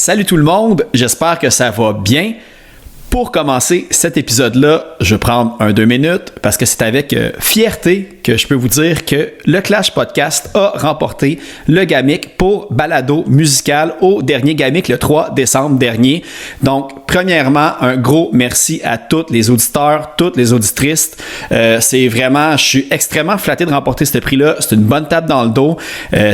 Salut tout le monde, j'espère que ça va bien. Pour commencer cet épisode-là, je vais prendre 2 minutes parce que c'est avec fierté que je peux vous dire que le Clash Podcast a remporté le GAMIC pour balado musical au dernier GAMIC le 3 décembre dernier. Donc, premièrement, un gros merci à tous les auditeurs, toutes les auditrices. C'est vraiment, je suis extrêmement flatté de remporter ce prix-là. C'est une bonne tape dans le dos.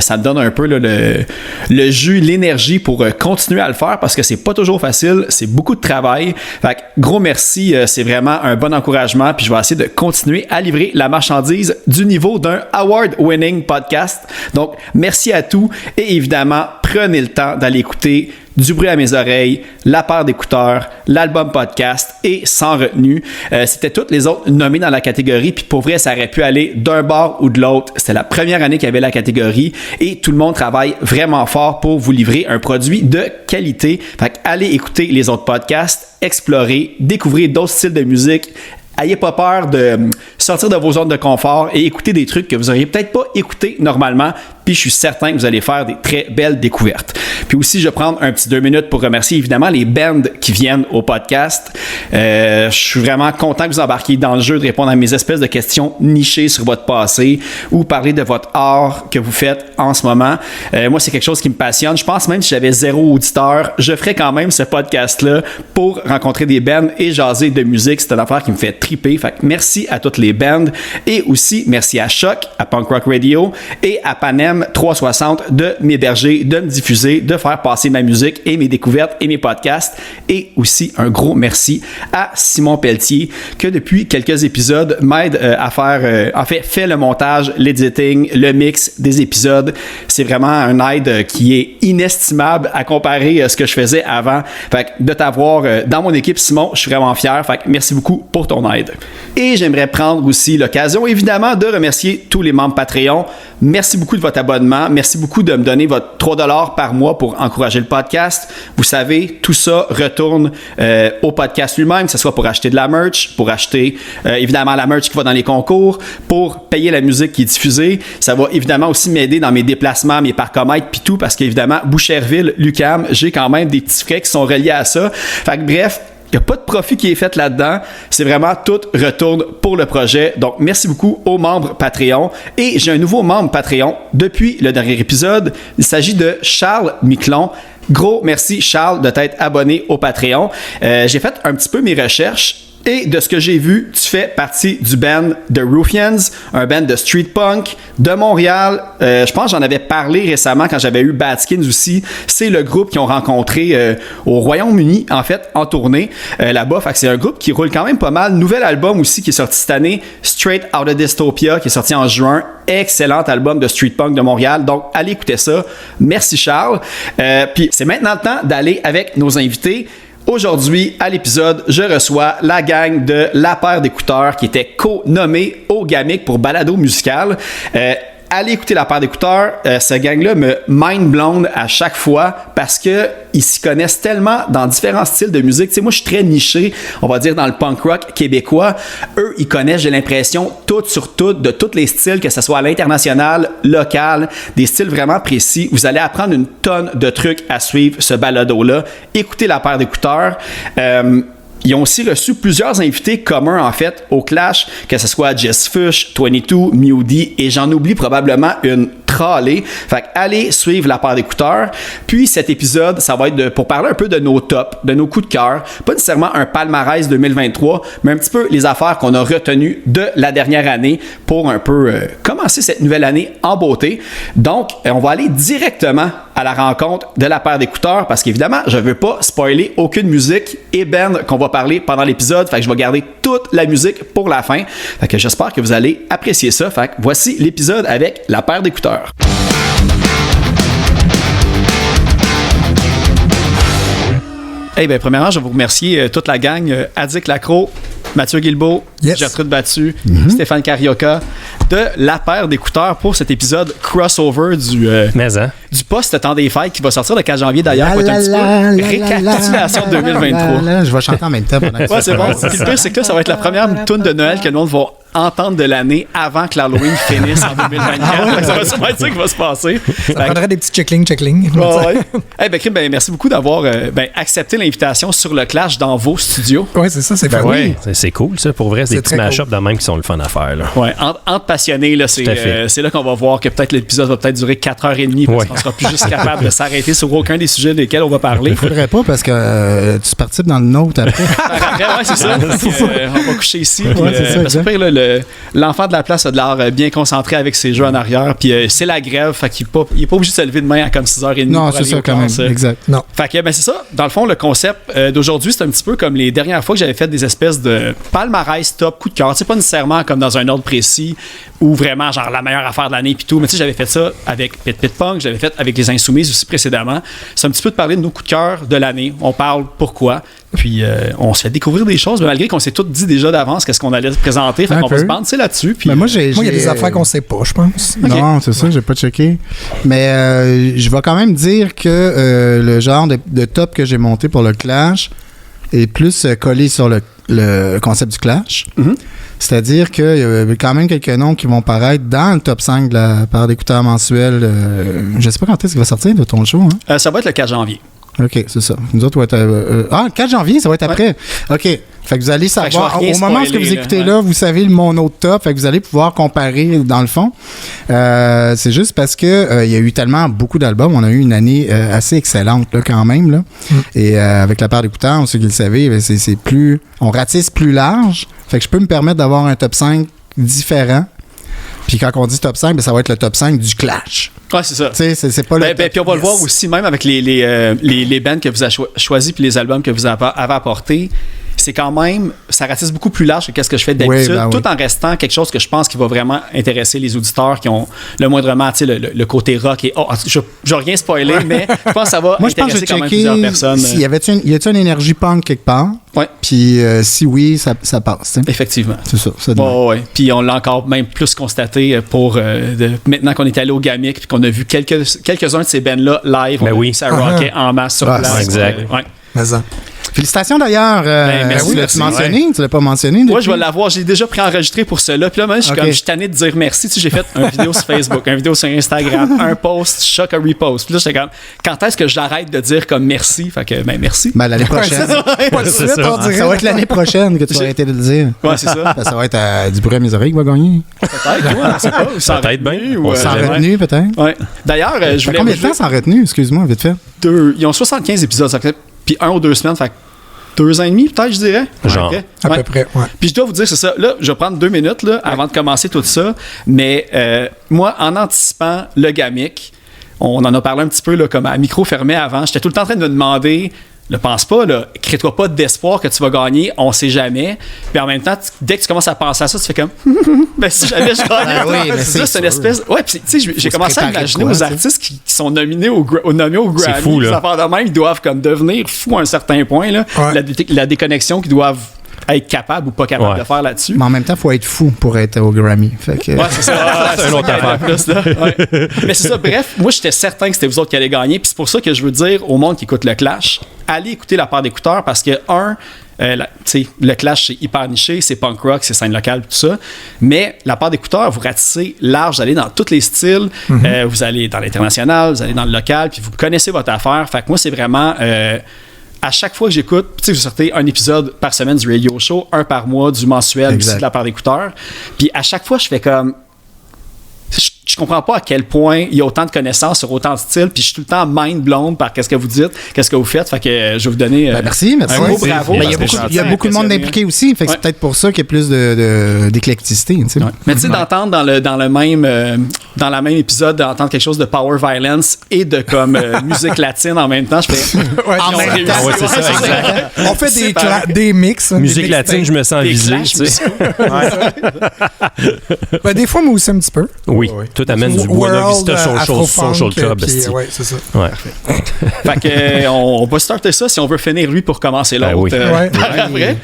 Ça me donne un peu là, le jus, l'énergie pour continuer à le faire parce que c'est pas toujours facile. C'est beaucoup de travail. Fait que, gros merci, c'est vraiment un bon encouragement, puis je vais essayer de continuer à livrer la marchandise du niveau d'un award-winning podcast. Donc, merci à tous et évidemment, prenez le temps d'aller écouter Du bruit à mes oreilles, La paire d'écouteurs, l'album podcast et Sans retenue. C'était toutes les autres nommés dans la catégorie, puis pour vrai, ça aurait pu aller d'un bord ou de l'autre. C'était la première année qu'il y avait la catégorie et tout le monde travaille vraiment fort pour vous livrer un produit de qualité. Fait que allez écouter les autres podcasts, explorer, découvrir d'autres styles de musique. Ayez pas peur de sortir de vos zones de confort et écouter des trucs que vous auriez peut-être pas écouté normalement. Puis je suis certain que vous allez faire des très belles découvertes. Puis aussi, je vais prendre un petit 2 minutes pour remercier évidemment les bands qui viennent au podcast. Je suis vraiment content que vous embarquiez dans le jeu de répondre à mes espèces de questions nichées sur votre passé ou parler de votre art que vous faites en ce moment. Moi, c'est quelque chose qui me passionne. Je pense même que si j'avais 0 auditeur, je ferais quand même ce podcast-là pour rencontrer des bands et jaser de musique. C'est une affaire qui me fait triper. Fait que merci à toutes les bands et aussi merci à Choc, à Punk Rock Radio et à Panem 360 de m'héberger, de me diffuser, de faire passer ma musique et mes découvertes et mes podcasts. Et aussi un gros merci à Simon Pelletier que depuis quelques épisodes m'aide à faire, fait le montage, l'editing, le mix des épisodes. C'est vraiment un aide qui est inestimable à comparer à ce que je faisais avant. Fait que de t'avoir dans mon équipe, Simon, je suis vraiment fier. Fait que merci beaucoup pour ton aide. Et j'aimerais prendre aussi l'occasion, évidemment, de remercier tous les membres Patreon. Merci beaucoup de votre abonnement. Merci beaucoup de me donner votre 3$ par mois pour encourager le podcast. Vous savez, tout ça retourne au podcast lui-même, que ce soit pour acheter de la merch, pour acheter évidemment la merch qui va dans les concours, pour payer la musique qui est diffusée. Ça va évidemment aussi m'aider dans mes déplacements, mes parcomètres puis tout, parce qu'évidemment, Boucherville, l'UQAM, j'ai quand même des petits frais qui sont reliés à ça. Fait que bref, il n'y a pas de profit qui est fait là-dedans. C'est vraiment tout retourne pour le projet. Donc, merci beaucoup aux membres Patreon. Et j'ai un nouveau membre Patreon depuis le dernier épisode. Il s'agit de Charles Miquelon. Gros merci, Charles, de t'être abonné au Patreon. J'ai fait un petit peu mes recherches. Et de ce que j'ai vu, tu fais partie du band The Ruffians, un band de street punk de Montréal. Je pense que j'en avais parlé récemment quand j'avais eu Bad Skins aussi. C'est le groupe qu'ils ont rencontré au Royaume-Uni, en fait, en tournée là-bas. Fait que c'est un groupe qui roule quand même pas mal. Nouvel album aussi qui est sorti cette année, Straight Outta Dystopia, qui est sorti en juin. Excellent album de street punk de Montréal. Donc, allez écouter ça. Merci Charles. Puis c'est maintenant le temps d'aller avec nos invités. Aujourd'hui, à l'épisode, je reçois la gang de La paire d'écouteurs qui était co-nommée au GAMIC pour balado musical. Allez écouter La paire d'écouteurs. Ce gang-là me mind-blown à chaque fois parce que ils s'y connaissent tellement dans différents styles de musique. Tu sais, moi, je suis très niché, on va dire, dans le punk rock québécois. Eux, ils connaissent, j'ai l'impression, tout sur tout, de tous les styles, que ce soit à l'international, local, des styles vraiment précis. Vous allez apprendre une tonne de trucs à suivre ce balado-là. Écoutez La paire d'écouteurs. Ils ont aussi reçu plusieurs invités communs, en fait, au Clash, que ce soit Jess Fush, 22, Mewdy, et j'en oublie probablement une tralée. Fait que allez suivre La paire d'écouteurs. Puis cet épisode, ça va être pour parler un peu de nos tops, de nos coups de cœur. Pas nécessairement un palmarès 2023, mais un petit peu les affaires qu'on a retenues de la dernière année pour un peu commencer cette nouvelle année en beauté. Donc, on va aller directement à la rencontre de La paire d'écouteurs parce qu'évidemment, je ne veux pas spoiler aucune musique et band qu'on va parler pendant l'épisode. Fait que je vais garder toute la musique pour la fin. Fait que j'espère que vous allez apprécier ça. Fait que voici l'épisode avec La paire d'écouteurs. Eh bien, premièrement, je vais vous remercier toute la gang, Addict Lacro, Mathieu Guilbeault, Gertrude Battu, Stéphane Carioca, de La paire d'écouteurs pour cet épisode crossover du post-temps des fêtes qui va sortir le 4 janvier d'ailleurs. Pour être un petit peu récapitulation de 2023. Je vais chanter en même temps. Ouais, c'est bon. Le pire, c'est que là, ça va être la première toune de Noël que le monde va entente de l'année avant que l'Halloween finisse en 2024. Ça va sûrement être ça qui va se passer. Ça prendrait des petits checkling. Merci beaucoup d'avoir accepté l'invitation sur le Clash dans vos studios. Oui, c'est ça, c'est fun. Oui, c'est cool, ça. Pour vrai, c'est des petits mash-ups de même qui sont le fun à faire. Là. Ouais, entre passionnés, là, c'est là qu'on va voir que peut-être l'épisode va peut-être durer 4h30 parce qu'on sera plus juste capable de s'arrêter sur aucun des sujets desquels on va parler. Il faudrait pas parce que tu participes dans le nôtre après. Après, c'est ça. On va coucher ici. L'enfant de la place a de l'air bien concentré avec ses jeux en arrière. Puis c'est la grève, fait qu'il n'est pas obligé de se lever demain à comme 6h30. Non, c'est ça quand même. Exact. Non. Fait que c'est ça. Dans le fond, le concept d'aujourd'hui, c'est un petit peu comme les dernières fois que j'avais fait des espèces de palmarès top coup de cœur. C'est pas nécessairement comme dans un ordre précis ou vraiment genre la meilleure affaire de l'année puis tout. Mais tu sais, j'avais fait ça avec Pit Pit Punk, j'avais fait avec les Insoumises aussi précédemment. C'est un petit peu de parler de nos coups de cœur de l'année. On parle pourquoi. Puis on se fait découvrir des choses, mais malgré qu'on s'est tout dit déjà d'avance qu'est-ce qu'on allait présenter. Fait qu'on va se penser là-dessus. Puis moi, il y a des affaires qu'on sait pas, je pense. Okay. Non, c'est ça, j'ai pas checké. Mais je vais quand même dire que le genre de top que j'ai monté pour le Clash est plus collé sur le concept du Clash. Mm-hmm. C'est-à-dire qu'il y a quand même quelques noms qui vont paraître dans le top 5 de la part d'écouteurs mensuels. Je sais pas quand est-ce qu'il va sortir de ton show. Hein? Ça va être le 4 janvier. OK, c'est ça. Nous autres, le 4 janvier, ça va être après. OK. Fait que vous allez savoir, au moment où vous écoutez là, vous savez mon autre top, fait que vous allez pouvoir comparer dans le fond. C'est juste parce que il y a eu tellement beaucoup d'albums, on a eu une année assez excellente là, quand même. Là. Et avec la part d'écouteurs, ceux qui le savez, c'est plus, on ratisse plus large. Fait que je peux me permettre d'avoir un top 5 différent. Puis quand on dit top 5, ça va être le top 5 du Clash. Ouais, c'est ça. C'est pas le top. Puis on va le voir aussi, même avec les bands que vous avez choisis puis les albums que vous avez apportés. C'est quand même, ça ratisse beaucoup plus large que ce que je fais d'habitude, tout en restant quelque chose que je pense qui va vraiment intéresser les auditeurs qui ont le moindrement, tu sais, le côté rock. Et je vais rien spoiler, mais je pense que ça va intéresser quand même plusieurs personnes. Y a-t-il une énergie punk quelque part? Oui. Puis si oui, ça passe. T'sais. Effectivement. C'est ça. Ouais. Puis on l'a encore même plus constaté pour maintenant qu'on est allé au Gamic puis qu'on a vu quelques-uns de ces bands-là live. On a vu ça rockait en masse sur place. Exact. Mais ça. Félicitations d'ailleurs. Merci. Tu l'as mentionné? Tu l'as pas mentionné? Moi, je vais l'avoir. J'ai déjà préenregistré pour cela. Puis là, moi, je suis tanné de dire merci. Tu sais, j'ai fait une vidéo sur Facebook, une vidéo sur Instagram, un post, choc, un repost. Puis là, j'étais comme, quand est-ce que j'arrête de dire comme merci? Fait que, merci. L'année prochaine. Ça va être l'année prochaine que tu vas arrêter de le dire. Ouais, c'est ça. Ça va être du bruit à mes oreilles qui va gagner. Peut-être, sans peut-être bien. Sans retenue, peut-être. Ouais. D'ailleurs, je voulais. Combien de temps sans retenue? Excuse-moi, vite fait. Ils ont 75 épisodes. Puis 1 ou 2 semaines, fait 2 ans et demi, peut-être, je dirais. Genre. À peu près, ouais. Puis je dois vous dire, c'est ça. Là, je vais prendre 2 minutes là, avant de commencer tout ça. Mais moi, en anticipant le Gamic, on en a parlé un petit peu là, comme à micro fermé avant. J'étais tout le temps en train de me demander, ne pense pas, crée-toi pas d'espoir que tu vas gagner, on sait jamais. Puis en même temps, dès que tu commences à penser à ça, tu fais comme, si jamais je gagne. C'est une espèce. Ouais, puis tu sais, j'ai commencé à imaginer aux artistes qui sont nommés au Grammy. C'est fou, là. Les affaires de même, ils doivent comme devenir fous à un certain point. Là. Ouais. La déconnexion qu'ils doivent être capable ou pas capable de faire là-dessus. Mais en même temps, il faut être fou pour être au Grammy. Fait que... Ouais, c'est ça. C'est une autre affaire. Mais c'est ça. Bref, moi, j'étais certain que c'était vous autres qui allez gagner. Puis c'est pour ça que je veux dire au monde qui écoute le Clash, allez écouter la part d'écouteurs parce que, le Clash, c'est hyper niché, c'est punk rock, c'est scène locale, tout ça. Mais la part d'écouteurs, vous ratissez large, vous allez dans tous les styles. Vous allez dans l'international, vous allez dans le local, puis vous connaissez votre affaire. Fait que moi, c'est vraiment... à chaque fois que j'écoute, tu sais, vous sortez un épisode par semaine du radio show, un par mois du mensuel aussi de la part d'écouteurs. Puis à chaque fois, je fais comme... Je comprends pas à quel point il y a autant de connaissances sur autant de styles, puis je suis tout le temps mind blown par qu'est-ce que vous dites, qu'est-ce que vous faites. Fait que je vais vous donner merci. Un gros bravo. Il y a beaucoup de monde impliqué aussi, fait que c'est peut-être pour ça qu'il y a plus d'éclecticité. Tu sais. Mais tu sais, d'entendre dans la même épisode, d'entendre quelque chose de power violence et de comme musique latine en même temps, je fais... c'est ça, exact. On fait des mix. Musique latine, je me sens visé. Des fois, moi aussi, un petit peu. Oui. Tout amène du Buena Vista Social Club. Oui, c'est ça. Ouais. Fait que on va starter ça si on veut finir lui pour commencer l'autre. Après.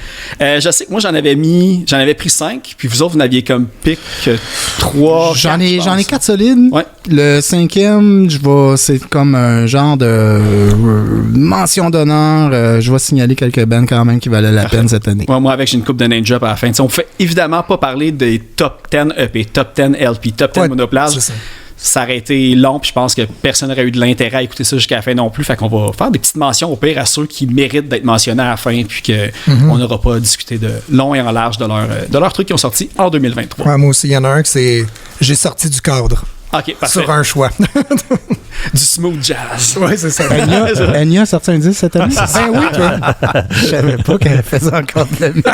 Je sais que moi j'en avais pris 5, puis vous autres vous n'aviez comme pic 3. J'en ai 4 solides. Ouais. Le 5e, c'est comme un genre de mention d'honneur. Je vais signaler quelques bands quand même qui valaient la peine cette année. Ouais, moi, avec, j'ai une coupe de name drop à la fin. T'sais, on fait évidemment pas parler des top 10 EP, top 10 LP, top 10 monoplages. Ça aurait été long, puis je pense que personne n'aurait eu de l'intérêt à écouter ça jusqu'à la fin non plus. Fait qu'on va faire des petites mentions au pire à ceux qui méritent d'être mentionnés à la fin, puis qu'on n'aura pas discuté de long et en large de leurs trucs qui ont sorti en 2023. Ouais, moi aussi, il y en a un que c'est j'ai sorti du cadre. OK, parfait. Sur un choix. Du smooth jazz. Oui, c'est ça. Enya a sorti un disque cette année? Ben oui, toi. Je savais pas qu'elle faisait encore de la musique.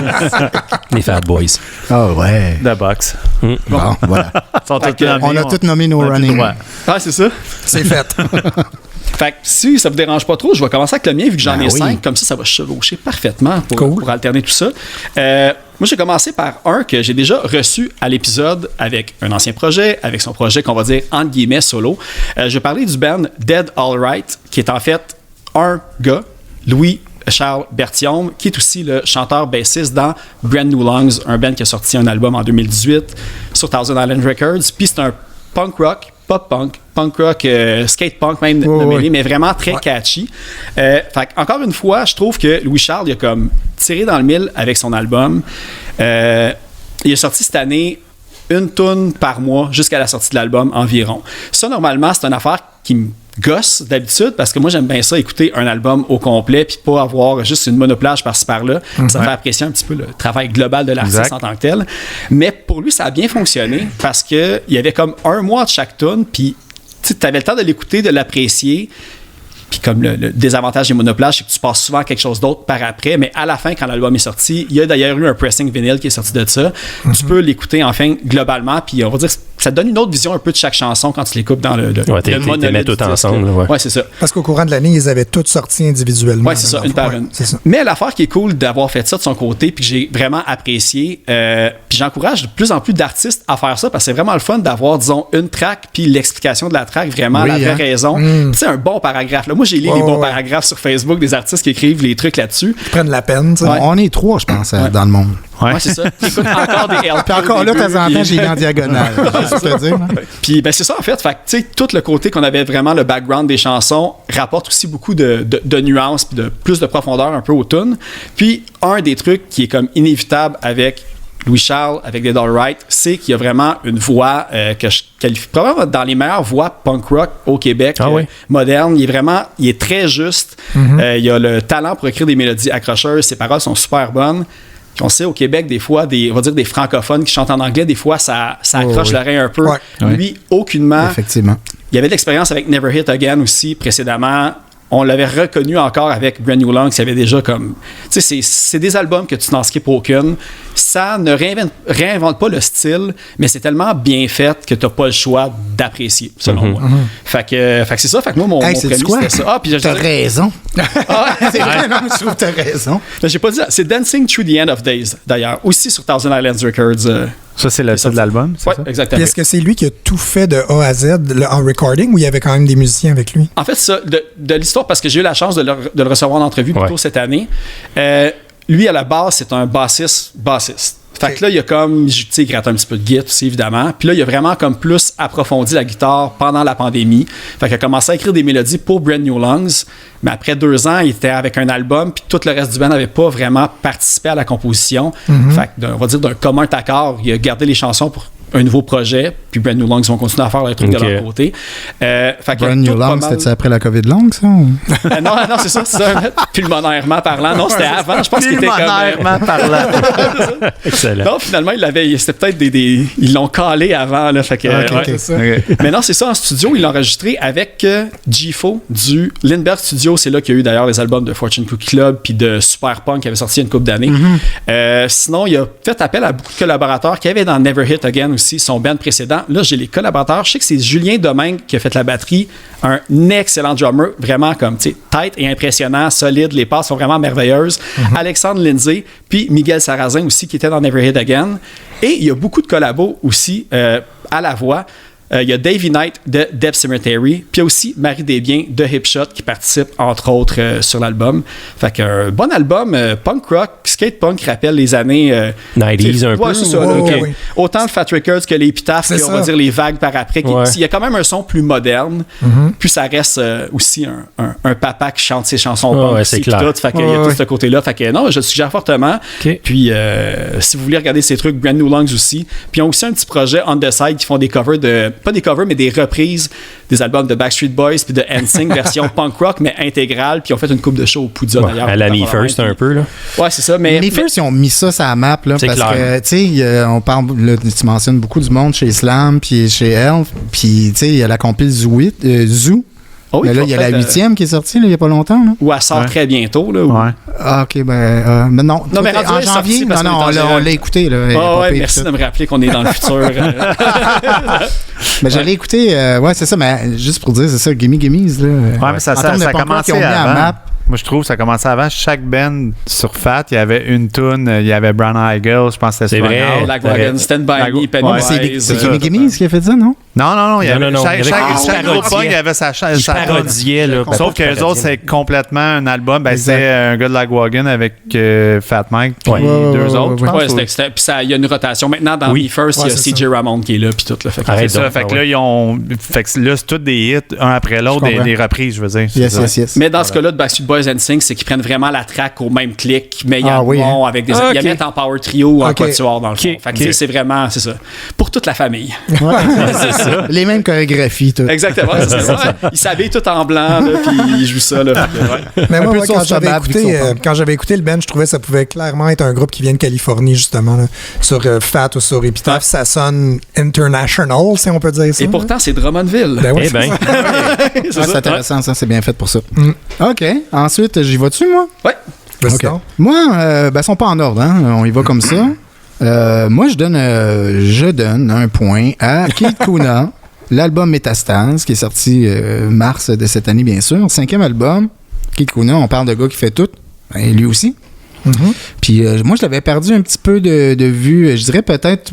Les Fat Boys. Ah ouais. The Box. Bon, voilà. On a tous nommé nos running. Ah, c'est ça? C'est fait. Fait que si ça vous dérange pas trop, je vais commencer avec le mien vu que j'en ai 5. Comme ça va chevaucher parfaitement pour alterner tout ça. Moi, j'ai commencé par un que j'ai déjà reçu à l'épisode avec un ancien projet, avec son projet qu'on va dire entre guillemets solo. Je vais parler du band Dead All Right, qui est en fait un gars, Louis-Charles Berthiaume, qui est aussi le chanteur-bassiste dans Brand New Lungs, un band qui a sorti un album en 2018 sur Thousand Island Records. Puis c'est un punk rock, pop-punk, punk rock, skate punk même nommé, mais vraiment très catchy. Fait encore une fois, je trouve que Louis-Charles, il a comme tiré dans le mille avec son album. Il a sorti cette année une toune par mois jusqu'à la sortie de l'album environ. Ça, normalement, c'est une affaire qui me gosse d'habitude parce que moi, j'aime bien ça, écouter un album au complet puis pas avoir juste une monoplage par-ci par-là. Ça fait apprécier un petit peu le travail global de l'artiste en tant que tel. Mais pour lui, ça a bien fonctionné parce qu'il y avait comme un mois de chaque tune puis tu avais le temps de l'écouter, de l'apprécier. Puis comme le désavantage des monoplages, c'est que tu passes souvent à quelque chose d'autre par après, mais à la fin, quand l'album est sorti, il y a d'ailleurs eu un pressing vinyle qui est sorti de ça. Tu peux l'écouter enfin globalement, puis on va dire ça te donne une autre vision un peu de chaque chanson quand tu l'écoutes dans le monolithe. Tu mets tout ensemble. Ouais, c'est ça. Parce qu'au courant de l'année, ils avaient toutes sorti individuellement. Ouais, c'est ça, une par une. Mais l'affaire qui est cool d'avoir fait ça de son côté, puis que j'ai vraiment apprécié, puis j'encourage de plus en plus d'artistes à faire ça, parce que c'est vraiment le fun d'avoir, disons, une track, puis l'explication de la track, vraiment la vraie raison. Tu sais, un bon paragraphe. Là, moi, j'ai lu les bons paragraphes sur Facebook des artistes qui écrivent les trucs là-dessus. Ils prennent la peine, tu sais. On est 3, je pense, dans le monde. Ouais, c'est ça. Écoute, encore des LP. Puis encore là, de temps en temps, j'ai mis en diagonale. Puis ben, c'est ça, en fait. Fait tu sais, tout le côté qu'on avait vraiment le background des chansons rapporte aussi beaucoup de nuances puis de plus de profondeur un peu aux tunes. Puis un des trucs qui est comme inévitable avec Louis-Charles, avec Dead All Right, c'est qu'il y a vraiment une voix que je qualifie probablement dans les meilleures voix punk rock au Québec moderne. Il est très juste. Il a le talent pour écrire des mélodies accrocheuses. Ses paroles sont super bonnes. Puis on sait au Québec, des fois, on va dire des francophones qui chantent en anglais, des fois, ça accroche l'oreille un peu. Lui, aucunement. Effectivement. Il y avait de l'expérience avec Never Hit Again aussi précédemment. On l'avait reconnu encore avec Brand New Lungs, qui avait déjà comme... Tu sais, c'est des albums que tu n'en skippes aucune. Ça ne réinvente pas le style, mais c'est tellement bien fait que tu n'as pas le choix d'apprécier, selon moi. Fait que c'est ça. Fait que moi, mon premier, c'était ça. Ah, puis t'as raison. C'est vrai, non, je trouve que t'as raison. J'ai pas dit ça. C'est Dancing Through the End of Days, d'ailleurs. Aussi sur Thousand Islands Records. Ça, c'est le titre de l'album? Oui, exactement. Puis est-ce que c'est lui qui a tout fait de A à Z en recording ou il y avait quand même des musiciens avec lui? En fait, ça, de l'histoire, parce que j'ai eu la chance de le recevoir en entrevue plus tôt cette année, lui, à la base, c'est un bassiste. Fait que là, il a comme, tu sais, il gratte un petit peu de guitare aussi, évidemment. Puis là, il a vraiment comme plus approfondi la guitare pendant la pandémie. Fait qu'il a commencé à écrire des mélodies pour Brand New Lungs. Mais après 2 ans, il était avec un album, puis tout le reste du band n'avait pas vraiment participé à la composition. Fait que, on va dire d'un commun accord, il a gardé les chansons pour un nouveau projet, puis Brand New Lungs vont continuer à faire leur truc de leur côté. Brand New Lungs, c'était après la COVID longue, ça? Non, c'est ça. Pulmonairement parlant. Non, c'était avant. Je pense qu'il était comme... Pulmonairement parlant. Excellent. Non, finalement, c'était peut-être ils l'ont calé avant. Là, fait que, c'est ça. Mais non, c'est ça. En studio, ils l'ont enregistré avec G-Fo du Lindbergh Studio. C'est là qu'il y a eu d'ailleurs les albums de Fortune Cookie Club puis de Super Punk qui avait sorti il y a une couple d'années. Sinon, il a fait appel à beaucoup de collaborateurs qui avaient dans Never Hit Again aussi, son band précédent. Là, j'ai les collaborateurs. Je sais que c'est Julien Domingue qui a fait la batterie. Un excellent drummer, vraiment comme, tu sais, tight et impressionnant, solide. Les passes sont vraiment merveilleuses. Alexandre Lindsay, puis Miguel Sarrazin aussi, qui était dans Never Hit Again. Et il y a beaucoup de collabos aussi à la voix. Il y a Davey Knight de Death Cemetery. Puis il y a aussi Marie Desbiens de Hipshot qui participe, entre autres, sur l'album. Fait qu'un bon album punk rock, skate punk qui rappelle les années... 90s un peu. Ouais, c'est ça. Là, autant le Fat Records que l'Épitaphe, on va dire les vagues par après. Il y a quand même un son plus moderne. Puis ça reste aussi un papa qui chante ses chansons punk. C'est clair. Tout, fait qu'il y a tout ce côté-là. Fait que non, je le suggère fortement. Puis si vous voulez regarder ces trucs, Brand New Lungs aussi. Puis ils ont aussi un petit projet on the side qui font des covers pas des covers, mais des reprises des albums de Backstreet Boys puis de NSYNC, version punk rock, mais intégrale. Puis ils ont fait une coupe de show au Poudza d'ailleurs. À la Me First un peu, là. Ouais, c'est ça. Mais Me First, ils ont mis ça sur la map, là. C'est parce clair. que, tu sais, on parle, là, tu mentionnes beaucoup du monde chez Slam puis chez Elf. Puis, tu sais, il y a la compile Zoo. Oh, oui, mais là, il y a la 8e qui est sortie, là, il n'y a pas longtemps. Là. Ou elle sort très bientôt. Là, Ouais. Ah, OK, mais non. Non, mais rendu en là, janvier, sorti parce non, qu'on est on l'a écouté. Là, merci de me rappeler qu'on est dans le futur. Mais j'allais écouter, c'est ça, mais juste pour dire, c'est ça, Gimme Gimmes. Là, Ouais, mais ça a commencé avant. Moi, je trouve que ça commençait avant. Chaque band sur Fat, il y avait une tune. Il y avait Brown Eagle, je pense que c'était C'est vrai. Black Wagon, Stand By Me, Pennywise. C'est Gimme Gimmes qui a fait ça, non? Non. Chaque groupe punk, il avait sa Il parodiait, là. Sauf qu'eux autres, c'est complètement un album. Ben, c'est un gars de Black Wagon avec Fat Mike puis deux autres. Ouais, puis il y a une rotation. Maintenant, dans Me First, il y a CJ Ramone qui est là, puis tout. C'est ça. Fait que là, ils ont. Fait que là, c'est tous des hits, un après l'autre, des reprises, je veux dire. Yes. Mais dans ce cas-là, de Backstreet Boys and Sync, c'est qu'ils prennent vraiment la track au même clic, mais ils en avec des. Ils la mettent en power trio ou en quatuor dans le fond. Fait que c'est vraiment, c'est ça. Pour toute la famille. C'est ça. Les mêmes chorégraphies, tout. Exactement, c'est ça. Ils s'habillent tout en blanc, là, puis ils jouent ça. Là, mais moi, quand j'avais écouté le band, je trouvais que ça pouvait clairement être un groupe qui vient de Californie, justement, là, sur Fat ou sur Epitaph. Ça sonne international, si on peut dire ça. Et pourtant, c'est Drummondville. Ben oui, c'est intéressant, ça, c'est bien fait pour ça. OK. Ensuite, j'y vas-tu, moi? Ouais. Okay. Moi, ils sont pas en ordre, hein? On y va comme ça. Moi, je donne un point à Kid Kuna, l'album Métastase, qui est sorti mars de cette année, bien sûr. 5e album. Kid Kuna, on parle de gars qui fait tout. Et lui aussi. Puis moi, je l'avais perdu un petit peu de vue. Je dirais peut-être...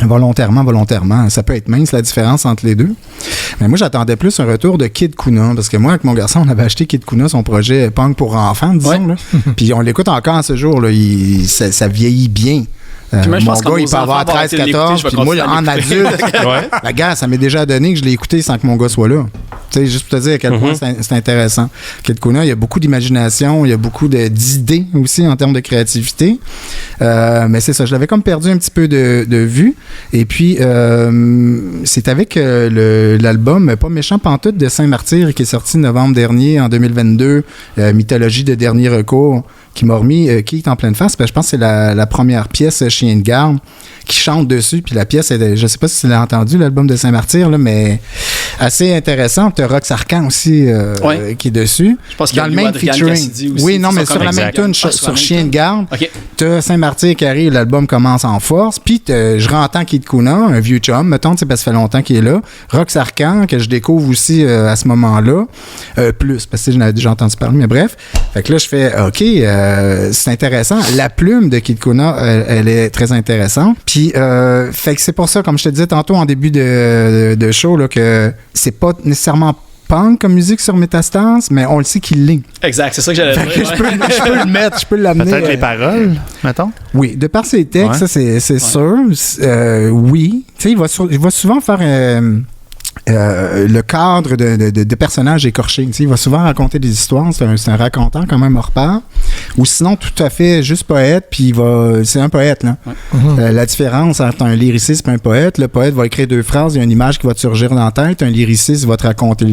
volontairement. Ça peut être mince, la différence entre les deux. Mais moi, j'attendais plus un retour de Kid Kuna, parce que moi, avec mon garçon, on avait acheté Kid Kuna, son projet punk pour enfants, disons. Là. Puis on l'écoute encore à ce jour. Là, ça vieillit bien. Mon gars, il peut avoir 13-14, puis moi, en adulte, la gars, ça m'est déjà donné que je l'ai écouté sans que mon gars soit là. Tu sais, juste pour te dire à quel point c'est intéressant. Kid Kuna, il y a beaucoup d'imagination, il y a beaucoup d'idées aussi en termes de créativité. Mais c'est ça, je l'avais comme perdu un petit peu de vue. Et puis, c'est avec l'album Pas méchant pantoute de Saint-Martyr qui est sorti novembre dernier, en 2022, Mythologie de dernier recours, qui m'a remis qui est en pleine face. Je pense que c'est la première pièce, Chien de garde, qui chante dessus. Puis la pièce, je sais pas si tu l'as entendu, l'album de Saint-Martyr, là, mais assez intéressant. Tu as Rox Arcan aussi qui est dessus. Je pense qu'il y a dans le même featuring. Aussi, oui, non, mais sur la même tune, sur Chien de garde, tu as Saint-Martyr qui arrive, l'album commence en force. Puis je rentre Kid Kuna, un vieux chum, mettons, parce que ça fait longtemps qu'il est là. Rox Arcan, que je découvre aussi à ce moment-là. Plus, parce que j'en avais déjà entendu parler, mais bref. Fait que là, je fais, OK, c'est intéressant. La plume de Kid Kuna, elle est très intéressante. Puis, fait que c'est pour ça, comme je te disais tantôt en début de show, là, que c'est pas nécessairement punk comme musique sur Métastase, mais on le sait qu'il l'est. Exact, c'est ça que j'allais dire. Je peux le mettre, je peux l'amener. Peut-être les paroles, mettons. Oui, de par ses textes, ça, c'est sûr. Oui. Tu sais, il va souvent faire... le cadre de personnages écorchés. Il va souvent raconter des histoires. C'est un raconteur quand même hors pair. Ou sinon, tout à fait juste poète, puis c'est un poète. Là. La différence entre un lyriciste et un poète, le poète va écrire 2 phrases, il y a une image qui va te surgir dans la tête, un lyriciste va te raconter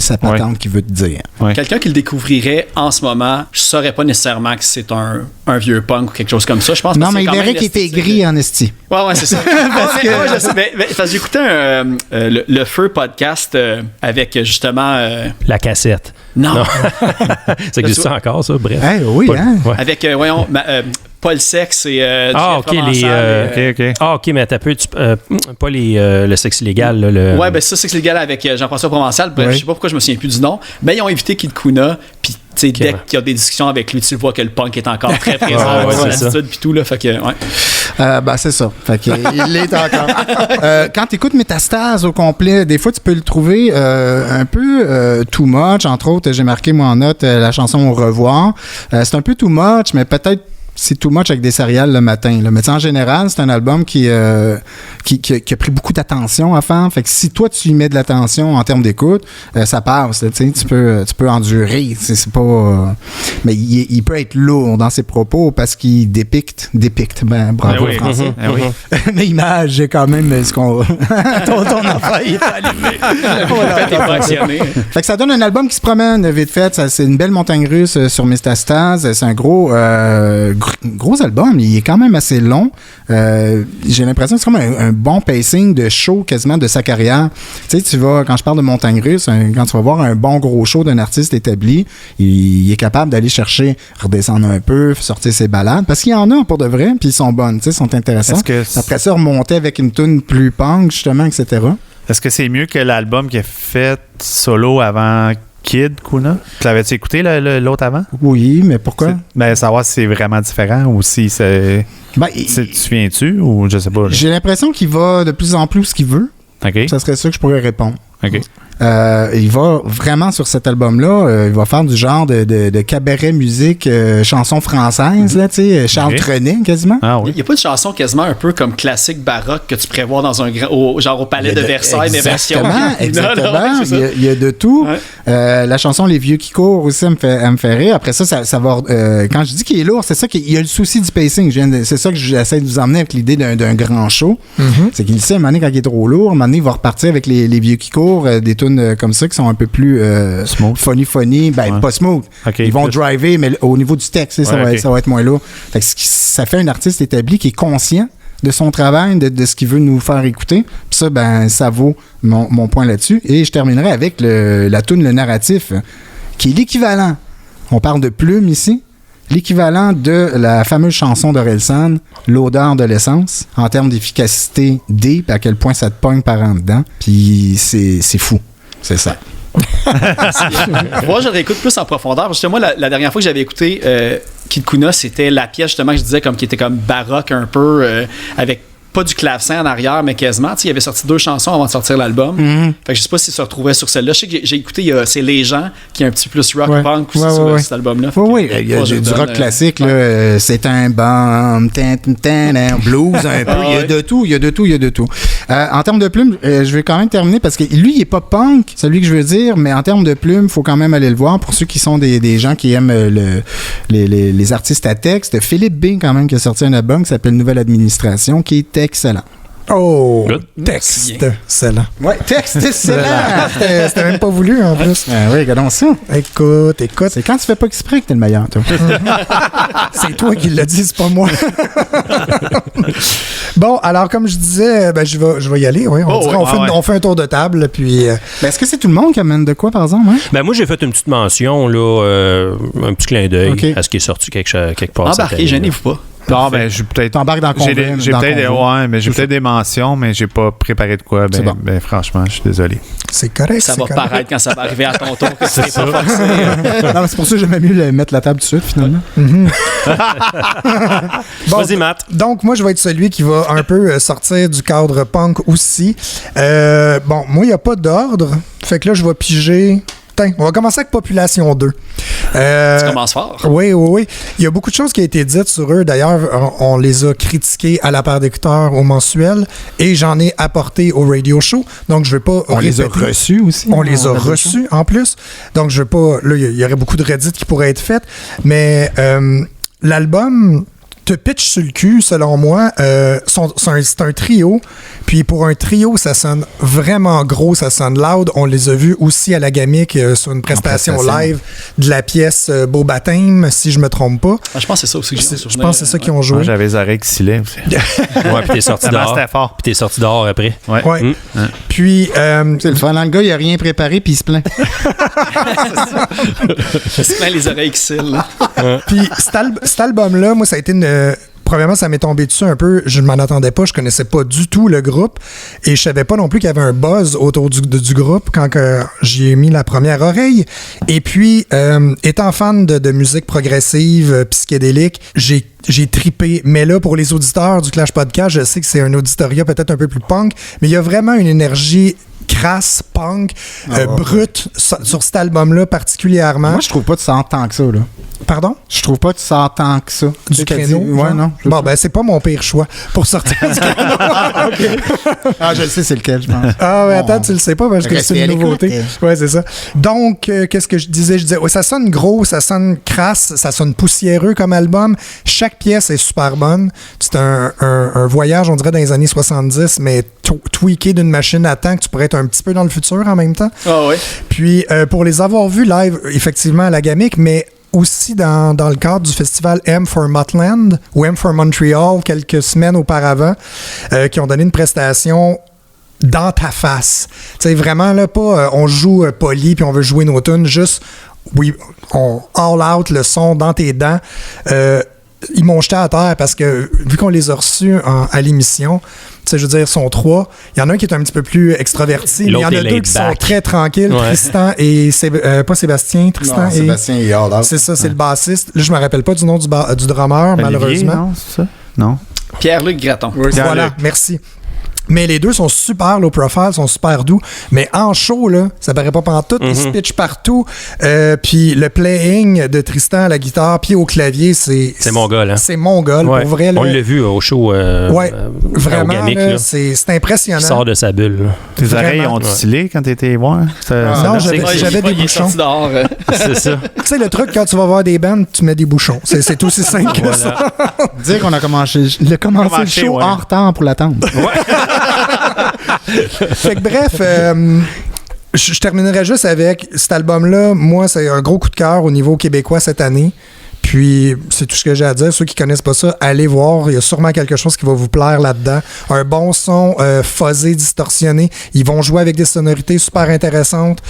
sa patente qu'il veut te dire. Quelqu'un qui le découvrirait en ce moment, je saurais pas nécessairement que c'est un vieux punk ou quelque chose comme ça. Je pense non, mais il verrait qu'il était gris en esti. Ouais, c'est ça. Parce que j'écoutais le Feu podcast avec justement... La cassette. Non. Ça existe ça encore, ça? Bref. Oui, hein? Avec, voyons... Paul Sex et OK, mais t'as peu pas le sexe illégal là, ouais, ben ça, sexe illégal avec Jean-François Provençal. Bref, je sais pas pourquoi je me souviens plus du nom. Ben ils ont invité Kid Kuna, puis dès qu'il y a des discussions avec lui, tu vois que le punk est encore très présent dans l'attitude puis tout là, fait que c'est ça. Fait que il l'est encore. Quand tu écoutes Métastase au complet, des fois tu peux le trouver un peu too much. Entre autres, j'ai marqué moi en note la chanson Au revoir. C'est un peu too much, mais peut-être c'est too much avec des céréales le matin. Là. Mais en général, c'est un album qui a pris beaucoup d'attention à faire. Fait que si toi, tu y mets de l'attention en termes d'écoute, ça passe. Tu peux endurer. C'est pas... mais il peut être lourd dans ses propos parce qu'il dépicte. Ben, bravo, français. Mais image, j'ai quand même ce qu'on... ton affaire, il est allumé. Fait que ça donne un album qui se promène vite fait. C'est une belle montagne russe sur Métastase. C'est un gros album, il est quand même assez long. J'ai l'impression que c'est comme un bon pacing de show quasiment de sa carrière. Tu sais, quand je parle de montagne russe, quand tu vas voir un bon gros show d'un artiste établi, il est capable d'aller chercher, redescendre un peu, sortir ses balades, parce qu'il y en a pour de vrai, puis ils sont bonnes, tu sais, sont intéressants. Après ça, remonter avec une tune plus punk, justement, etc. Est-ce que c'est mieux que l'album qu'il a fait solo avant Kid Kuna? Tu l'avais-tu écouté l'autre avant? Oui, mais pourquoi? Savoir si c'est vraiment différent ou si c'est... tu souviens-tu ou je sais pas? J'ai l'impression qu'il va de plus en plus ce qu'il veut. OK. Ça serait ça que je pourrais répondre. OK. Il va vraiment sur cet album-là, il va faire du genre de cabaret musique, chanson française, là, tu sais, Charles Trenet quasiment. Ah, oui. Il n'y a pas de chanson quasiment un peu comme classique baroque que tu prévois dans un genre au Palais de Versailles, mais version. Exactement. Il y a de tout. Ouais. La chanson Les Vieux qui courent aussi, elle me fait rire. Après ça va. Quand je dis qu'il est lourd, c'est ça qu'il y a le souci du pacing. C'est ça que j'essaie de vous emmener avec l'idée d'un grand show. Mm-hmm. C'est qu'il sait, à un moment donné, quand il est trop lourd, à un moment donné, il va repartir avec les Vieux qui courent, des tunes comme ça qui sont un peu plus funny, pas smooth. Okay, ils vont driver, mais au niveau du texte, ça va être moins lourd. Fait que ça fait un artiste établi qui est conscient de son travail, de ce qu'il veut nous faire écouter. Puis ça, ça vaut mon point là-dessus. Et je terminerai avec la toune Le Narratif, qui est l'équivalent. On parle de plume ici. L'équivalent de la fameuse chanson d'Orelsan, L'odeur de l'essence, en termes d'efficacité deep, à quel point ça te pogne par en dedans. Puis c'est fou. C'est ça. Moi, je réécoute plus en profondeur. Parce que moi, la dernière fois que j'avais écouté Kid Kuna, c'était la pièce justement que je disais qui était comme baroque un peu, avec pas du clavecin en arrière, mais quasiment. Il avait sorti 2 chansons avant de sortir l'album. Mm-hmm. Fait que je sais pas s'il se retrouvait sur celle-là. Je sais que j'ai écoué, c'est Les gens, qui est un petit plus rock punk aussi sur cet album-là. Oui, il y a du rock classique. Là, c'est un bon blues un peu. Il y a de tout. En termes de plumes, je vais quand même terminer parce que lui, il est pas punk, c'est lui que je veux dire, mais en termes de plumes, il faut quand même aller le voir. Pour ceux qui sont des gens qui aiment les artistes à texte, Philippe B, quand même, qui a sorti un album qui s'appelle Nouvelle Administration, qui est excellent. Oh, texte excellent. Ouais, texte excellent. C'était même pas voulu en plus. Oui, regardons ça. Écoute. C'est quand tu fais pas exprès que t'es le meilleur, toi. C'est toi qui l'as dit, c'est pas moi. Bon, alors comme je disais, je vais y aller. Oui. On fait un tour de table, puis. Est-ce que c'est tout le monde qui amène de quoi, par exemple? Hein? Moi, j'ai fait une petite mention, là, un petit clin d'œil à ce qui est sorti quelque part. Embarquez, gênez-vous pas. Non, j'ai peut-être. T'embarques dans j'ai peut-être des mentions, mais j'ai pas préparé de quoi. Franchement, je suis désolé. C'est correct. Ça va paraître quand ça va arriver à ton tour que c'est pas forcé. Non, c'est pour ça que j'aimais mieux mettre la table tout de suite, finalement. Vas-y, Matt. Donc, moi, je vais être celui qui va un peu sortir du cadre punk aussi. Moi, il n'y a pas d'ordre. Fait que là, je vais piger. On va commencer avec Population 2. Tu commences fort. Oui. Il y a beaucoup de choses qui ont été dites sur eux. D'ailleurs, on les a critiqués à la paire d'écouteurs au mensuel et j'en ai apporté au radio show. Donc, je ne vais pas... On les a reçus aussi. On les a reçus en plus. Donc, je ne vais pas... Là, il y aurait beaucoup de Reddit qui pourraient être faites. Mais l'album te pitch sur le cul, selon moi. C'est un trio. Puis pour un trio, ça sonne vraiment gros, ça sonne loud. On les a vus aussi à la Gamic sur une prestation live de la pièce Beau baptême, si je me trompe pas. Je pense que c'est ça aussi. Je pense que c'est ça qu'ils ont joué. Moi, j'avais les oreilles qui silaient aussi. Puis t'es sorti dehors. Puis t'es sorti dehors après. Ouais. Puis... c'est le fun. Le gars, il a rien préparé, puis il se plaint. Il se plaint les oreilles qui cillent. Puis cet album-là, moi, ça a été premièrement, ça m'est tombé dessus un peu. Je ne m'en attendais pas. Je connaissais pas du tout le groupe. Et je savais pas non plus qu'il y avait un buzz autour du groupe quand j'y ai mis la première oreille. Et puis, étant fan de musique progressive, psychédélique, j'ai tripé. Mais là, pour les auditeurs du Clash Podcast, je sais que c'est un auditoria peut-être un peu plus punk, mais il y a vraiment une énergie crasse, punk, brute sur cet album-là particulièrement. Moi, je trouve pas que tu sens tant que ça, là. Pardon? Je trouve pas que tu sens tant que ça. Du créneau? Ouais, non. Bon, ben, c'est pas mon pire choix pour sortir du créneau. Ah, je le sais, c'est lequel, je pense. Ah, mais attends, tu le sais pas parce que c'est une nouveauté. Ouais, c'est ça. Donc, qu'est-ce que je disais? Je disais, ça sonne gros, ça sonne crasse, ça sonne poussiéreux comme album. Chaque pièce est super bonne. C'est un voyage, on dirait, dans les années 70, mais tweaké d'une machine à temps que tu pourrais être un petit peu dans le futur en même temps. Ah oui. Puis, pour les avoir vus live, effectivement, à la Gamic, mais aussi dans le cadre du festival M for Mutland ou M for Montreal quelques semaines auparavant, qui ont donné une prestation dans ta face. Tu sais, vraiment, là, pas on joue poli puis on veut jouer nos tunes, juste, oui, on all out le son dans tes dents. Ils m'ont jeté à terre parce que, vu qu'on les a reçus à l'émission, tu sais, je veux dire, ils sont 3. Il y en a un qui est un petit peu plus extraverti, mais il y en a 2 qui sont très tranquilles. Ouais. Tristan et... pas Sébastien, Tristan non, et... Sébastien et All Out. C'est ça, c'est le bassiste. Là, je me rappelle pas du nom du drummer, Olivier, malheureusement. Non, c'est ça? Non. Pierre-Luc Gratton. Oui, voilà, merci. Mais les deux sont super low profile, sont super doux. Mais en show, là, ça paraît pas pantoute. Ils se pitchent partout. Puis le playing de Tristan à la guitare, puis au clavier, c'est mongol, hein? C'est mongol, ouais. Pour vrai. Là. On l'a vu au show. Ouais, vraiment, organique, là, c'est impressionnant. Il sort de sa bulle. Là. Tes oreilles ont oscillé quand t'étais voir? Non, j'avais des bouchons. C'est ça. Tu sais, le truc, quand tu vas voir des bands, tu mets des bouchons. C'est aussi simple que ça. Dire qu'on a commencé le show en retard pour l'attendre. Ouais. Fait que bref, je terminerai juste avec cet album-là. Moi, c'est un gros coup de cœur au niveau québécois cette année. Puis, c'est tout ce que j'ai à dire. Ceux qui connaissent pas ça, allez voir. Il y a sûrement quelque chose qui va vous plaire là-dedans. Un bon son, fuzzé, distorsionné. Ils vont jouer avec des sonorités super intéressantes.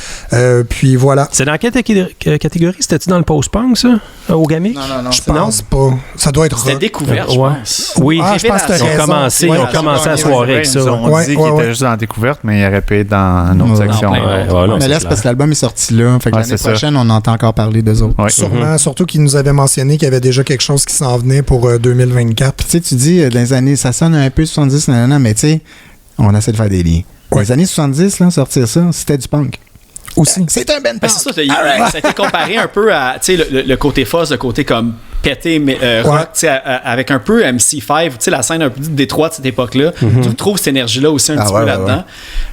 Puis voilà. C'est dans quelle catégorie? C'était-tu dans le post-punk, ça? Au Gamic? Non. Je pense pas. Ça doit être... C'était découverte, je pense. Oui, je pense que t'as raison. Ils ont commencé la soirée avec ça. On dit qu'il était juste dans la découverte, mais il aurait pu être dans une autre section. Mais là, c'est parce que l'album est sorti là. Fait que l'année prochaine, on entend encore parler d'eux autres. Sûrement, surtout qu'ils nous avaient mentionné qu'il y avait déjà quelque chose qui s'en venait pour 2024. Tu sais, tu dis, dans les années, ça sonne un peu 70, mais tu sais, on essaie de faire des liens. Dans les années 70, là, sortir ça, c'était du punk. Aussi. C'est un band punk. C'est ça, ça a été comparé un peu à le côté fuzz, le côté comme pété rock, avec un peu MC5, la scène un peu de Détroit de cette époque-là. Tu retrouves cette énergie-là aussi un petit peu là-dedans.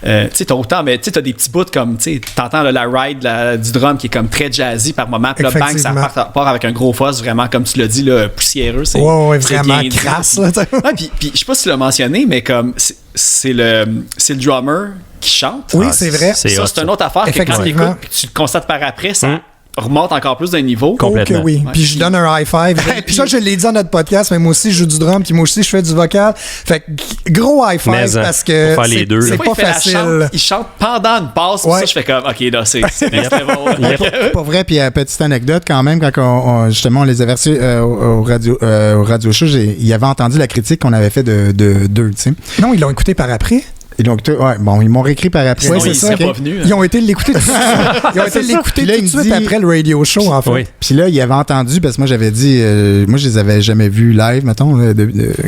T'as autant, mais t'as des petits bouts comme, t'entends la ride du drum qui est comme très jazzy par moment, puis là, bang, ça part avec un gros fuzz, vraiment, comme tu l'as dit, là, poussiéreux. Ouais, vraiment crasse. Puis je sais pas si tu l'as mentionné, mais comme c'est le drummer qui chante. Oui, c'est vrai. C'est une autre affaire que quand tu écoutes puis tu le constates par après, ça remonte encore plus d'un niveau. Complètement. Oui. Ouais. Puis je donne un high five. Puis ça, je l'ai dit dans notre podcast, mais moi aussi, je joue du drum, puis moi aussi, je fais du vocal. Fait que gros high five parce que c'est pas facile. Il chante pendant une passe. Ouais. Ça, je fais comme, OK, là, c'est bon. Pas vrai. Puis petite anecdote quand même, quand justement, on les avait reçus au radio show, il avait entendu la critique qu'on avait fait de deux, tu sais. Non, ils l'ont écouté par après. Ils m'ont réécrit par après. Oui, c'est ça. Pas venu, ils ont été l'écouter tout de suite après le radio show, en fait. Oui. Puis là, il avait entendu, parce que moi, j'avais dit, moi, je les avais jamais vus live, mettons,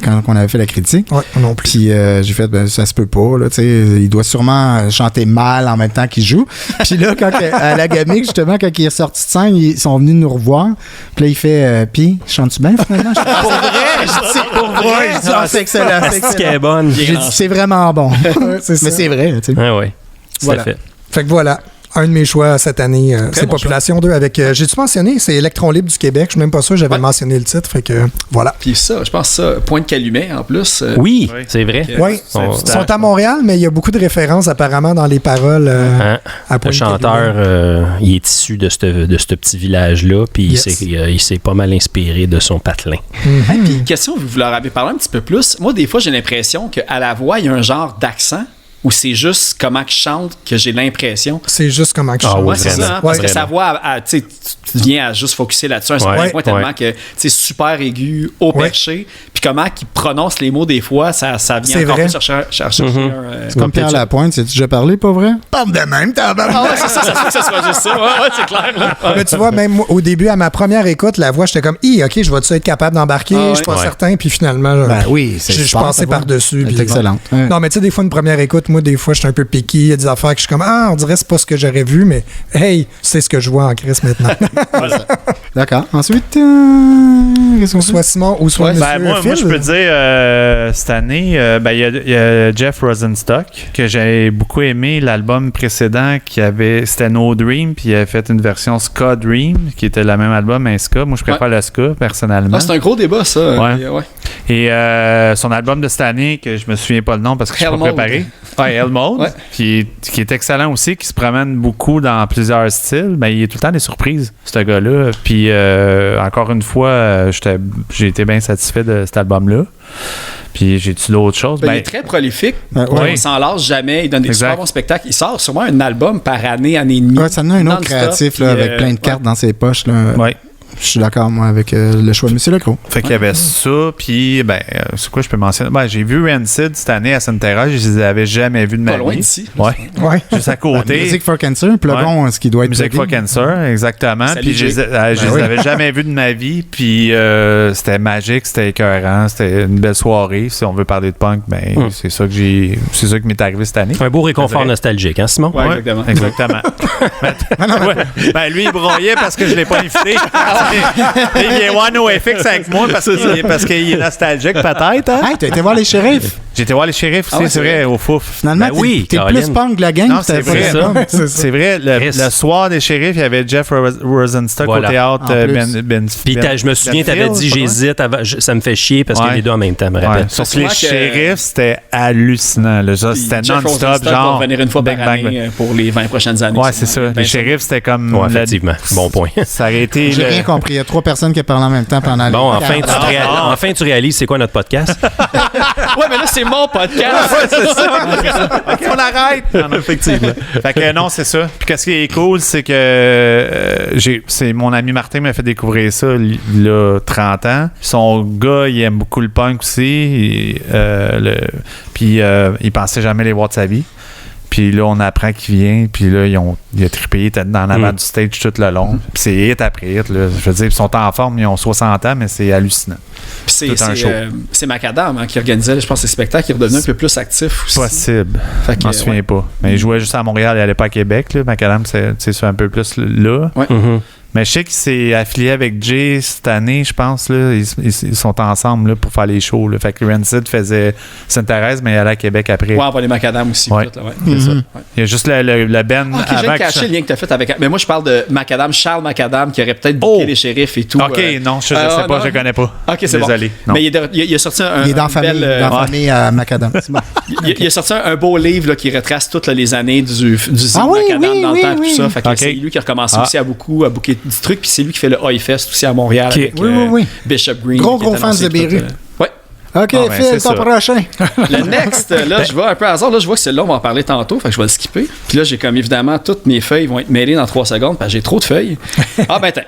quand on avait fait la critique. Oui, non plus. Puis j'ai fait, ça se peut pas, là, tu sais, il doit sûrement chanter mal en même temps qu'il joue. Puis là, à la Gamic, justement, quand il est sorti de scène, ils sont venus nous revoir. Puis là, il fait, puis, chantes-tu bien, finalement? Pour vrai, c'est excellent. C'est bonne. J'ai dit, c'est vraiment bon. Mais c'est vrai, tu sais. Oui, voilà. Fait que voilà, un de mes choix cette année, c'est Population 2 avec, j'ai-tu mentionné, c'est Électron Libre du Québec, je suis même pas sûr que j'avais mentionné le titre, fait que voilà. Puis ça, je pense ça, Pointe Calumet en plus. Oui, c'est vrai. Oui, ils sont à Montréal, mais il y a beaucoup de références apparemment dans les paroles à Pointe Le chanteur, il est issu de ce petit village-là, puis il s'est pas mal inspiré de son patelin. Puis question, vous leur avez parlé un petit peu plus. Moi, des fois, j'ai l'impression qu'à la voix, il y a un genre d'accent. Ou c'est juste comment il chante que j'ai l'impression? C'est juste comment il chante. Ouais, c'est ça. Hein, parce que sa voix, tu viens à juste focusser là-dessus à un certain point tellement que c'est super aigu, haut perché. Puis comment il prononce les mots des fois, ça vient encore plus chercher c'est comme Pierre Lapointe, c'est-tu déjà parlé, pas vrai? Parle de même, Ah ouais, c'est ça se peut que ça soit juste ça. Ouais, c'est clair. Là. Mais tu vois, même au début, à ma première écoute, la voix, j'étais comme, OK, je vais-tu être capable d'embarquer? Je suis pas certain. Puis finalement, je passais par-dessus. C'est excellent. Non, mais tu sais, des fois, une première écoute, moi, des fois, je suis un peu piqué. Il y a des affaires que je suis comme, on dirait que c'est pas ce que j'aurais vu, mais hey, c'est ce que je vois en Chris maintenant. D'accord. Ensuite, soit Simon ou soit Monsieur moi, Phil. je peux dire, cette année, il y a Jeff Rosenstock, que j'ai beaucoup aimé. L'album précédent, c'était No Dream, puis il avait fait une version Ska Dream, qui était le même album, mais Ska. Moi, je préfère le Ska, personnellement. C'est un gros débat, ça. Ouais. Et son album de cette année, que je me souviens pas le nom parce que je suis pas préparé. Hell Mode, qui est excellent aussi, qui se promène beaucoup dans plusieurs styles. Ben, il y a tout le temps des surprises, ce gars-là. Puis, encore une fois, j'ai été bien satisfait de cet album-là. Puis, j'ai-tu d'autres choses? Il est très prolifique. Il s'en lâche jamais. Il donne des super bons spectacles. Il sort sûrement un album par année et demie. Ouais, ça en a un autre créatif là, avec plein de cartes dans ses poches. Là. Je suis d'accord, moi, avec le choix de M. Lecros. Fait qu'il y avait ça, puis, c'est quoi je peux mentionner? J'ai vu Rancid cette année à Sainte-Thérèse, je les avais jamais vus de ma vie. Pas loin d'ici. Ouais. Juste à côté. Music for Cancer, plugons ce qui doit être. Music for Cancer, exactement. Puis je les avais jamais vus de ma vie, puis c'était magique, c'était écœurant, c'était une belle soirée. Si on veut parler de punk, c'est ça qui m'est arrivé cette année. Un beau réconfort nostalgique, hein, Simon? Oui, exactement. Lui, il broyait parce que je l'ai pas invité. Il vient voir NoFX avec moi parce qu'il est nostalgique, peut-être. Hein? Hey, t'as été voir les shérifs? J'ai été voir les shérifs aussi, c'est vrai, au Fouf. Finalement, t'es plus punk de la gang. Non, c'est vrai. C'est vrai. Le soir des shérifs, il y avait Jeff Rosenstock au théâtre. Puis je me souviens, t'avais dit j'hésite, ça me fait chier parce que les deux en même temps, me rappelle. Sauf que les shérifs, c'était hallucinant. C'était non-stop, genre. Va venir une fois par année pour les 20 prochaines années. Ouais, c'est ça. Les shérifs, c'était comme. Ouais, effectivement. Bon point. Ça aurait été. J'ai rien compris. Il y a 3 personnes qui parlent en même temps pendant Bon, enfin, tu réalises c'est quoi notre podcast? Ouais, mais là, c'est mon podcast. C'est ça. OK, on arrête. Non, effectivement. Fait que non, c'est ça. Puis qu'est-ce qui est cool, c'est que c'est mon ami Martin m'a fait découvrir ça il y a 30 ans. Son gars, il aime beaucoup le punk aussi. Puis il pensait jamais les voir de sa vie. Puis là, on apprend qu'il vient. Puis là, il a trippé, il était dans l'avant du stage tout le long. Puis c'est hit après hit. Là. Je veux dire, ils sont en forme, ils ont 60 ans, mais c'est hallucinant. Puis c'est Macadam qui organisait, je pense, ces spectacles. Il est redevenu un peu plus actif aussi. Possible. Je m'en souviens pas. Mais il jouait juste à Montréal, il n'allait pas à Québec. Là. Macadam, c'est un peu plus là. Ouais. Mais je sais qu'il s'est affilié avec Jay cette année, je pense. Là. Ils sont ensemble là, pour faire les shows. Là. Fait que Rancid faisait Sainte-Thérèse, mais il allait à Québec après. Ouais, on va les Macadam aussi. Ouais. C'est ça. Il y a juste le Ben avant. Je viens de cacher le lien que tu as fait avec. Mais moi, je parle de Macadam, Charles Macadam, qui aurait peut-être booké les shérifs et tout. OK, non, je sais pas, je le connais pas. OK, c'est désolé. Bon. Mais il a sorti un. Il est dans la famille à Macadam. Il a sorti un beau livre là, qui retrace toutes les années du zine Macadam dans le temps et tout ça. Fait que c'est lui qui a recommencé aussi à booker du truc. Puis c'est lui qui fait le Oi-Fest aussi à Montréal avec Bishop Green. Gros fan de Béru. Ouais. OK, Phil, ton prochain. Le next, là, je vais un peu à hasard. Là, je vois que celle-là, on va en parler tantôt. Fait que je vais le skipper. Puis là, j'ai comme évidemment, toutes mes feuilles vont être mêlées dans 3 secondes parce que j'ai trop de feuilles.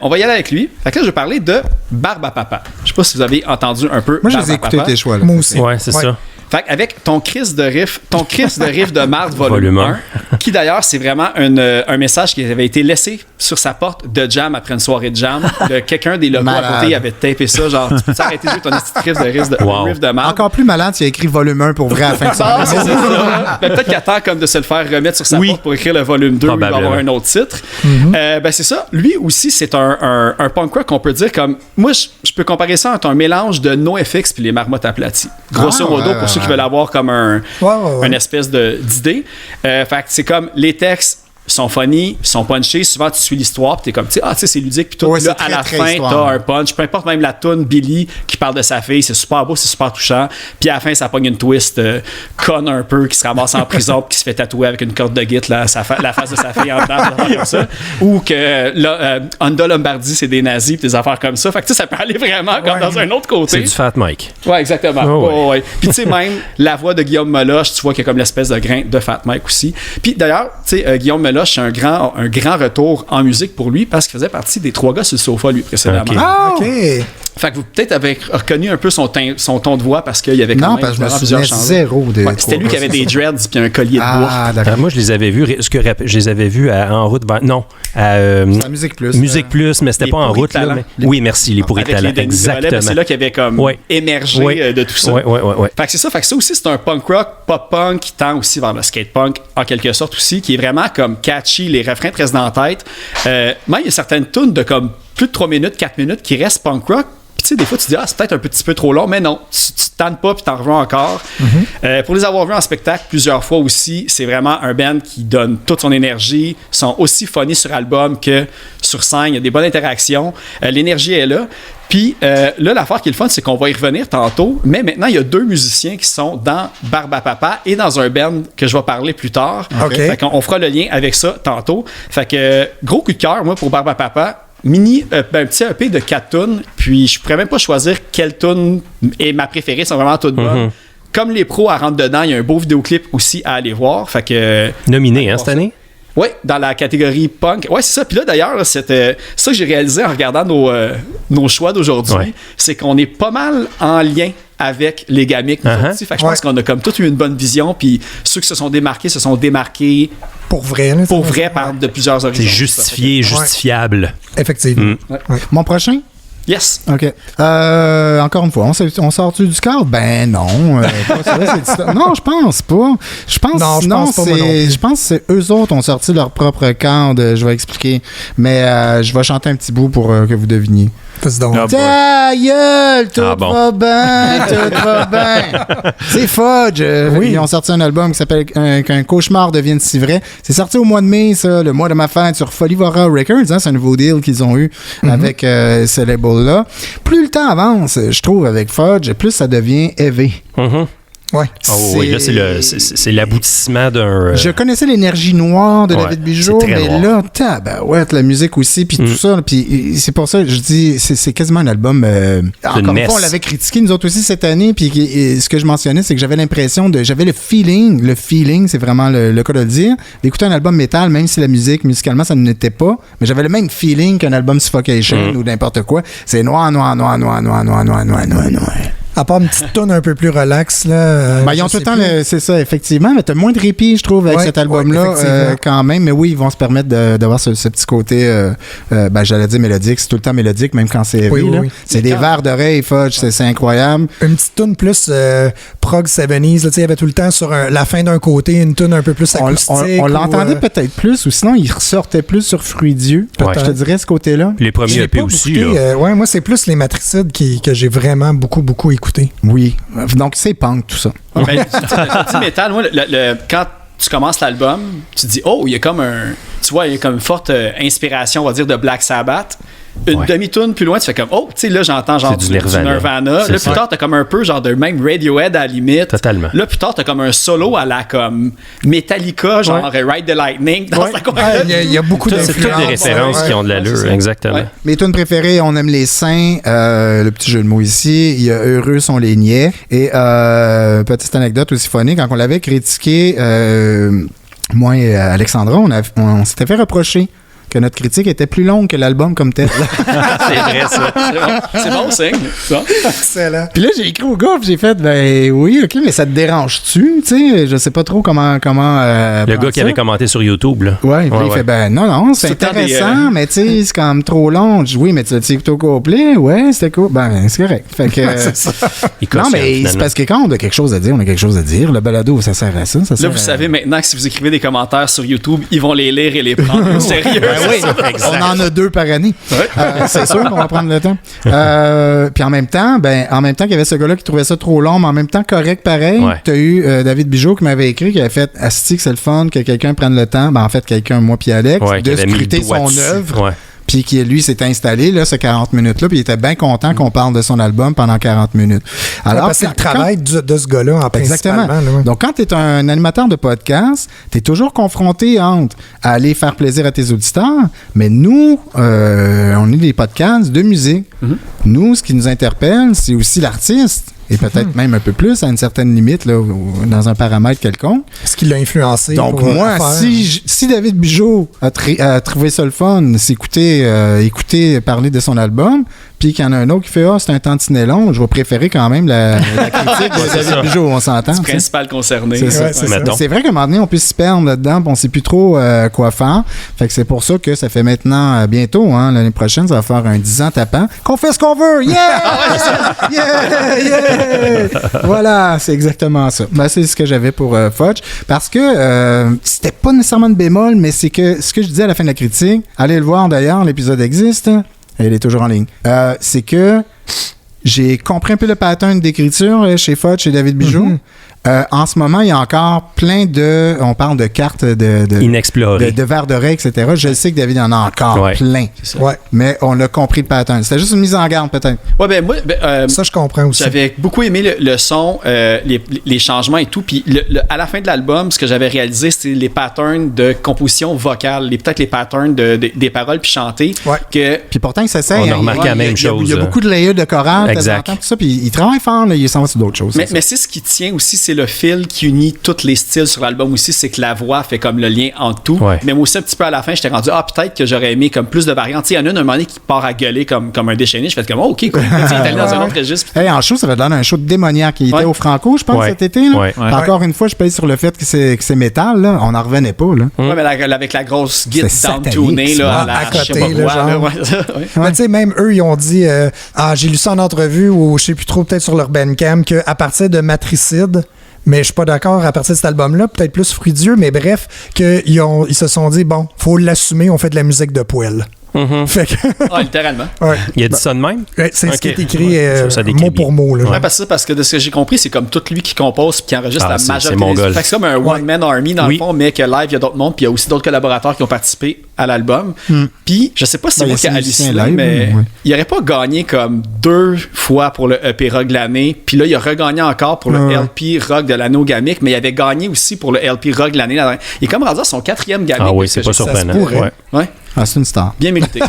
On va y aller avec lui. Fait que là, je vais parler de Barbe à Papa. Je sais pas si vous avez entendu un peu. Moi, je les ai écoutés tes choix. Là. Moi aussi. Ouais, c'est ça. Fait avec ton crise de riff de marde volume 1, qui d'ailleurs, c'est vraiment un message qui avait été laissé sur sa porte de jam après une soirée de jam. Quelqu'un des locaux à côté avait tapé ça, genre, tu peux arrêter de jouer ton petite riff de marde. Encore plus malade, tu as écrit volume 1 pour vrai à la fin de son c'est ça. Peut-être qu'il attend comme de se le faire remettre sur sa porte pour écrire le volume 2 ou il va avoir un autre titre. C'est ça. Lui aussi, c'est un punk rock qu'on peut dire comme... Moi, je peux comparer ça entre un mélange de NoFX puis les Marmottes aplaties. Grosso modo, pour ceux qui veulent avoir comme une espèce d'idée. Fait que c'est comme les textes sont funny, sont punchés. Souvent, tu suis l'histoire, puis t'es comme, tu sais, c'est ludique, puis tout. Là, à la fin, t'as un punch. Peu importe, même la toune Billy qui parle de sa fille, c'est super beau, c'est super touchant. Puis à la fin, ça pogne une twist conne un peu, qui se ramasse en prison, puis qui se fait tatouer avec une corde de guitare, la face de sa fille en dedans, comme ça. Ou que Honda Lombardi, c'est des nazis, puis des affaires comme ça. Fait que ça peut aller vraiment comme dans un autre côté. C'est du Fat Mike. Ouais, exactement. Puis tu sais, même la voix de Guillaume Meloche, tu vois qu'il y a comme l'espèce de grain de Fat Mike aussi. Puis d'ailleurs, tu sais, Guillaume Meloche, c'est un grand retour en musique pour lui parce qu'il faisait partie des 3 gars sur le sofa, lui, précédemment. OK. Fait que vous peut-être avez reconnu un peu son ton de voix parce qu'il y avait quand même parce que je me plusieurs souvenais chansons. zéro de... C'était lui qui avait des dreads puis un collier de bois. Ah, d'accord. Moi, je les avais vus. Je les avais vus en route vers. Non. La Musique Plus. Musique Plus, mais c'était Les pas en Pourris route. de Là, talent. oui, merci, les pourris de Avec talent. les Denis Drolet, Exactement. c'est là qu'il avait comme émergé de tout ça. Oui. Fait que c'est ça. Fait que ça aussi, c'est un punk rock, pop-punk qui tend aussi vers le skate-punk, en quelque sorte aussi, qui est vraiment comme catchy, les refrains te restent dans la tête. Même il y a certaines tunes de comme plus de 3 minutes, 4 minutes qui restent punk rock. Puis tu sais, des fois, tu dis, c'est peut-être un petit peu trop long, mais non, tu te tannes pas puis t'en rejoins encore. Pour les avoir vus en spectacle plusieurs fois aussi, c'est vraiment un band qui donne toute son énergie, sont aussi funny sur album que sur scène, il y a des bonnes interactions, l'énergie est là. Puis là, l'affaire qui est le fun, c'est qu'on va y revenir tantôt, mais maintenant, il y a 2 musiciens qui sont dans Barbe à Papa et dans un band que je vais parler plus tard. Fait qu'on fera le lien avec ça tantôt. Fait que gros coup de cœur, moi, pour Barbe à Papa. Un petit EP de 4 tunes, puis je pourrais même pas choisir quelle tune est ma préférée, sont vraiment toutes bonnes. Comme les pros à rentre dedans, il y a un beau vidéoclip aussi à aller voir. Fait que Nominé, cette année? Oui, dans la catégorie punk. Oui, c'est ça. Puis là, d'ailleurs, là, ça que j'ai réalisé en regardant nos choix d'aujourd'hui, c'est qu'on est pas mal en lien avec les gamiques. Fait que je pense qu'on a comme toute eu une bonne vision, puis ceux qui se sont démarqués pour vrai. Là, pour vrai par de plusieurs origines. C'est justifié, justifiable. Effectivement. Mon prochain? Yes. OK. Encore une fois, on sort-tu du cadre? Ben non. Non, je pense pas. Je pense que c'est eux autres ont sorti leur propre cadre. Je vais expliquer. Mais je vais chanter un petit bout pour que vous deviniez. Ta gueule, tout va bien, tout va bien. C'est Fudge. Ils ont sorti un album qui s'appelle Qu'un cauchemar devienne si vrai. C'est sorti au mois de mai, ça, le mois de ma fête, sur Folivora Records. C'est un nouveau deal qu'ils ont eu avec ce label-là. Plus le temps avance, je trouve, avec Fudge, plus ça devient élevé. Ouais. Oui, là, c'est l'aboutissement d'un... Je connaissais l'énergie noire de David Bigeaud, mais là, la musique aussi, puis tout ça. Puis c'est pour ça que je dis, c'est quasiment un album... encore une fois, on l'avait critiqué, nous autres aussi, cette année, puis ce que je mentionnais, c'est que j'avais l'impression j'avais le feeling, c'est vraiment le cas de le dire, d'écouter un album métal, même si la musique, musicalement, ça ne l'était pas, mais j'avais le même feeling qu'un album Suffocation ou n'importe quoi. C'est noir. À part une petite toune un peu plus relax, là. Ils ont tout le temps, c'est ça, effectivement, mais t'as moins de répit, je trouve, avec cet album-là, quand même. Mais oui, ils vont se permettre d'avoir ce petit côté, j'allais dire mélodique, c'est tout le temps mélodique, même quand c'est heavy. Oui. C'est des vers d'oreille, Fudge, c'est incroyable. Une petite toune plus prog 70s, il y avait tout le temps sur la fin d'un côté, une toune un peu plus acoustique. On l'entendait peut-être plus, ou sinon, il ressortait plus sur Fruidieux. Je te dirais ce côté-là. Les premiers EP aussi. Moi, c'est plus les Matricides que j'ai vraiment beaucoup écouté. Oui. Donc, c'est punk, tout ça. Tu dis métal, moi, quand tu commences l'album, tu te dis, il y a comme une forte inspiration, on va dire, de Black Sabbath. Une demi-toune plus loin, tu fais comme, là, j'entends genre du Nirvana. Là, plus tard, t'as comme un peu genre de même Radiohead à la limite. Totalement. Là, plus tard, t'as comme un solo à la comme Metallica, genre Ride the Lightning. Il y a beaucoup d'influences. C'est toutes des références qui ont de l'allure, exactement. Ouais. Mes tunes préférées, On aime les saints, le petit jeu de mots ici, il y a Heureux sont les niais. Et petite anecdote aussi funny, quand on l'avait critiqué, moi et Alexandra, on s'était fait reprocher que notre critique était plus longue que l'album comme tel. C'est vrai, ça. C'est bon signe. Excellent. Puis là, j'ai écrit au gars, puis j'ai fait, oui, OK, mais ça te dérange-tu? Tu sais, je sais pas trop comment le gars qui avait commenté sur YouTube, là. Ouais, il fait, non, c'est intéressant, mais tu sais, c'est quand même trop long. Je dis, oui, mais tu l'as écouté au complet? Ouais, c'était cool. C'est correct. Fait que. C'est ça. Non, mais c'est parce que quand on a quelque chose à dire, on a quelque chose à dire. Le balado, ça sert à ça. Là, vous savez maintenant que si vous écrivez des commentaires sur YouTube, ils vont les lire et les prendre au sérieux. Oui, on en a 2 par année. C'est sûr qu'on va prendre le temps. Puis en même temps qu'il y avait ce gars-là qui trouvait ça trop long, mais en même temps correct pareil, tu as eu David Bigeaud qui m'avait écrit, qui avait fait Asti que c'est le fun que quelqu'un prenne le temps, en fait quelqu'un, moi puis Alex, de scruter son œuvre. Puis qui, lui, s'est installé, là, ce 40 minutes-là, puis il était bien content qu'on parle de son album pendant 40 minutes. Alors, c'est le travail de ce gars-là, en exactement. Là. Donc, quand tu es un animateur de podcast, tu es toujours confronté à aller faire plaisir à tes auditeurs, mais nous, on est des podcasts de musique. Nous, ce qui nous interpelle, c'est aussi l'artiste. Et peut-être même un peu plus, à une certaine limite, là, dans un paramètre quelconque. Ce qui l'a influencé. Donc, moi, si David Bigeaud a trouvé ça le fun, s'écouter parler de son album, puis qu'il y en a un autre qui fait c'est un tantinet long, je vais préférer quand même la critique de David Bigeaud, on s'entend. C'est le principal concerné. C'est ça. C'est vrai qu'à un moment donné, on peut s'y perdre là-dedans, puis on sait plus trop quoi faire. Fait que c'est pour ça que ça fait maintenant bientôt, l'année prochaine, ça va faire un 10 ans tapant, qu'on fait ce qu'on veut! Yeah! Yeah! Voilà, c'est exactement ça. Ben, c'est ce que j'avais pour Fudge, parce que c'était pas nécessairement de bémol, mais c'est que ce que je disais à la fin de la critique, allez le voir d'ailleurs, l'épisode existe, elle est toujours en ligne, c'est que j'ai compris un peu le pattern d'écriture chez Fudge et David Bigeaud. En ce moment, il y a encore plein de... On parle de cartes inexplorées. De verres d'oreille, etc. Je sais que David en a encore plein. Ouais. Mais on a compris le pattern. C'était juste une mise en garde, peut-être. Ouais, ben moi... ça, je comprends aussi. J'avais beaucoup aimé le son, les changements et tout. Puis à la fin de l'album, ce que j'avais réalisé, c'était les patterns de composition vocale. Peut-être les patterns des paroles puis chanter. Ouais. Puis pourtant, il s'essaye. On a remarqué la même chose. Il y a beaucoup de layers de chorale. Exact. Tout ça, puis il travaille fort. Là, il s'en va sur d'autres choses. Mais c'est ce qui tient aussi, c'est le fil qui unit tous les styles sur l'album aussi, c'est que la voix fait comme le lien entre tout. Ouais. Mais moi aussi, un petit peu à la fin, j'étais rendu, peut-être que j'aurais aimé comme plus de variantes. Il y en a un moment donné qui part à gueuler comme un déchaîné. Je fais comme, OK, cool. Il est allé dans un autre registre. En show, ça va donner un show démoniaque. Il était au Franco, je pense, cet été. Là. Encore une fois, je paye sur le fait que c'est métal. Là. On n'en revenait pas. Là. Ouais, mais avec la grosse guitare down-tunée là, à côté. Ouais. Mais tu sais, même eux, ils ont dit, j'ai lu ça en entrevue ou je sais plus trop, peut-être sur leur Bandcamp, qu'à partir de Matricide, mais je suis pas d'accord à partir de cet album-là, peut-être plus Fruidieux, mais bref, qu'ils se sont dit, bon, faut l'assumer, on fait de la musique de poêle. Fait que... littéralement. Ouais. Il a dit ça de même? C'est ce qui est écrit mot pour mot. Là. Ouais, parce que de ce que j'ai compris, c'est comme tout lui qui compose et qui enregistre la majorité. Fait que c'est comme un one-man army dans le fond, mais que live, il y a d'autres mondes, puis il y a aussi d'autres collaborateurs qui ont participé à l'album. Puis, je sais pas si c'est moi qui ai halluciné, mais il aurait pas gagné comme 2 fois pour le EP Rock de l'année, puis là, il a regagné encore pour le LP Rock de l'année au Gamic, mais il avait gagné aussi pour le LP Rock de l'année. Il est comme rendu à son 4e Gamic. Ah oui, c'est pas surprenant. Ouais. C'est une star. Bien mérité.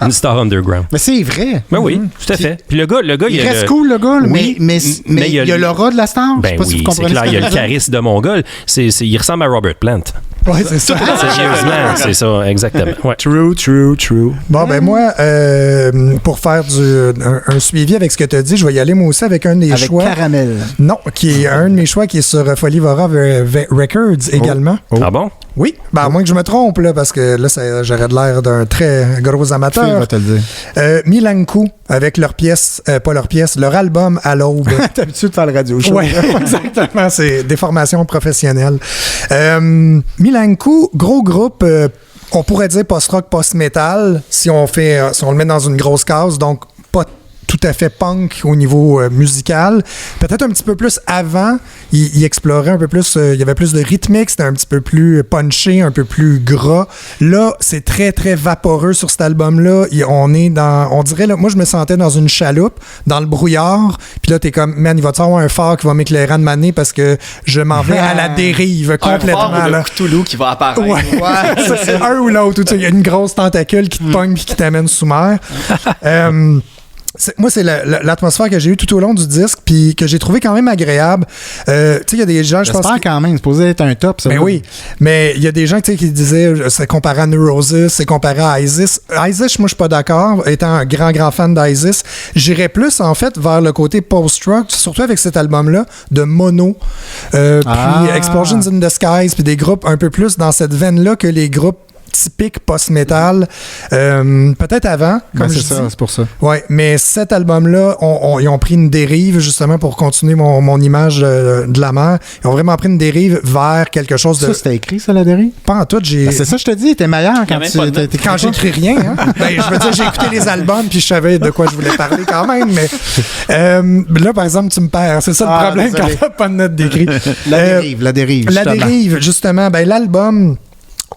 Une star underground. Mais c'est vrai. Ben oui, tout à fait. Puis le gars il reste cool, le gars, oui, mais il y a l'aura de la star. Ben oui, c'est clair, il y a le charisme de Mongol. Il ressemble à Robert Plant. Oui, c'est ça. Sérieusement, c'est ça, exactement. Ouais. True. Bon, ben moi, pour faire un suivi avec ce que tu as dit, je vais y aller moi aussi avec un des choix. Avec Caramel. Non, qui est un de mes choix qui est sur Folivora Records également. Ah bon? Oui, ben à moins que je me trompe, là, parce que là, j'aurais de l'air d'un très gros amateur. Phil va te le dire. Milankou, avec leur album À l'aube. T'as l'habitude de faire le radio show. Oui, exactement, c'est des formations professionnelles. Milankou, gros groupe, on pourrait dire post-rock, post-metal, si on le met dans une grosse case, donc pas tout à fait punk au niveau musical. Peut-être un petit peu plus avant, il explorait un peu plus, il y avait plus de rythmique, c'était un petit peu plus punché, un peu plus gras. Là, c'est très, très vaporeux sur cet album-là. On dirait, là, moi, je me sentais dans une chaloupe, dans le brouillard, puis là, t'es comme, man, il va y avoir un phare qui va m'éclairer de maner parce que je m'en vais à la dérive complètement. Un phare ou le Cthulhu qui va apparaître. Ouais, c'est un ou l'autre. Il y a une grosse tentacule qui te pogne puis qui t'amène sous mer. Moi, c'est l'atmosphère que j'ai eue tout au long du disque, puis que j'ai trouvé quand même agréable. Tu sais, il y a des gens, je pense. J'espère quand même, c'est supposé être un top, ça. Mais oui, mais il y a des gens qui disaient c'est comparé à Neurosis, c'est comparé à ISIS. ISIS, moi, je suis pas d'accord. Étant un grand fan d'ISIS, j'irais plus, en fait, vers le côté post-rock, surtout avec cet album-là, de Mono, puis Explosions in the Skies, puis des groupes un peu plus dans cette veine-là que les groupes typique post-metal, peut-être avant, comme je dis. C'est pour ça. Ouais, mais cet album-là, ils ont pris une dérive, justement, pour continuer mon image de la mer. Ils ont vraiment pris une dérive vers quelque chose de... Ça, c'était écrit, ça, la dérive? Pas en tout, j'ai... c'est ça, je te dis, t'es meilleur quand Quand j'écris rien, hein? Ben, je veux dire, j'ai écouté les albums, puis je savais de quoi je voulais parler quand même, mais... là, par exemple, tu me perds. C'est ça le problème quand t'as pas de note d'écrit. La dérive. La dérive, justement. Ben, l'album...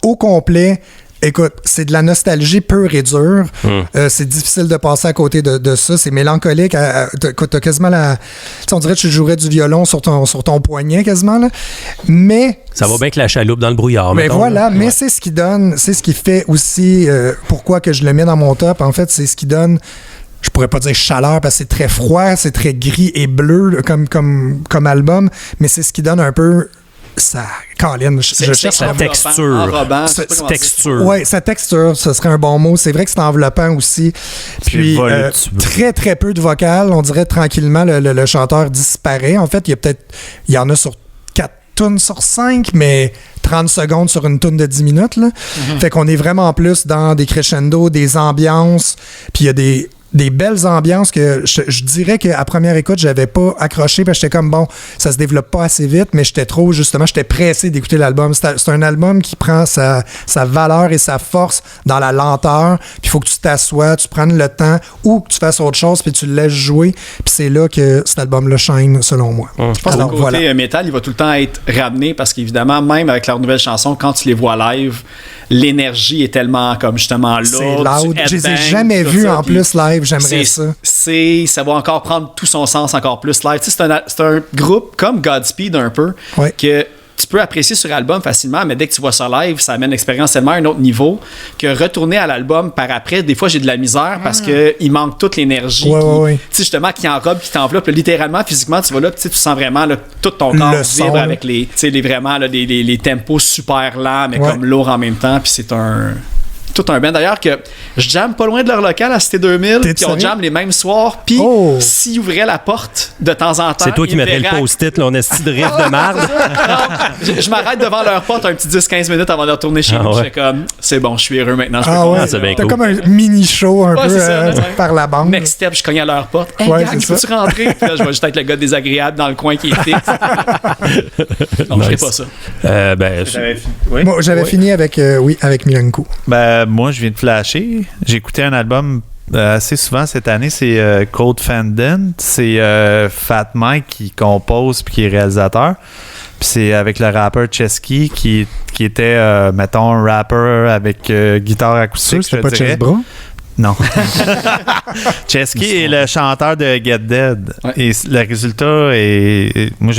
au complet, écoute, c'est de la nostalgie pure et dure. C'est difficile de passer à côté de ça. C'est mélancolique. T'as quasiment on dirait que tu jouerais du violon sur ton poignet quasiment. Là. Mais... ça va bien que la chaloupe dans le brouillard. Mais voilà, mais c'est ce qui donne, c'est ce qui fait aussi pourquoi que je le mets dans mon top. En fait, c'est ce qui donne... je pourrais pas dire chaleur parce que c'est très froid, c'est très gris et bleu comme album, mais c'est ce qui donne un peu ça, Colin, je cherche sa texture. Oui, sa texture, ce serait un bon mot. C'est vrai que c'est enveloppant aussi. Puis, très, très peu de vocales. On dirait tranquillement, le chanteur disparaît. En fait, il y en a sur 4 tunes sur 5, mais 30 secondes sur une tune de 10 minutes. Là. Fait qu'on est vraiment plus dans des crescendos, des ambiances. Puis il y a des belles ambiances que je dirais qu'à première écoute, j'avais pas accroché parce que j'étais comme, bon, ça se développe pas assez vite, mais j'étais pressé d'écouter l'album. C'est un album qui prend sa valeur et sa force dans la lenteur, puis il faut que tu t'assoies, tu prennes le temps ou que tu fasses autre chose, puis tu le laisses jouer, puis c'est là que cet album-là shine, selon moi. Je pense que le côté métal, il va tout le temps être ramené parce qu'évidemment, même avec leurs nouvelles chansons, quand tu les vois live, l'énergie est tellement comme justement là. C'est loud. Je les ai jamais vus en plus live. J'aimerais ça. Ça va encore prendre tout son sens encore plus live. Tu sais, c'est un groupe comme Godspeed un peu que tu peux apprécier sur album facilement, mais dès que tu vois ça live, ça amène l'expérience tellement à un autre niveau que retourner à l'album par après, des fois j'ai de la misère parce qu'il manque toute l'énergie. Tu sais, justement, qui enrobe, qui t'enveloppe. Littéralement, physiquement, tu vas là, tu sens vraiment là, tout ton corps vibre avec les tempos super lents, mais comme lourds en même temps. Puis c'est tout un band. D'ailleurs, que je jamme pas loin de leur local à Cité 2000, puis on jamme les mêmes soirs, puis s'ils ouvraient la porte de temps en temps... C'est toi qui mettrais le post-it, là, on est de riff de marde. Je m'arrête devant leur porte un petit 10-15 minutes avant de retourner chez nous. Je fais comme, c'est bon, je suis heureux maintenant. C'est bien cool. T'as comme un mini-show un peu par la bande. Next step, je cogne à leur porte. Hey, gang, peux-tu rentrer? Puis là, je vais juste être le gars désagréable dans le coin qui est fixe. Non, je ferai pas ça. Moi, j'avais fini avec Milenko. Moi, je viens de flasher. J'ai écouté un album assez souvent cette année, c'est Code Fendant. C'est Fat Mike qui compose puis qui est réalisateur. Puis c'est avec le rappeur Chesky qui était, mettons, un rappeur avec guitare acoustique. C'était pas Chesbra? Non. Chesky est le chanteur de Get Dead. Ouais. Et le résultat est... Moi,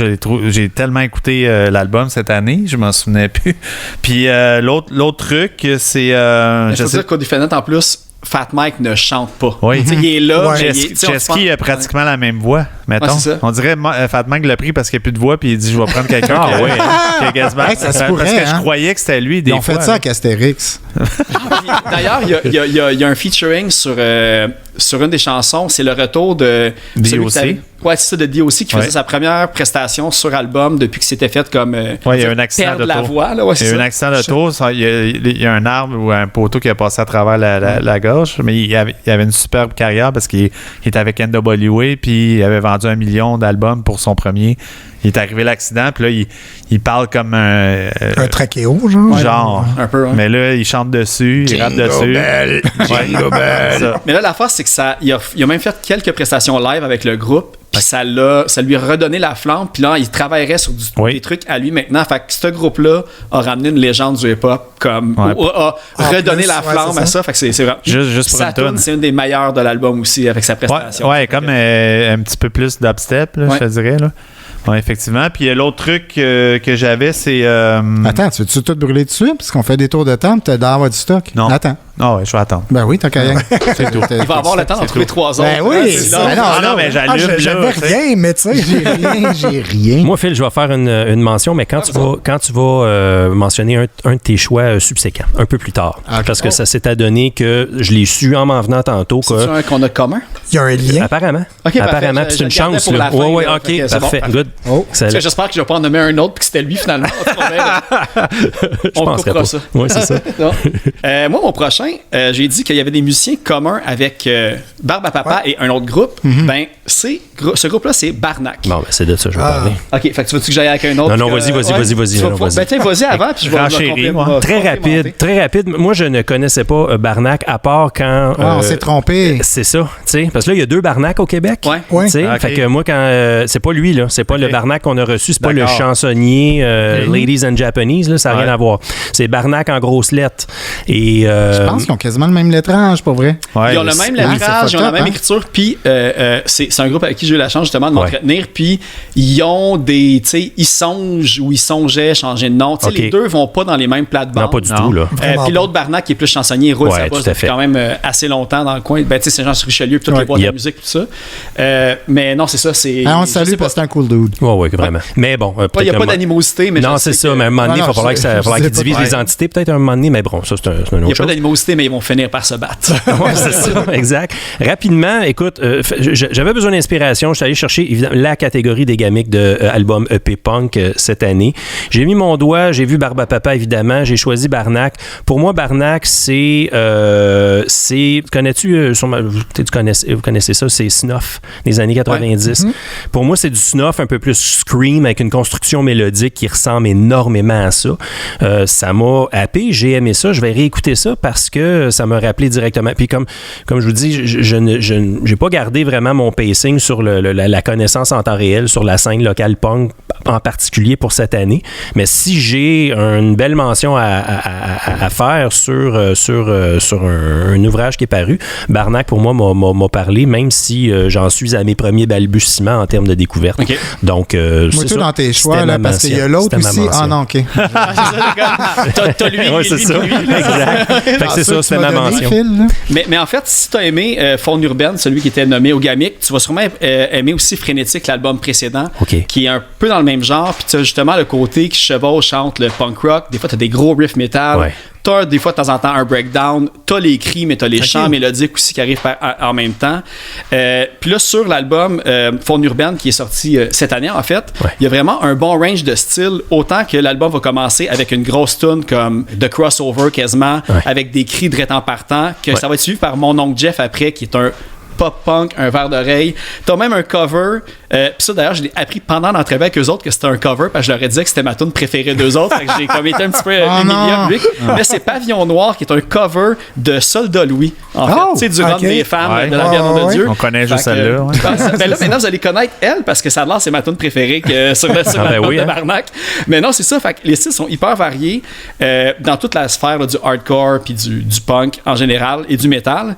j'ai tellement écouté l'album cette année, je m'en souvenais plus. Puis l'autre truc, c'est... je veux dire, Code Fendant, en plus... Fat Mike ne chante pas. Oui. Il est là. Chesky a pratiquement la même voix, mettons. On dirait Fat Mike l'a pris parce qu'il n'y a plus de voix puis il dit je vais prendre quelqu'un qui a ça se pourrait, parce que je croyais que c'était lui. Ils ont fait ça avec Astérix. D'ailleurs, il y a un featuring sur une des chansons. C'est le retour de D.O.C. Ouais, c'est ça, de D.O.C. qui faisait sa première prestation sur album depuis que c'était fait comme il y a un accident de la voix. Là, il y a eu un accident d'auto. Il y a un arbre ou un poteau qui a passé à travers la gorge. Mais il avait une superbe carrière parce qu'il était avec NWA puis il avait vendu 1 million d'albums pour son premier. Il est arrivé l'accident, puis là, il parle comme un trachéo, genre. Un peu, Mais là, il chante dessus, il rappe dessus. Mais là, l'affaire, c'est que il a même fait quelques prestations live avec le groupe, puis ça lui a redonné la flamme, puis là, il travaillerait sur des trucs à lui maintenant. Fait que ce groupe-là a ramené une légende du hip-hop, a redonné la flamme à ça. Fait que c'est vraiment... Juste pour une c'est une des meilleures de l'album aussi, avec sa prestation. Ouais, comme un petit peu plus d'upstep, je te dirais, là. Oui, effectivement. Puis l'autre truc que j'avais, c'est... Attends, tu veux-tu tout brûler dessus? Parce qu'on fait des tours de temps, tu as d'avoir du stock. Non. Attends. Ah ouais, je vais attendre. Ben oui, t'as qu'à rien. Il va avoir le temps d'en trouver 3 autres. Ben oui. Non, mais j'allume. J'avais rien, mais tu sais, j'ai rien. Moi, Phil, je vais faire une mention, mais quand tu vas mentionner un de tes choix subséquents, un peu plus tard. Parce que ça s'est adonné que je l'ai su en m'en venant tantôt. C'est un qu'on a commun? Il y a un lien. Apparemment. Okay, apparemment, puis c'est une chance. Oui, OK, parfait. Good. J'espère que je vais pas en nommer un autre puis que c'était lui finalement. On coupera ça. Oui, c'est ça. Moi, mon prochain, j'ai dit qu'il y avait des musiciens communs avec Barbe à Papa et un autre groupe. Ben, ce groupe-là, c'est Barnac. Bon, ben, c'est de ça que je vais parler. OK, fait que tu veux-tu que j'aille avec un autre? Non, vas-y. Ben, tiens, vas-y avant, puis je vais Très rapide. Moi, je ne connaissais pas Barnac, à part quand... on s'est trompé. C'est ça, tu sais. Parce que là, il y a 2 Barnac au Québec. Ouais. Fait que moi, quand... c'est pas lui, là. C'est pas le Barnac qu'on a reçu. C'est pas le chansonnier Ladies and Japanese, là. Ça n'a rien à voir. C'est Barnac en grosses lettres. Et... je pense qu'ils ont quasiment le même lettrage, pour vrai. Ouais, ils ont le même lettrage, ils ont la même écriture, puis c'est un groupe avec qui j'ai eu la chance justement de m'entretenir, puis ils ont des, tu sais, ils songent ou ils songeaient changer de nom. Tu sais, les deux vont pas dans les mêmes plates-bandes. Non, pas du tout, là. Puis l'autre Barnac qui est plus chansonnier, il roule sa bosse depuis quand même assez longtemps dans le coin. Ben, tu sais, c'est Jean-Richelieu, puis toutes les boîtes de musique, tout ça. Mais non, c'est ça, c'est... on le salue parce que c'est un cool dude. Oui, vraiment. Mais bon... Il n'y a pas d'animosité, mais... Non, c'est ça, mais à un moment donné, il va falloir qu'ils divisent les entités, peut-être un moment donné, mais bon, ça, c'est un autre chose. Il n'y a pas d'animosité, mais ils vont finir par se battre. Oui, c'est ça, exact. Rapidement, écoute, j'avais besoin d'inspiration. Je suis allé chercher, évidemment, la catégorie des gamiques de album EP Punk cette année. J'ai mis mon doigt, j'ai vu Barbapapa, évidemment. J'ai choisi Barnac. Pour moi, Barnac, c'est connais-tu, vous connaissez ça, c'est Snuff des années 90. Ouais. Pour moi, c'est du Snuff un peu plus scream avec une construction mélodique qui ressemble énormément à ça. Ça m'a happé, j'ai aimé ça. Je vais réécouter ça parce que ça m'a rappelé directement. Puis comme je vous dis, je n'ai pas gardé vraiment mon pacing sur la connaissance en temps réel sur la scène locale punk en particulier pour cette année. Mais si j'ai une belle mention à faire sur un ouvrage qui est paru, Barnac pour moi m'a parlé, même si j'en suis à mes premiers balbutiements en termes de découverte. Okay. Donc, moi, tu dans tes choix, là, parce qu'il y a l'autre aussi. Ah non, OK. T'as lui, ouais, c'est ça. Exact. Fait que c'est ça, c'est ma mention. Mais en fait, si t'as aimé Faune urbaine, celui qui était nommé au Gamic, tu vas sûrement aimer aussi Frénétique, l'album précédent, qui est un peu dans le même genre. Puis tu as justement le côté qui chevauche entre le punk rock. Des fois, t'as des gros riffs métal. Ouais. T'as des fois de temps en temps un breakdown, t'as les cris, mais t'as les chants mélodiques aussi qui arrivent en même temps. Puis là, sur l'album Faune urbaine qui est sorti cette année, en fait, il y a vraiment un bon range de style, autant que l'album va commencer avec une grosse tune comme The Crossover quasiment, avec des cris de en partant, que ça va être suivi par Mon Oncle Jeff après, qui est un pop-punk, un verre d'oreille. T'as même un cover. Puis ça, d'ailleurs, je l'ai appris pendant l'entrevue avec eux autres que c'était un cover, parce que je leur ai dit que c'était ma tune préférée d'eux autres. Fait que j'ai comme été un petit peu humilié. Mais c'est Pavillon Noir, qui est un cover de Soldat Louis. En fait, tu sais, du run des femmes de la Viande de Dieu. On connaît juste celle-là. Ben là, maintenant, vous allez connaître elle, parce que ça a l'air, c'est ma tune préférée sur l'album de Barnac. Mais non, c'est ça. Fait que les styles sont hyper variés dans toute la sphère là, du hardcore puis du punk en général et du métal.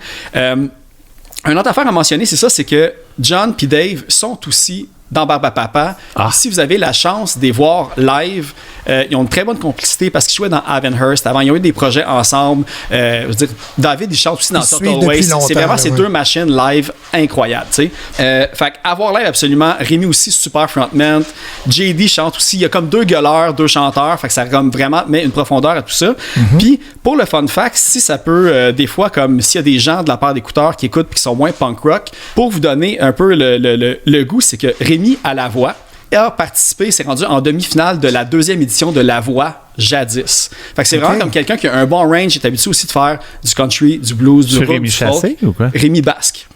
Une autre affaire à mentionner, c'est ça, c'est que John et Dave sont aussi dans Barbapapa. Si vous avez la chance de les voir live, ils ont une très bonne complicité parce qu'ils jouaient dans Avonhurst. Avant, ils ont eu des projets ensemble. Je veux dire, David, il chante aussi dans Total Waste. C'est vraiment ces deux machines live incroyables. Fait qu'avoir live, absolument. Rémi aussi, super frontman. JD chante aussi. Il y a comme deux gueuleurs, deux chanteurs. Fait que ça comme vraiment met une profondeur à tout ça. Puis, pour le fun fact, si ça peut, des fois, comme s'il y a des gens de la part d'écouteurs qui écoutent et qui sont moins punk rock, pour vous donner un peu le goût, c'est que Rémi à la voix a participé, s'est rendu en demi-finale de la 2e édition de La Voix jadis. Fait que c'est vraiment comme quelqu'un qui a un bon range, qui est habitué aussi de faire du country, du blues, du rock, Rémi Chassé ou quoi? Rémi Basque.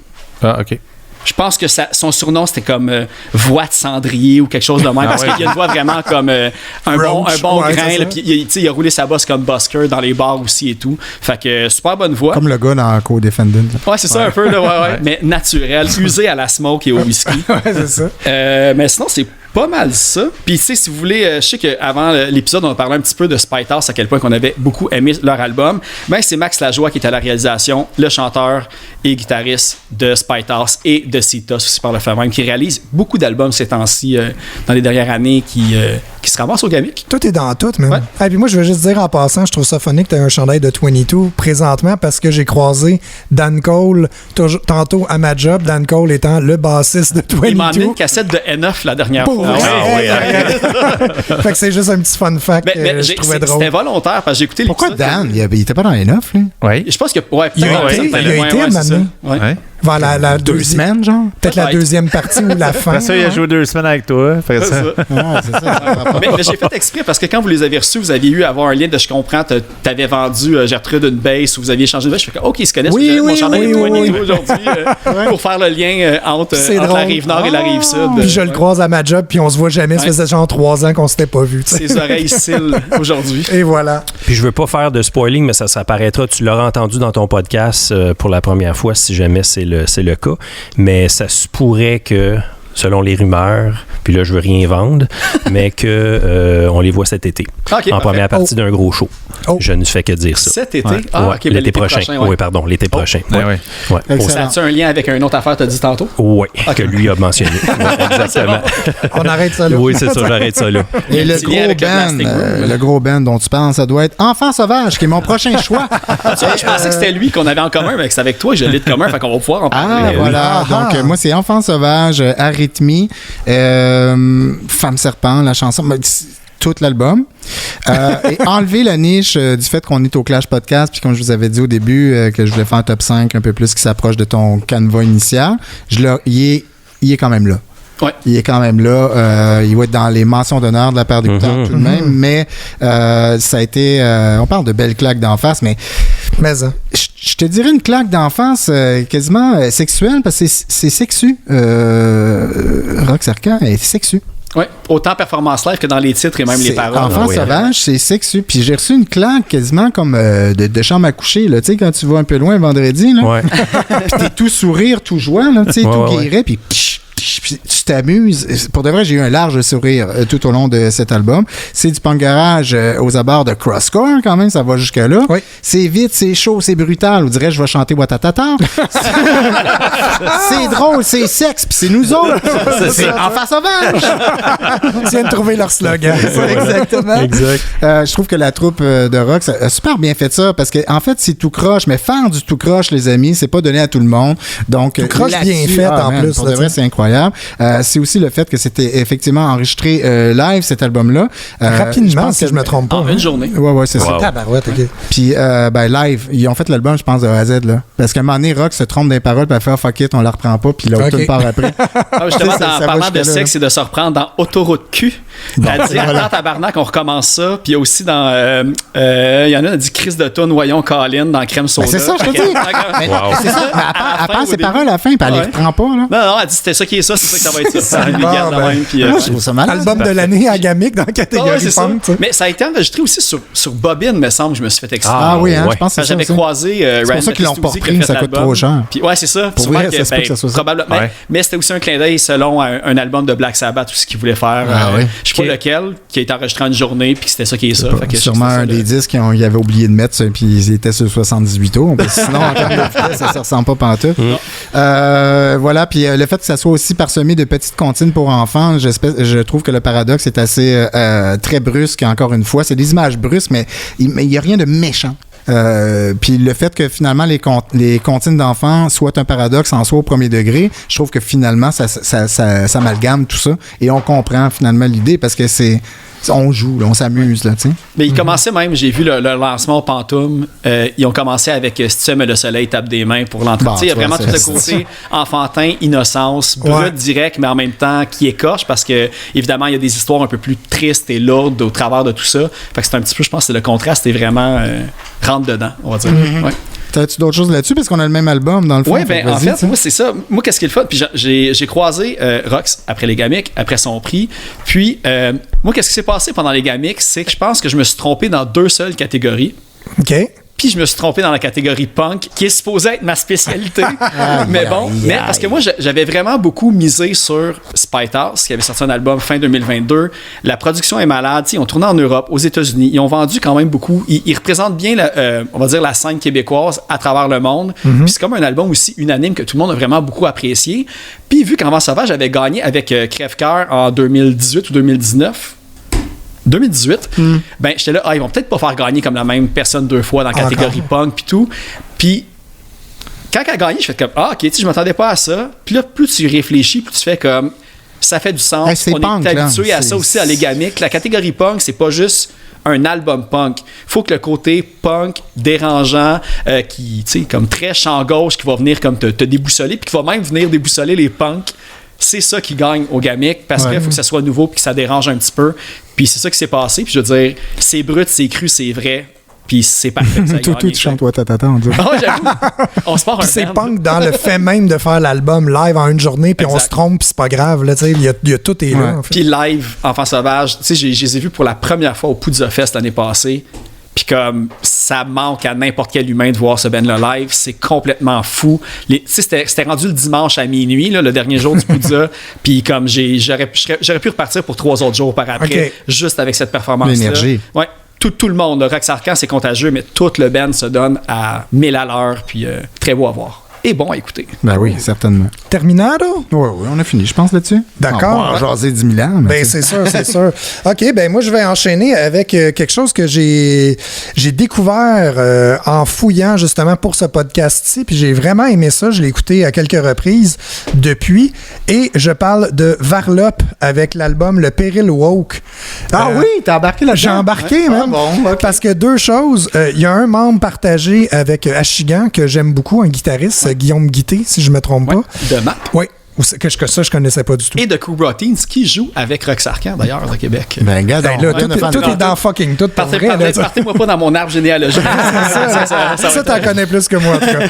Ah, OK. Je pense que son surnom, c'était comme voix de cendrier ou quelque chose de même. Parce qu'il a une voix vraiment comme un bon grain. Puis il a roulé sa bosse comme busker dans les bars aussi et tout. Fait que super bonne voix. Comme le gars dans Co-Defendant. Ouais, c'est ça un peu. Là, mais naturel, usé à la smoke et au whisky. C'est ça. Mais sinon, c'est pas mal ça. Puis tu sais, si vous voulez, je sais qu'avant l'épisode, on a parlé un petit peu de Spite House, à quel point qu'on avait beaucoup aimé leur album. Ben, c'est Max Lajoie qui est à la réalisation, le chanteur et guitariste de Spite House et de Cetus aussi par le fait même, qui réalise beaucoup d'albums ces temps-ci dans les dernières années qui se ramassent au Gamic. Tout est dans tout, même. Et puis moi, je veux juste dire en passant, je trouve ça funny que tu as un chandail de 22 présentement parce que j'ai croisé Dan Cole tantôt à ma job, Dan Cole étant le bassiste de 22. Il m'a amené une cassette de N9 la dernière fois. Fait que c'est juste un petit fun fact que je trouvais drôle. C'était volontaire parce que j'ai écouté l'épisode. Pourquoi Dan? Il était pas dans N9, lui? Oui. Je pense que il a été maintenant. Vers la 2 semaines, genre? Peut-être la deuxième partie ou la fin. Ça, il a joué 2 semaines avec toi. C'est ça. Mais j'ai fait exprès parce que quand vous les avez reçus, vous aviez eu à avoir un lien de je comprends, t'avais vendu Gertrude une base ou vous aviez changé de base. Je fais OK, ils se connaissent. Mon chandail aujourd'hui pour faire le lien entre la rive nord et la rive sud. Puis je le croise à ma job, puis on se voit jamais. Ça faisait genre 3 ans qu'on s'était pas vu. Ses oreilles cillent aujourd'hui. Et voilà. Puis je veux pas faire de spoiling, mais ça apparaîtra. Tu l'auras entendu dans ton podcast pour la première fois, si jamais c'est le cas. Mais ça se pourrait que selon les rumeurs, puis là, je veux rien vendre, mais que on les voit cet été, en première partie d'un gros show. Je ne fais que dire ça. Cet été? Ouais. L'été prochain. Oui, pardon, l'été prochain. Ça a-tu un lien avec une autre affaire que tu as dit tantôt? Oui, que lui a mentionné. Exactement. On arrête ça là. Oui, c'est ça, j'arrête ça là. Et le gros band dont tu parles, ça doit être Enfant Sauvage, qui est mon prochain choix. Je pensais que c'était lui qu'on avait en commun, mais que c'est avec toi, je l'ai de commun, fait qu'on va pouvoir en parler. Voilà. Donc, moi, c'est Enfant Sauvage, Arythmie, Femme Serpent, la chanson, tout l'album. Et enlever la niche du fait qu'on est au Clash Podcast, puis comme je vous avais dit au début, que je voulais faire un top 5 un peu plus qui s'approche de ton canevas initial, il est quand même là. Ouais. Il est quand même là. Il va être dans les mentions d'honneur de la part d'écouteurs tout de même, mais ça a été... on parle de belles claques d'en face, mais je te dirais une claque d'enfance quasiment sexuelle, parce que c'est sexu. Rock Cercan est sexu. Oui, autant performance live que dans les titres et même les paroles. Enfant Sauvage, c'est sexu. Puis j'ai reçu une claque quasiment comme de chambre à coucher. Tu sais, quand tu vas un peu loin vendredi, là, puis t'es tout sourire, tout joie, là, tout guéret, puis tu t'amuses. Pour de vrai, j'ai eu un large sourire tout au long de cet album. C'est du punk garage aux abords de Crosscore, quand même, ça va jusque-là. Oui. C'est vite, c'est chaud, c'est brutal. On dirait, je vais chanter Watatata. C'est drôle, c'est sexe, puis c'est nous autres. C'est Enfant Sauvage. Tu viens de trouver leur slogan. Exactement. Exact. Je trouve que la troupe de rock a super bien fait ça, parce qu'en fait, c'est tout croche, mais faire du tout croche, les amis, c'est pas donné à tout le monde. Donc, tout croche bien fait, en plus. Pour de vrai, c'est incroyable. C'est aussi le fait que c'était effectivement enregistré live, cet album-là. Rapidement, si je me trompe pas. En une journée. Ouais, c'est ça. Tabarouette, OK. Puis, live, ils ont fait l'album, je pense, de A à Z, là. Parce qu'à un moment donné, Rock se trompe des paroles, puis elle fait fuck it, on la reprend pas, puis l'autre tout part après. Justement, en parlant de sexe et de se reprendre dans Autoroute Q, elle dit attends, tabarnak, on recommence ça. Puis il y a aussi dans. Il y en a, elle dit Chris de Toune, voyons Colin dans Crème Soda. C'est ça, je te dis. C'est ça. Elle prend ses paroles à la fin, puis elle les reprend pas, là. Non, elle dit c'était ça qui est ça, c'est ça que ça va être ça. Ça lui garde la même. Puis, je trouve ça malade. Album de l'année à Gamic dans la catégorie punk. Mais ça a été enregistré aussi sur Bobine, me semble, je me suis fait expliquer. Ah oui, hein, je pense que c'est ça. J'avais croisé c'est pour ça qu'ils l'ont pas repris, ça coûte trop cher. Puis ouais, c'est ça. Pour vrai, ça se peut que ça soit ça. Probablement. Mais c'était aussi un clin d'œil selon un album de Black Sabbath, tout ce qu'ils voulaient faire. Je sais pas lequel, qui a été enregistré en une journée, puis c'était ça qui est ça. Sûrement un des disques qu'ils avaient oublié de mettre, puis ils étaient sur 78 tours. Sinon, en termes de vitesse, ça ne ressemble pas pantoute. Voilà, puis le fait que ça soit aussi parsemé de petites comptines pour enfants, je trouve que le paradoxe est assez très brusque, encore une fois. C'est des images brusques, mais il n'y a rien de méchant. Puis le fait que finalement les comptines d'enfants soient un paradoxe en soi au premier degré, je trouve que finalement ça amalgame tout ça et on comprend finalement l'idée parce que on joue, là, on s'amuse, là, tu sais. Mais ils commençaient même, j'ai vu le lancement au Pantoum, ils ont commencé avec Si tu aimes le soleil, tape des mains pour l'entrée. Il y a vraiment tout le côté enfantin, innocence, brut, direct, mais en même temps qui écorche parce que, évidemment, il y a des histoires un peu plus tristes et lourdes au travers de tout ça. Fait que c'est un petit peu, je pense, que le contraste est vraiment rentre dedans, on va dire. Ouais. T'as-tu d'autres choses là-dessus? Parce qu'on a le même album, dans le fond. Oui, bien, en fait, moi, c'est ça. Moi, qu'est-ce qu'il est le fun? Puis j'ai croisé Rox après les Gamics, après son prix. Puis, moi, qu'est-ce qui s'est passé pendant les Gamics? C'est que je pense que je me suis trompé dans 2 seules catégories. OK. Puis je me suis trompé dans la catégorie punk, qui est supposée être ma spécialité. Mais bon, parce que moi, j'avais vraiment beaucoup misé sur Spite House, qui avait sorti un album fin 2022. La production est malade. Ils ont tourné en Europe, aux États-Unis. Ils ont vendu quand même beaucoup. Ils représentent bien, on va dire, la scène québécoise à travers le monde. Puis c'est comme un album aussi unanime que tout le monde a vraiment beaucoup apprécié. Puis vu qu'Enfant Sauvage avait gagné avec Crève-Cœur en 2018 ou 2019... 2018, ben j'étais là, ils vont peut-être pas faire gagner comme la même personne 2 fois dans la catégorie punk puis tout. Puis quand elle a gagné, je fais comme ok, tu sais, je m'attendais pas à ça. Puis là, plus tu réfléchis, plus tu fais comme ça fait du sens. On est habitué à ça aussi à les Gamics. La catégorie punk, c'est pas juste un album punk. Faut que le côté punk dérangeant, qui, tu sais, comme très champ gauche, qui va venir comme te déboussoler, puis qui va même venir déboussoler les punks. C'est ça qui gagne au Gamic parce qu'il faut que ça soit nouveau puis que ça dérange un petit peu. Puis c'est ça qui s'est passé. Puis je veux dire, c'est brut, c'est cru, c'est vrai. Puis c'est parfait. Tout, tu chantes Watatata, on dit. Ah, j'avoue. On se part un c'est punk dans le fait même de faire l'album live en une journée, puis on se trompe, puis c'est pas grave. Là, il y a tout est là. En fait. Puis live, Enfant Sauvage, tu sais, je les ai vus pour la première fois au Poudza Fest l'année passée. Puis comme ça manque à n'importe quel humain de voir ce band-là live. C'est complètement fou. C'était rendu le dimanche à minuit, là, le dernier jour du Poudza. Puis comme j'aurais pu repartir pour 3 autres jours par après, juste avec cette performance-là. L'énergie. Ouais. Tout le monde. Le Rock Sarkhan, c'est contagieux, mais tout le band se donne à 1000 à l'heure. Puis très beau à voir. Et bon à écouter. Ben oui, certainement. Terminado? Oui, on a fini, je pense, là-dessus. D'accord. On va jaser 10 000 ans. Ben, c'est sûr, c'est sûr. OK, ben moi, je vais enchaîner avec quelque chose que j'ai découvert en fouillant justement pour ce podcast-ci, puis j'ai vraiment aimé ça. Je l'ai écouté à quelques reprises depuis, et je parle de Varlop avec l'album Le Péril Woke. Ah oui, t'as embarqué là-dedans? J'ai embarqué, même. Ah bon, okay. Parce que 2 choses. Il y a un membre partagé avec Achigan, que j'aime beaucoup, un guitariste, Guillaume Guité, si je me trompe pas. De Map. Oui. Que ça, je connaissais pas du tout. Et de Cobra Teens, qui joue avec Rock Sarkhan, d'ailleurs, de Québec. Ben, gars, là, tout est dans fucking tout. Partez-moi pas dans mon arbre généalogique. ça, t'en connais plus que moi, en tout cas.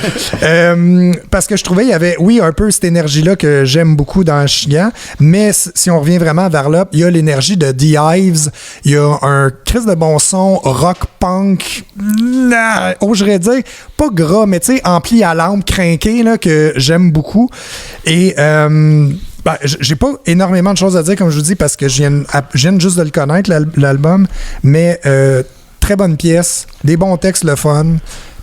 Parce que je trouvais, il y avait, oui, un peu cette énergie-là que j'aime beaucoup dans Chigan, mais si on revient vraiment vers là, il y a l'énergie de The Hives, il y a un crise de bon son, rock punk, oserais dire, pas gras, mais tu sais, ampli à lampe, crinqué, là, que j'aime beaucoup. Et j'ai pas énormément de choses à dire, comme je vous dis, parce que je viens juste de le connaître, l'album, mais très bonne pièce, des bons textes, le fun.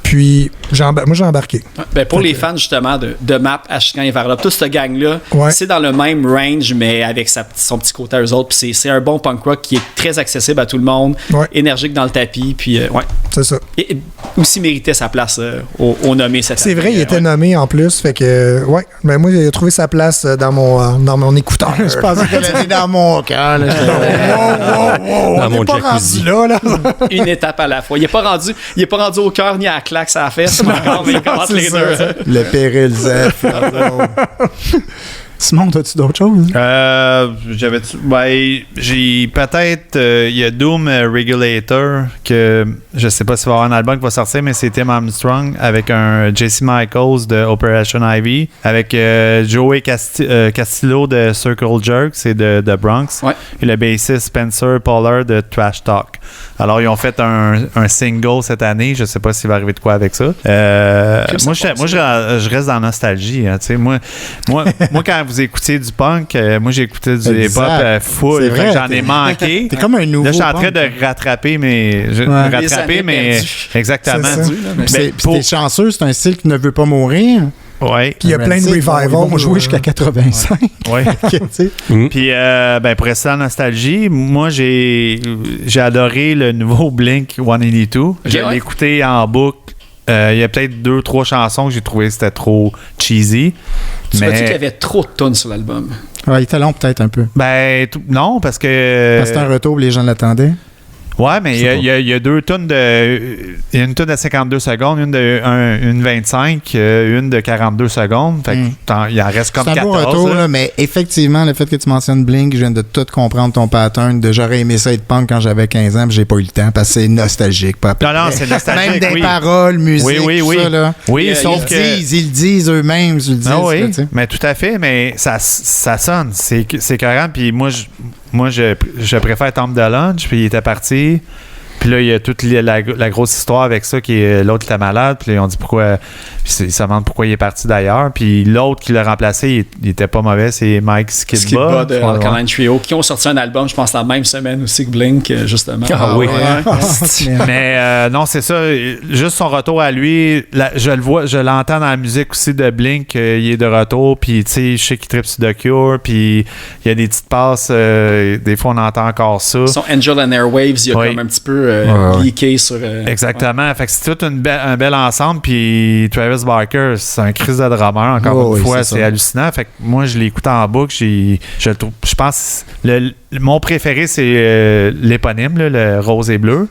Puis, moi, j'ai embarqué. Ben pour les fans, justement, de Map, Achigan et Varlop, toute cette gang-là, ouais. C'est dans le même range, mais avec son petit côté à eux autres. Puis c'est un bon punk rock qui est très accessible à tout le monde, ouais. Énergique dans le tapis. Puis, ouais. C'est ça. Et aussi méritait sa place au nommé cette année. C'est vrai, il était nommé en plus. Fait que, ouais. Ben, moi, il a trouvé sa place dans mon écouteur. Je pensais qu'elle était dans mon cœur. Dans mon jacuzzi. Là. Une étape à la fois. Il n'est pas rendu au cœur ni à la claque, ça a fait. Mais il commence les deux. Le péril Zef. Simon, as-tu d'autres choses? J'ai peut-être... Il y a Doom Regulator, que je sais pas s'il va y avoir un album qui va sortir, mais c'est Tim Armstrong avec un Jesse Michaels de Operation Ivy, avec Joey Castillo de Circle Jerk, c'est de Bronx, ouais. Et le bassiste Spencer Pollard de Trash Talk. Alors, ils ont fait un single cette année. Je sais pas s'il va arriver de quoi avec ça. Moi, je reste dans la nostalgie. Hein, moi, quand vous écoutiez du punk, moi, j'écoutais du hip-hop full. Fait que j'en ai manqué. T'es comme un nouveau. Là, je suis en train de rattraper, mais exactement. C'est puis t'es chanceux, c'est un style qui ne veut pas mourir. Ouais. Puis il y a plein de revivals. On va jouer jusqu'à 85. Ouais. Puis, pour rester en nostalgie, moi, j'ai adoré le nouveau Blink 182. Je l'ai écouté en boucle. Il y a peut-être 2-3 chansons que j'ai trouvé que c'était trop cheesy. Tu m'as dit qu'il y avait trop de tonnes sur l'album. Ouais, il était long peut-être un peu. Non, parce que... Parce que c'était un retour, les gens l'attendaient. Ouais, mais il y a 2 tonnes il y a une tonne de 52 secondes, une 25, une de 42 secondes. Fait que il en reste comme 14. C'est un beau retour, là, mais effectivement, le fait que tu mentionnes Blink, je viens de tout comprendre ton pattern. J'aurais aimé ça être punk quand j'avais 15 ans, mais j'ai pas eu le temps parce que c'est nostalgique. Non, c'est nostalgique. Même des paroles, musique, tout ça. Là. Oui, sauf que... Ils disent eux-mêmes. Ils le disent, oui, mais tout à fait, mais ça sonne. C'est cohérent. Puis moi, je préfère Tom DeLonge, puis il était parti. Puis là, il y a toute la grosse histoire avec ça, qui est l'autre était malade, puis là, ils ont dit pourquoi. Puis ils se demandent pourquoi il est parti d'ailleurs. Puis l'autre qui l'a remplacé, il était pas mauvais, c'est Mike Skidba de Alkaline Trio, qui ont sorti un album, je pense, la même semaine aussi que Blink, justement. Ah oui. Mais non, c'est ça. Juste son retour à lui, je le vois, je l'entends dans la musique aussi de Blink, il est de retour, puis tu sais, je sais qu'il tripe sur The Cure, puis il y a des petites passes, des fois on entend encore ça. Son Angel and Airwaves, il y a comme un petit peu leaké sur... Exactement. Fait que c'est tout un bel ensemble, puis Travis Barker, c'est un crise de drummer, encore une fois, c'est hallucinant. Fait que moi, je l'écoute en boucle, je pense mon préféré, c'est l'éponyme, là, le rose et bleu.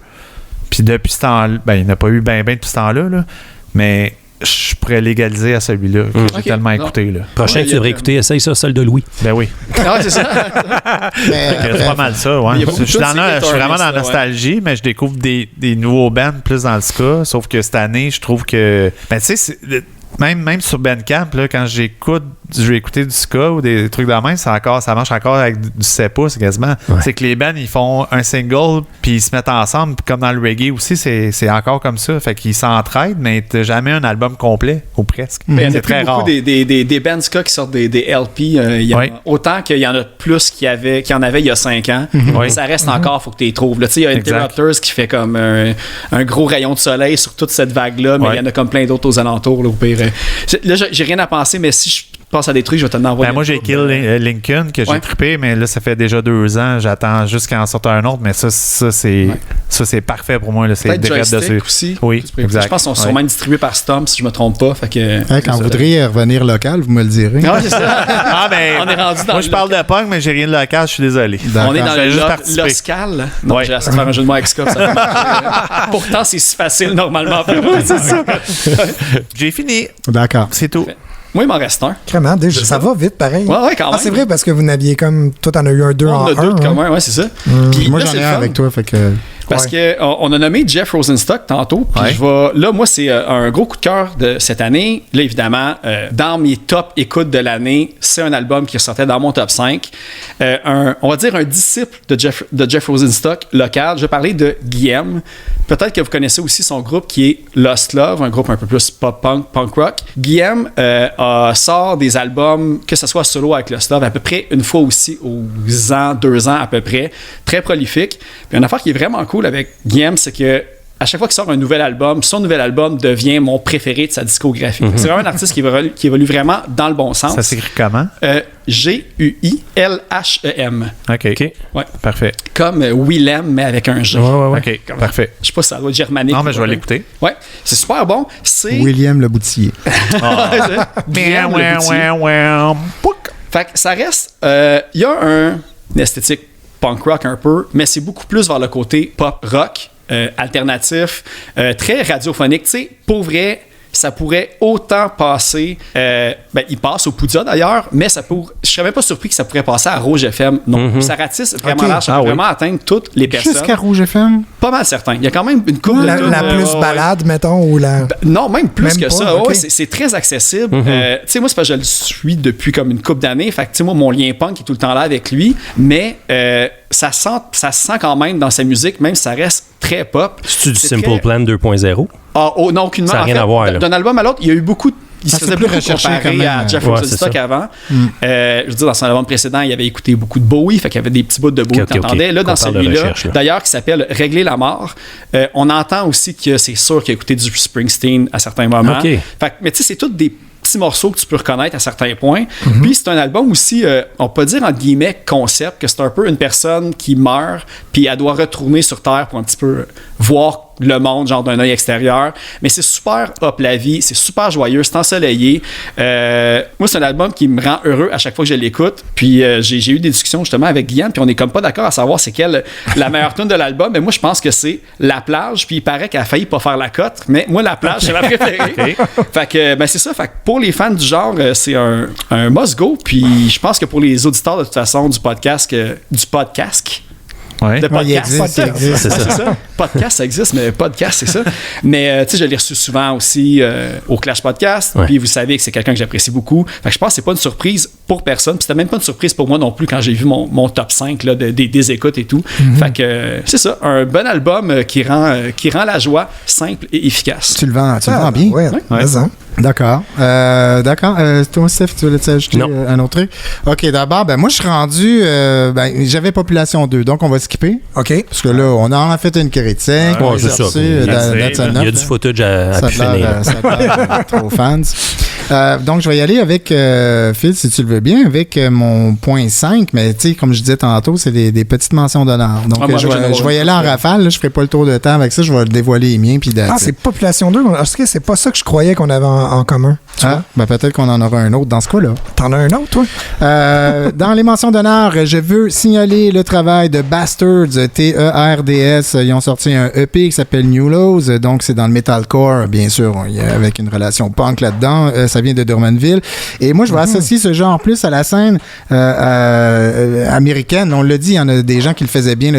Puis depuis ce temps-là, il n'a pas eu ben depuis ce temps-là, là, mais je pourrais l'égaliser à celui-là. J'ai tellement écouté. Là. Prochain que tu devrais écouter, essaye ça, celle de Louis. Ben oui. Ah, c'est ça. C'est pas mal ça, ouais. Je suis vraiment dans la nostalgie, mais je découvre des nouveaux bands plus dans le ska. Sauf que cette année, je trouve que... Ben, tu sais, même sur Bandcamp, là, quand j'écoute je vais écouter du ska ou des trucs de la main, ça marche encore avec du 7 pouces quasiment. Ouais. C'est que les bands, ils font un single, puis ils se mettent ensemble, puis comme dans le reggae aussi, c'est encore comme ça. Fait qu'ils s'entraident, mais t'as jamais un album complet, ou presque. C'est très rare. Il y a des bands ska qui sortent des LP. Autant qu'il y en a plus qu'il y en avait il y a 5 ans. Ça reste encore, il faut que tu les trouves. Il y a Interrupters qui fait comme un gros rayon de soleil sur toute cette vague-là, mais il y en a comme plein d'autres aux alentours. Là, au pire. Là, j'ai rien à penser, mais si je pense à des trucs, je vais te l'envoyer. Moi, j'ai Kill Lincoln que j'ai trippé, mais là, ça fait déjà 2 ans. J'attends juste qu'il en sorte un autre, mais ça c'est parfait pour moi. Là, c'est direct dessus aussi. Oui, exact. Je pense qu'ils sont sûrement distribués par Stomp, si je me trompe pas. Fait que, quand vous voudriez revenir local, vous me le direz. Non, c'est ça. On est rendu dans moi, je parle de punk, mais j'ai rien de local, je suis désolé. On est dans le local. Non, j'ai essayé de faire un jeu de mots avec Scott. Pourtant, c'est si facile normalement. C'est ça. J'ai fini. D'accord. C'est tout. Moi, il m'en reste un. Vraiment, déjà, ça va vite, pareil. Ouais, quand même. C'est vrai, parce que vous n'aviez comme... Toi, t'en as eu un 2 en 1. On a 2 de commun, ouais, c'est ça. Puis moi, j'en ai un avec toi, fait que... Parce qu'on a nommé Jeff Rosenstock tantôt. Puis là, moi, c'est un gros coup de cœur de cette année. Là, évidemment, dans mes top écoutes de l'année, c'est un album qui ressortait dans mon top 5. On va dire un disciple de Jeff Rosenstock local. Je vais parler de Guillaume. Peut-être que vous connaissez aussi son groupe qui est Lost Love, un groupe un peu plus pop-punk, punk rock. Guillaume sort des albums, que ce soit solo avec Lost Love, à peu près une fois aussi aux 2 ans à peu près. Très prolifique. Puis une affaire qui est vraiment cool avec Guillaume, c'est que à chaque fois qu'il sort un nouvel album, son nouvel album devient mon préféré de sa discographie. C'est vraiment un artiste qui évolue vraiment dans le bon sens. Ça s'écrit comment? Guilhem. OK. Ouais. Parfait. Comme Willem, mais avec un G. Ouais. OK, parfait. Je sais pas si ça doit être germanique. Non, mais je vais l'écouter. Ouais, c'est super bon. C'est William Le Boutillier. Guillaume Le Boutillier. Fait que ça reste... Il y a une esthétique punk rock un peu, mais c'est beaucoup plus vers le côté pop rock, alternatif, très radiophonique. Tu sais, pour vrai, ça pourrait autant passer... il passe au Poudja d'ailleurs, mais je serais même pas surpris que ça pourrait passer à Rouge FM. Non, ça ratisse vraiment large, ça peut vraiment atteindre toutes les personnes. Jusqu'à Rouge FM? Pas mal certain. Il y a quand même une couple de... La plus balade, mettons, ou la... non, même plus même que pas, ça. Okay. C'est très accessible. Tu sais, moi, c'est parce que je le suis depuis comme une couple d'années. Fait que, tu sais, moi, mon lien punk est tout le temps là avec lui, mais... ça se sent quand même dans sa musique, même si ça reste très pop. C'est-tu du Simple Plan 2.0? Non, aucunement. Ça n'a rien à voir. D'un album à l'autre, il y a eu beaucoup... Il se faisait beaucoup comparer à Jeff Rosenstock avant. Je veux dire, dans son album précédent, il avait écouté beaucoup de Bowie, fait qu'il y avait des petits bouts de Bowie que t'entendais. Là, dans celui-là, d'ailleurs, qui s'appelle « Régler la mort », on entend aussi que c'est sûr qu'il a écouté du Springsteen à certains moments. Fait, mais tu sais, c'est tous des petits morceaux que tu peux reconnaître à certains points. Puis c'est un album aussi, on peut dire entre guillemets concept, que c'est un peu une personne qui meurt, puis elle doit retourner sur Terre pour un petit peu voir le monde, genre d'un œil extérieur. Mais c'est super hop la vie, c'est super joyeux, c'est ensoleillé. Moi, c'est un album qui me rend heureux à chaque fois que je l'écoute. Puis j'ai eu des discussions justement avec Guillaume, puis on est comme pas d'accord à savoir c'est quelle la meilleure tune de l'album. Mais moi, je pense que c'est La Plage, puis il paraît qu'elle a failli pas faire la cote. Mais moi, La Plage, c'est ma préférée. Fait que, c'est ça. Fait que pour les fans du genre, c'est un must-go. Puis je pense que pour les auditeurs, de toute façon, du podcast... Ouais. De podcast. Il existe. C'est ça. Podcast, ça existe, mais podcast, c'est ça. Mais tu sais, je l'ai reçu souvent aussi au Clash Podcast. Puis vous savez que c'est quelqu'un que j'apprécie beaucoup. Fait que je pense que c'est pas une surprise pour personne. Puis c'était même pas une surprise pour moi non plus quand j'ai vu mon top 5 là, des écoutes et tout. Fait que c'est ça, un bon album qui rend la joie simple et efficace. Tu le vends bien. Ouais. D'accord. Toi, Steph, tu voulais ajouter un autre truc? OK, d'abord, moi, je suis rendu... j'avais Population 2, donc on va skipper. OK. Parce que là, on en a fait une critique. C'est ça. Il y a du footage à pu finir. Ça a l'air trop fans. Donc, je vais y aller avec, Phil, si tu le veux bien, avec mon point 5. Mais, tu sais, comme je disais tantôt, c'est des petites mentions d'honneur. Donc, je vais y aller en rafale. Là, je ne ferai pas le tour de temps avec ça. Je vais dévoiler les miens. Puis c'est Population 2. Est-ce que c'est pas ça que je croyais qu'on avait en commun? Peut-être qu'on en aura un autre dans ce cas-là. T'en as un autre, toi? Dans les mentions d'honneur, je veux signaler le travail de Bastards, TERDS. Ils ont sorti un EP qui s'appelle New Lows. Donc, c'est dans le metalcore, bien sûr, avec une relation punk là-dedans. Ça ça vient de Drummondville. Et moi, je vais associer ce genre plus à la scène américaine. On l'a dit, il y en a des gens qui le faisaient bien.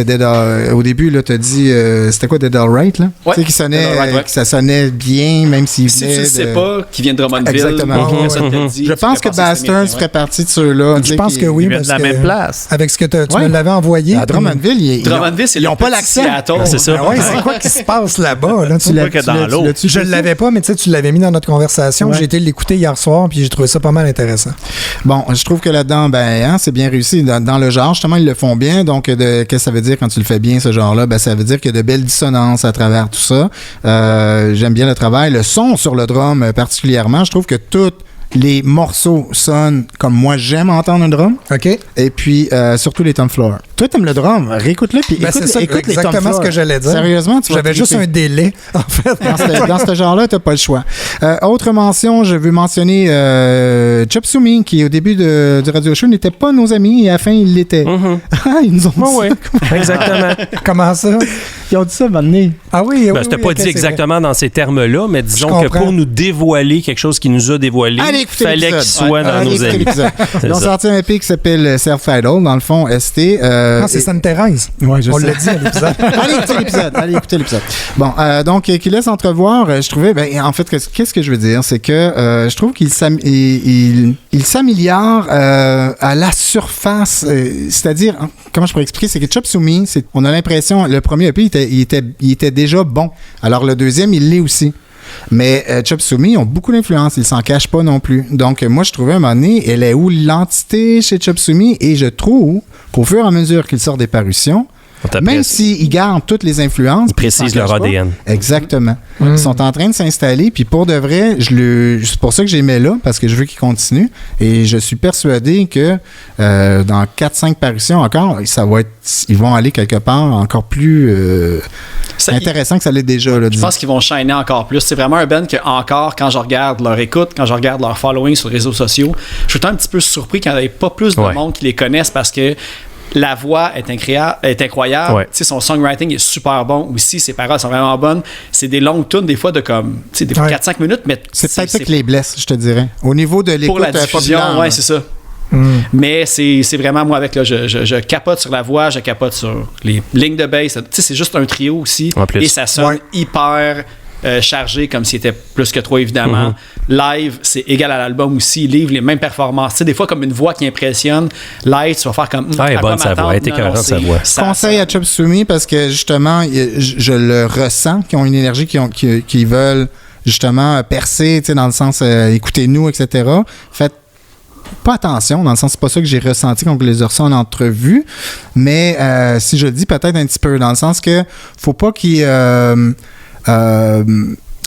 Au début, tu as dit, c'était quoi, Dead All Right? Là? Ouais. Tu sais, qui sonnait, que ça sonnait bien, même s'il Si venait tu ne sais pas qui vient de Drummondville, exactement. Personne te le dit, je pense que Bastards ferait partie de ceux-là. Je pense que oui. Ils viennent de la même place. Avec ce que tu me l'avais envoyé. À Drummondville, c'est ils n'ont pas l'accent. C'est ça. Ah ouais, c'est quoi qui se passe là-bas? Là? Tu l'as que dans l'eau. Je ne l'avais pas, mais tu l'avais mis dans notre conversation. J'ai été l'écouter hier soir, puis j'ai trouvé ça pas mal intéressant. Bon, je trouve que là-dedans, c'est bien réussi. Dans le genre, justement, ils le font bien. Donc, qu'est-ce que ça veut dire quand tu le fais bien, ce genre-là? Ça veut dire qu'il y a de belles dissonances à travers tout ça. J'aime bien le travail. Le son sur le drum, particulièrement, je trouve que tous les morceaux sonnent comme moi j'aime entendre un drum. OK. Et puis, surtout les tom floor. Toi, t'aimes le drum. Réécoute-le, puis écoute les tom floor. Exactement ce que j'allais dire. Sérieusement, j'avais juste un délai, en fait. Dans ce genre-là, t'as pas le choix. Autre mention, je veux mentionner Chop Suey, qui au début du radio show n'était pas nos amis, et à la fin, ils l'étaient. Ils nous ont dit ça. Exactement. Comment ça? Ils ont dit ça, maintenant. Ah oui, c'était pas dit exactement dans ces termes-là, mais disons que pour nous dévoiler quelque chose qui nous a dévoilé, il fallait qu'il soit dans nos amis. Ils ont sorti un EP qui s'appelle Self-Titled, dans le fond, ST. C'est Sainte-Thérèse. Ouais, on l'a dit à l'épisode. Allez écouter l'épisode. Bon, donc, qui laisse entrevoir, je trouvais, en fait, qu'est-ce que je veux dire? C'est que je trouve qu'il s'améliore à la surface. C'est-à-dire, comment je pourrais expliquer? C'est que Chop Suey, on a l'impression, le premier EP, il était déjà bon. Alors, le deuxième, il l'est aussi. Mais Chop Suey ont beaucoup d'influence, ils s'en cachent pas non plus. Donc, moi, je trouvais à un moment donné, elle est où l'entité chez Chop Suey? Et je trouve qu'au fur et à mesure qu'ils sortent des parutions, même s'ils gardent toutes les influences, ils précisent leur ADN. Exactement. Ils sont en train de s'installer, puis pour de vrai, c'est pour ça que j'ai mis là, parce que je veux qu'ils continuent. Et je suis persuadé que dans 4-5 parutions encore, ils vont aller quelque part encore plus intéressant que ça l'est déjà. Là, je pense qu'ils vont shiner encore plus. C'est vraiment un band que, encore, quand je regarde leur écoute, quand je regarde leur following sur les réseaux sociaux, je suis un petit peu surpris qu'il n'y ait pas plus de monde qui les connaissent, parce que la voix est incroyable. Ouais. Son songwriting est super bon aussi. Ses paroles sont vraiment bonnes. C'est des longues tunes, des fois de comme 4-5 minutes. Mais c'est peut-être ça qui les blesse, je te dirais. Au niveau de l'écoute, pour la diffusion, oui, c'est ça. Mais c'est vraiment, moi, avec je capote sur la voix, je capote sur les lignes de bass. C'est juste un trio aussi. Et ça sonne hyper chargé, comme s'il était plus que 3, évidemment. Live, c'est égal à l'album aussi. Il livre les mêmes performances. Tu sais, des fois, comme une voix qui impressionne, live, tu vas faire comme... elle est bonne, sa voix. Elle est écœurante, sa voix. Conseil à Chop Suey, parce que, justement, je le ressens, qu'ils ont une énergie, qu'ils veulent, justement, percer, tu sais, dans le sens, écoutez-nous, etc. Faites pas attention, dans le sens, c'est pas ça que j'ai ressenti quand je les ai reçus en entrevue, mais si je le dis, peut-être un petit peu, dans le sens que faut pas qu'ils...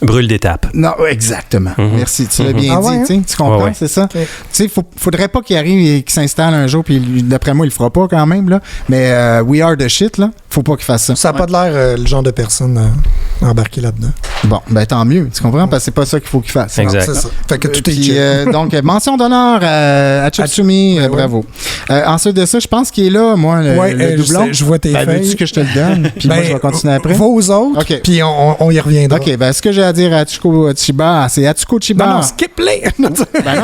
brûle d'étape. Non, exactement. Merci. Tu l'as bien dit. Tu comprends, c'est ça? Okay. Tu sais, faudrait pas qu'il arrive et qu'il s'installe un jour, puis d'après moi, il le fera pas quand même, là. Mais We Are the Shit, là, faut pas qu'il fasse ça. Ça n'a pas de l'air le genre de personne embarquée là-dedans. Bon, tant mieux. Tu comprends? Parce que c'est pas ça qu'il faut qu'il fasse. Exact. C'est ça. Fait que tout est donc, mention d'honneur à Chop Suey. Bravo. Ensuite de ça, je pense qu'il est là, moi, le doublon. Je vois tes feuilles. Veux-tu que je te le donne? Puis moi, je vais continuer après. Va aux autres, puis on y reviendra. OK, ce que j'ai à dire à Atsuko Chiba, c'est Atsuko Chiba. Non, skip-les! non,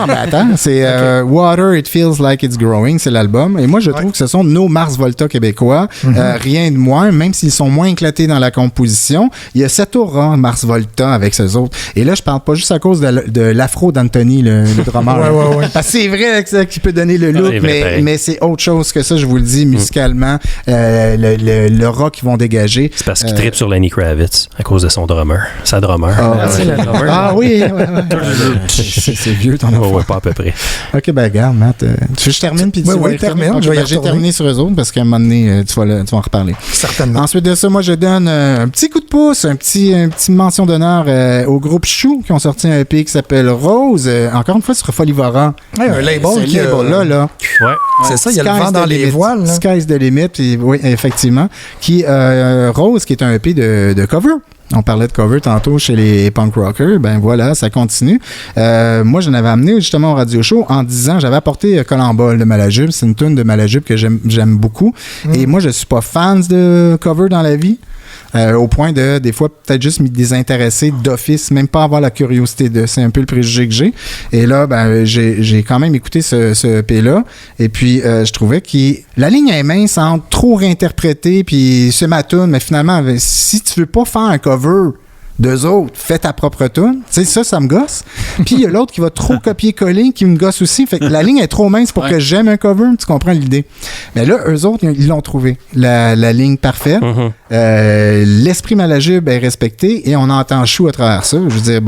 mais attends, c'est Water, It Feels Like It's Growing, c'est l'album. Et moi, je trouve que ce sont nos Mars Volta québécois. Rien de moins, même s'ils sont moins éclatés dans la composition. Il y a cette aura Mars Volta avec ces autres. Et là, je parle pas juste à cause de l'afro d'Anthony, le drummer. Parce que c'est vrai que ça qui peut donner le look, mais c'est autre chose que ça, je vous le dis, musicalement. Le rock qu'ils vont dégager. C'est parce qu'il trippe sur Lenny Kravitz à cause de son drummer. Sa drummer. Oui. C'est vieux, ton enfant. Ouais, pas à peu près. OK, regarde, Matt. Tu veux que je termine? Puis termine. J'ai terminé sur eux autres parce qu'à un moment donné, tu vas en reparler. Certainement. Ensuite de ça, moi, je donne un petit coup de pouce, une petite mention d'honneur au groupe Chou qui ont sorti un EP qui s'appelle Rose. Encore une fois, sur Folivora. Un label qui là. Ouais. C'est ça, il y a le vent dans les voiles. Sky's the limit. Oui, effectivement. Rose, qui est un EP de cover. On parlait de cover tantôt chez les punk rockers. Ben voilà, ça continue. Moi, j'en avais amené justement au radio show en disant, j'avais apporté Colambol de Malajube. C'est une tune de Malajube que j'aime beaucoup. Et moi, je suis pas fan de cover dans la vie. au point de, des fois, peut-être juste m'y désintéresser d'office, même pas avoir la curiosité de. C'est un peu le préjugé que j'ai. Et là, j'ai quand même écouté ce EP-là. Et puis, je trouvais que la ligne est mince entre trop réinterpréter, puis c'est ma tune, mais finalement, si tu veux pas faire un cover d'eux autres, fais ta propre tune. Tu sais, ça me gosse. Puis il y a l'autre qui va trop copier-coller, qui me gosse aussi. Fait que la ligne est trop mince pour que j'aime un cover. Tu comprends l'idée? Mais là, eux autres, ils l'ont trouvé. La ligne parfaite. L'esprit Malajube est respecté et on entend Chou à travers ça. Je veux dire,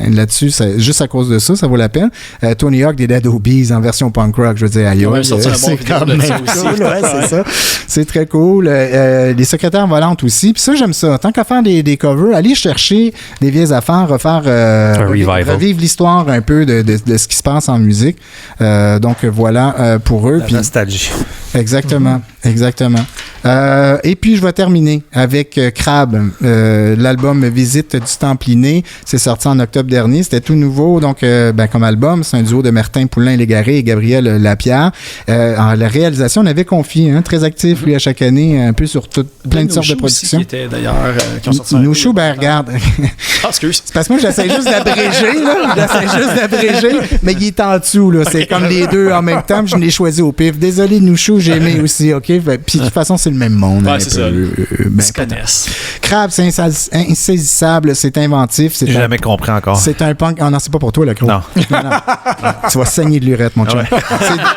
là-dessus, juste à cause de ça, ça vaut la peine. Tony Hawk des Dead Obies en version punk rock. Je veux dire, aïe, c'est quand même cool. Ouais, c'est ça. C'est très cool. Les secrétaires volantes aussi. Puis ça, j'aime ça. Tant qu'à faire des covers, aller chercher des vieilles affaires, revivre l'histoire un peu de ce qui se passe en musique. Donc voilà pour eux. La nostalgie. Exactement. Et puis je vais terminer avec Crab, l'album Visite du Templiné. C'est sorti en octobre dernier. C'était tout nouveau. Donc comme album, c'est un duo de Martin Poulain-Légaré et Gabriel Lapierre. La réalisation, on avait confié, très actif lui à chaque année, un peu sur plein de sortes de productions. Qui était d'ailleurs qui ont sorti Nouchou, regarde. Excuse. C'est parce que moi, j'essaie juste d'abréger, mais il est en dessous, là. C'est comme les deux en même temps, je l'ai choisi au pif. Désolé, Nouchou, j'ai aimé aussi, OK? Puis de toute façon, c'est le même monde. Ouais, c'est ça. Ils se connaissent. Crab, c'est insaisissable, c'est inventif. J'ai jamais compris encore. C'est un punk. Oh non, c'est pas pour toi, le Croc. Non. Tu vas saigner de l'urette, mon chum. Ouais.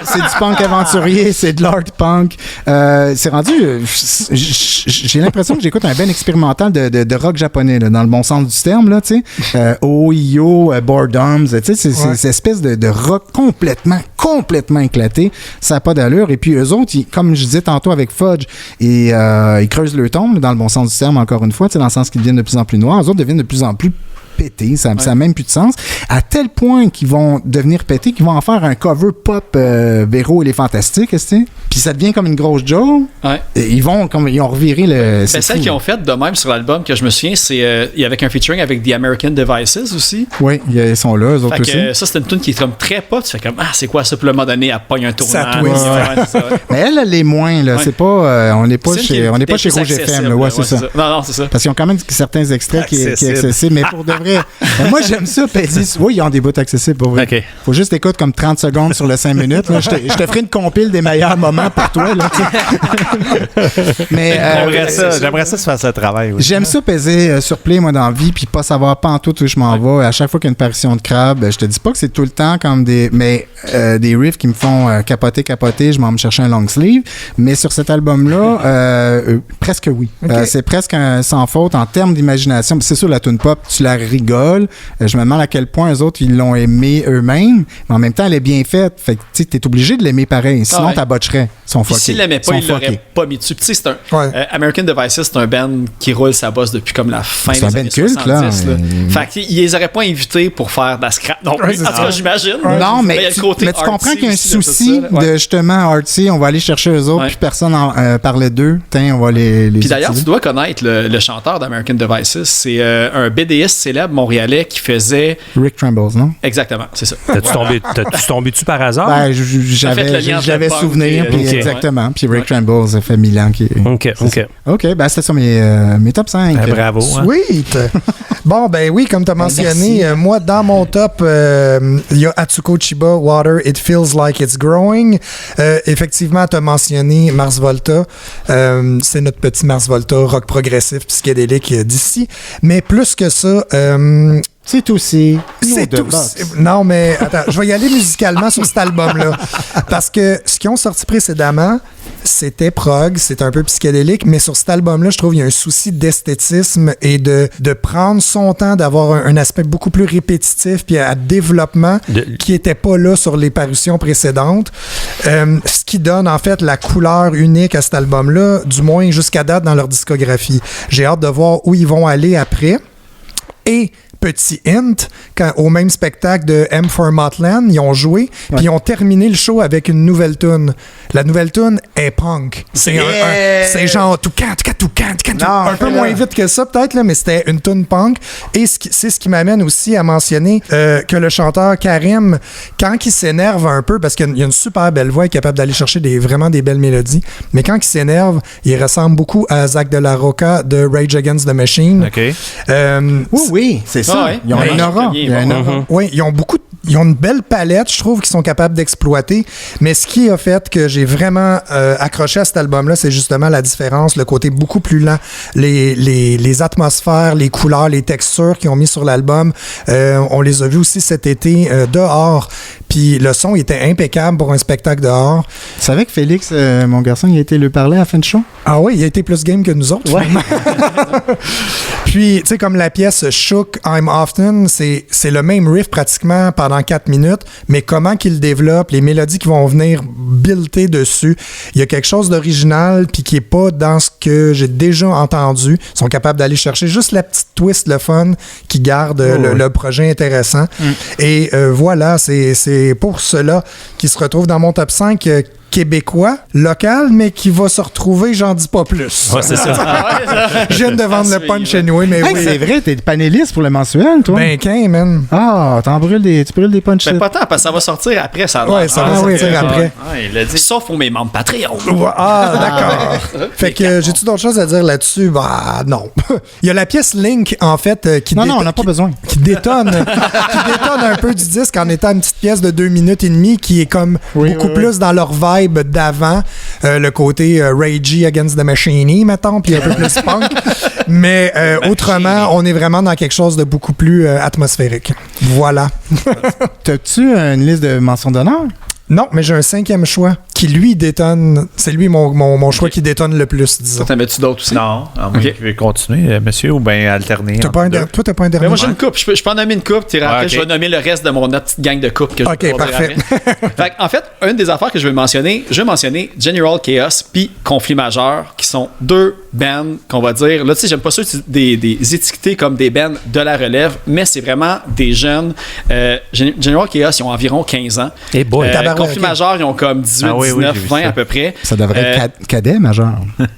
C'est du punk aventurier, c'est de l'art punk. C'est rendu. J'ai l'impression que j'écoute un bel expérimental de rock japonais, là, dans le bon sens du terme, là, tu sais. Oyo, Boredoms, tu sais, c'est cette espèce de rock complètement éclaté. Ça n'a pas d'allure. Et puis eux autres, comme je disais tantôt avec Fudge, ils creusent le tombe, dans le bon sens du terme, encore une fois, tu sais, dans le sens qu'ils deviennent de plus en plus noirs. Eux autres deviennent de plus en plus pétés, ça n'a même plus de sens, à tel point qu'ils vont devenir pétés, qu'ils vont en faire un cover pop Véro et les Fantastiques, tu sais. Puis ça devient comme une grosse joke. Ouais. Ils ont reviré le... celle qu'ils ont faite de même sur l'album que je me souviens, c'est il y avait un featuring avec The American Devices aussi. Oui, ils sont là, eux autres aussi. Ça, c'est une tune qui est comme très pop. Tu fais comme, c'est quoi ça? Puis à un moment donné, elle pogne un tournant. Mais elle est moins, là. C'est pas... on n'est pas chez Rouge FM, là. Ouais, c'est ça. Non, c'est ça. Parce qu'ils ont quand même certains extraits qui est accessible. Mais pour de vrai... moi, j'aime ça, peser. Oui, ils ont des bouts accessibles, pour vrai. Okay. Faut juste écouter comme 30 secondes sur le 5 minutes. Là. Je te ferai une compile des meilleurs moments pour toi. Là, mais j'aimerais ça se faire ce travail. Oui. J'aime ça peser sur play, moi, dans la vie, puis pas savoir pas en tout où je m'en vais. À chaque fois qu'il y a une parution de Crab, je te dis pas que c'est tout le temps comme des riffs qui me font capoter. Je m'en me chercher un long sleeve. Mais sur cet album-là, presque oui. Okay. C'est presque un sans faute en termes d'imagination. C'est sûr, la tune pop, tu la rigoles. Je me demande à quel point eux autres, ils l'ont aimé eux-mêmes. Mais en même temps, elle est bien faite. Fait que tu es obligé de l'aimer pareil. Sinon, t'as botcherais. S'ils l'aimaient pas, ils l'auraient pas mis dessus. Tu sais, American Devices, c'est un band qui roule sa bosse depuis comme la fin des années 70. Là. Fait qu'ils les auraient pas invités pour faire de la scrap. Non, en tout cas, j'imagine. Non, mais tu comprends qu'il y a un souci de justement artsy. On va aller chercher eux autres, puis personne n'en parlait d'eux. On va les puis d'ailleurs, tu dois connaître le chanteur d'American Devices. C'est un BDiste célèbre montréalais qui faisait... Rick Trembles, non? Exactement, c'est ça. T'as-tu tombé dessus par hasard? Ben, j'avais souvenir, puis exactement. Puis Rick Trembles, ça fait 1000 ans qu'il... OK, ben c'était sur mes top 5. Bravo. Sweet! Bon, ben oui, comme tu as mentionné, moi, dans mon top, il y a Atsuko Chiba, Water, It Feels Like It's Growing. Effectivement, tu as mentionné Mars Volta. C'est notre petit Mars Volta, rock progressif, psychédélique d'ici. Mais plus que ça... c'est aussi... C'est tout. Non, mais attends, je vais y aller musicalement sur cet album-là. Parce que ce qu'ils ont sorti précédemment, c'était prog, c'était un peu psychédélique, mais sur cet album-là, je trouve qu'il y a un souci d'esthétisme et de prendre son temps, d'avoir un aspect beaucoup plus répétitif puis à développement qui n'était pas là sur les parutions précédentes. Ce qui donne en fait la couleur unique à cet album-là, du moins jusqu'à date dans leur discographie. J'ai hâte de voir où ils vont aller après. Et petit hint, au même spectacle de M for Mothland, ils ont joué, puis ils ont terminé le show avec une nouvelle tune. La nouvelle tune est punk. C'est c'est genre toucan, un peu moins vite que ça peut-être, là, mais c'était une tune punk. Et c'est ce qui m'amène aussi à mentionner que le chanteur Karim, quand il s'énerve un peu, parce qu'il a une super belle voix, il est capable d'aller chercher vraiment des belles mélodies, mais quand il s'énerve, il ressemble beaucoup à Zach de la Rocca de Rage Against the Machine. OK. Oui, c'est ça. Ah ouais. Ils ont un aura. Oui, ils ont une belle palette, je trouve, qu'ils sont capables d'exploiter. Mais ce qui a fait que j'ai vraiment accroché à cet album-là, c'est justement la différence, le côté beaucoup plus lent, les atmosphères, les couleurs, les textures qu'ils ont mis sur l'album. On les a vus aussi cet été dehors. Puis le son était impeccable pour un spectacle dehors. Tu savais que Félix, mon garçon, il a été le parler à la fin de show? Ah oui, il a été plus game que nous autres. Ouais. Puis, tu sais, comme la pièce Shook, I'm Often, c'est le même riff pratiquement pendant 4 minutes, mais comment qu'il développe, les mélodies qui vont venir builder dessus. Il y a quelque chose d'original, puis qui est pas dans ce que j'ai déjà entendu. Ils sont capables d'aller chercher juste la petite twist, le fun, qui garde le projet intéressant. Et voilà, c'est pour cela qui se retrouve dans mon top 5 québécois, local, mais qui va se retrouver, j'en dis pas plus. Ouais, c'est ça. Je viens de vendre le punch anyway, mais Hey, oui. c'est vrai, t'es panéliste pour le mensuel, toi? Ben, qu'un, man. Ah, tu brûles des punch. Mais pas tant, parce que ça va sortir après, ça. Ouais, ça va sortir après. Ouais, il l'a dit. Sauf pour mes membres Patreon. Ah, d'accord. Fait que j'ai-tu d'autres choses à dire là-dessus? Bah, non. Il y a la pièce Link, en fait, qui Non, on n'a pas besoin. qui détonne un peu du disque en étant une petite pièce de 2 minutes et demie qui est comme beaucoup plus dans leur vibe d'avant, le côté Ragey Against the Machine, mettons, puis un peu plus punk. Mais autrement, on est vraiment dans quelque chose de beaucoup plus atmosphérique. Voilà. T'as-tu une liste de mentions d'honneur? Non, mais j'ai un 5e choix qui, lui, détonne. C'est lui mon choix qui détonne le plus, disons. Toi, t'en mets-tu d'autres aussi? Non. Alors, moi, je vais continuer, monsieur, ou bien alterner. Toi, t'as pas un dernier? Mais moi, j'ai une coupe. Je peux en nommer une coupe. Après, je vais nommer le reste de mon autre petite gang de coupes que je vais parfait. En fait, une des affaires que je vais mentionner General Chaos puis Conflit Majeur, qui sont deux bands qu'on va dire. Là, tu sais, j'aime pas ça des étiquetés comme des bands de la relève, mais c'est vraiment des jeunes. General Chaos, ils ont environ 15 ans. Et boy. Conflit Majeur, ils ont comme 18, 19, 20 à peu près. Ça devrait être cadet majeur.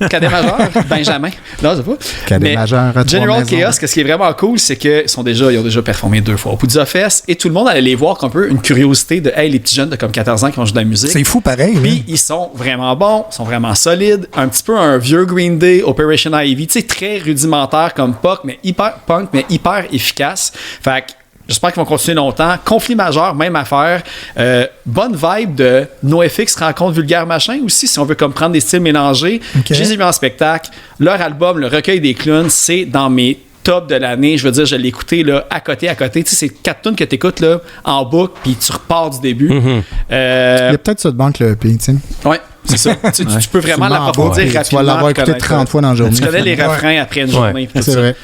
Cadet majeur, Benjamin. Non, c'est pas. Cadet majeur à General Trois-Maisons. Chaos, ce qui est vraiment cool, c'est qu'ils ont déjà performé 2 fois au Poudza Fest et tout le monde allait les voir comme un peu une curiosité de hey, les petits jeunes de comme 14 ans qui vont jouer de la musique. C'est fou pareil. Puis ils sont vraiment bons, ils sont vraiment solides, un petit peu un vieux Green Day, Operation Ivy, tu sais, très rudimentaire comme punk, mais hyper efficace. Fait que j'espère qu'ils vont continuer longtemps. Conflit Majeur, même affaire. Bonne vibe de NoFX rencontre Vulgaire Machin aussi, si on veut comme prendre des styles mélangés. Okay. Je les ai mis en spectacle. Leur album, Le Recueil des Clowns, c'est dans mes top de l'année. Je veux dire, je l'ai écouté là, à côté. Tu sais, c'est 4 tunes que tu écoutes là, en boucle, puis tu repars du début. Il y a peut-être ça de banque le EP, tu sais. Ouais. C'est ça. Tu peux vraiment l'approfondir rapidement. Tu vas l'avoir écouté 30 fois dans la journée. Tu connais les refrains après une journée. C'est vrai.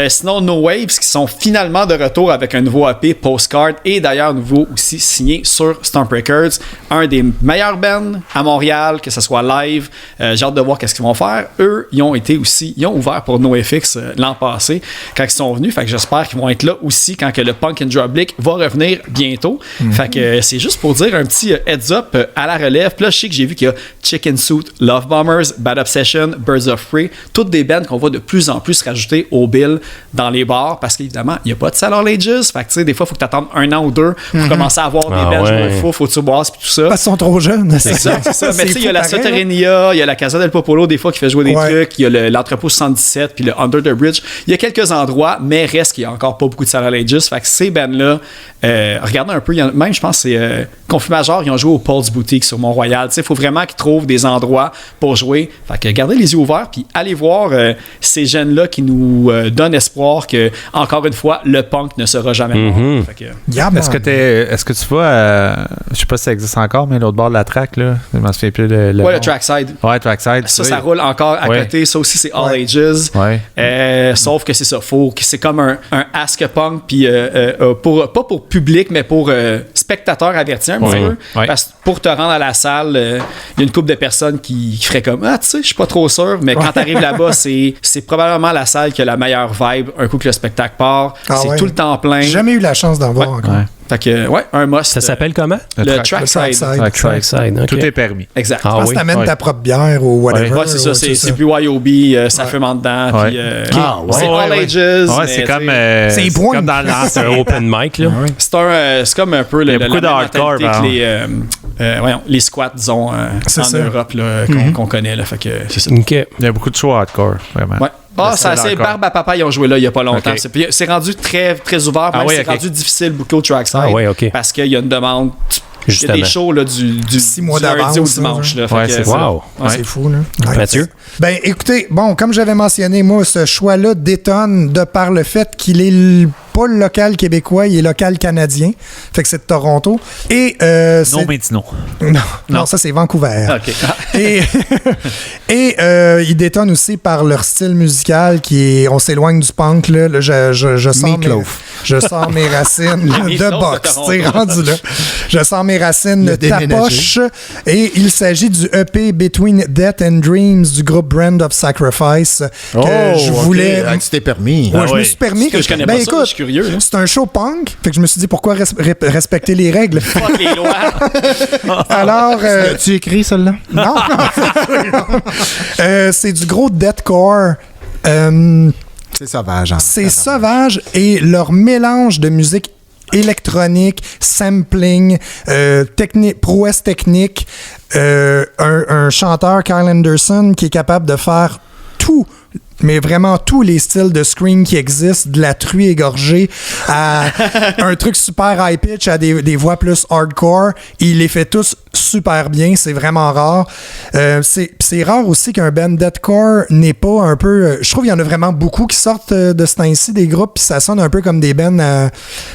Sinon, No Waves, qui sont finalement de retour avec un nouveau EP, Postcard, et d'ailleurs nouveau aussi signé sur Stomp Records. Un des meilleurs bands à Montréal, que ce soit live. J'ai hâte de voir qu'est-ce qu'ils vont faire. Eux, ils ont ouvert pour NoFX l'an passé, quand ils sont venus. Fait que j'espère qu'ils vont être là aussi quand que le Punk and Drublick va revenir bientôt. Fait que c'est juste pour dire un petit heads up à la relève. Puis là, je sais que j'ai vu qu'il y a Chicken Suit, Love Bombers, Bad Obsession, Birds of Prey, toutes des bands qu'on voit de plus en plus se rajouter au bill dans les bars parce qu'évidemment, il n'y a pas de Salon Ages. Fait que tu sais, des fois, il faut que tu attendes 1 an ou 2 pour commencer à avoir des bands faut tu boire, puis tout ça. Parce qu'ils sont trop jeunes. C'est ça. Mais tu sais, il y a la Soterrenia, il y a la Casa del Popolo, des fois, qui fait jouer des trucs, il y a l'Entrepôt 77, puis le Under the Bridge. Il y a quelques endroits, mais reste qu'il n'y a encore pas beaucoup de Salon Ages. Fait que ces bands-là, regardez un peu, même, je pense, c'est Conflit Majeur, ils ont joué au Paul's Boutique sur Mont-Royal. Tu sais, il faut vraiment qu'ils trouvent des endroits pour jouer. Fait que gardez les yeux ouverts, puis allez voir ces jeunes-là qui nous donnent espoir que, encore une fois, le punk ne sera jamais mort. Fait que, est-ce que tu vois, je sais pas si ça existe encore, mais l'autre bord de la track, là, je m'en souviens plus le le Trackside. Ouais, Trackside. Ça roule encore à côté. Ça aussi, c'est All Ages. Ouais. Sauf que c'est ça. C'est comme un ask punk, puis pas pour public, mais pour spectateur averti un petit peu. Parce que pour te rendre à la salle, il y a une couple de personnes qui feraient comme tu sais, je suis pas trop sûr, mais quand t'arrives là-bas, c'est probablement la salle qui a la meilleure vibe un coup que le spectacle part. C'est tout le temps plein. J'ai jamais eu la chance d'en voir encore. Fait que, un must. Ça s'appelle comment? Le Trackside. Trackside. Okay. Tout est permis. Exact. Je pense que t'amènes ta propre bière ou whatever. Ouais, c'est ça. C'est plus YOB, ça fume en dedans. Puis, c'est all ages. C'est comme dans c'est un open mic. Là. C'est comme un peu il y a beaucoup de hardcore. Les squats, disons, en Europe qu'on connaît. Là, fait que c'est ça. Okay. Il y a beaucoup de shows hardcore, vraiment. Ouais. C'est Barbe à Papa, ils ont joué là il n'y a pas longtemps. Okay. C'est rendu très, très ouvert, même c'est rendu difficile boucler au Trackside. Parce qu'il y a une demande. Il y a des shows là, du 6 mois d'avance au dimanche. Là, c'est fou. Là. Mathieu? Ben, écoutez, comme j'avais mentionné, moi, ce choix-là détonne de par le fait qu'il est pas le local québécois, il est local canadien. Fait que c'est de Toronto. Et, non, mais dis non. Non, ça, c'est Vancouver. Okay. Et il détonne aussi par leur style musical qui est... On s'éloigne du punk, là. Je sors mes racines de boxe. C'est rendu là. Je sors mes racines tapoche. Et il s'agit du EP Between Death and Dreams du groupe Brand of Sacrifice que je voulais... Tu t'es permis. Ouais, je me suis permis. Que je connais pas ça, je suis curieux. Hein? C'est un show punk. Fait que je me suis dit pourquoi respecter les règles. Fuck les lois. Alors... As-tu écrit celle-là? Non. C'est du gros deathcore. C'est sauvage. C'est sauvage et leur mélange de musique électronique, sampling, prouesse technique, un chanteur, Kyle Anderson, qui est capable de faire tout, mais vraiment tous les styles de scream qui existent, de la truie égorgée à un truc super high pitch, à des voix plus hardcore. Il les fait tous super bien, c'est vraiment rare. C'est rare aussi qu'un band deathcore n'est pas un peu... je trouve qu'il y en a vraiment beaucoup qui sortent de ce temps-ci, des groupes, puis ça sonne un peu comme des bands,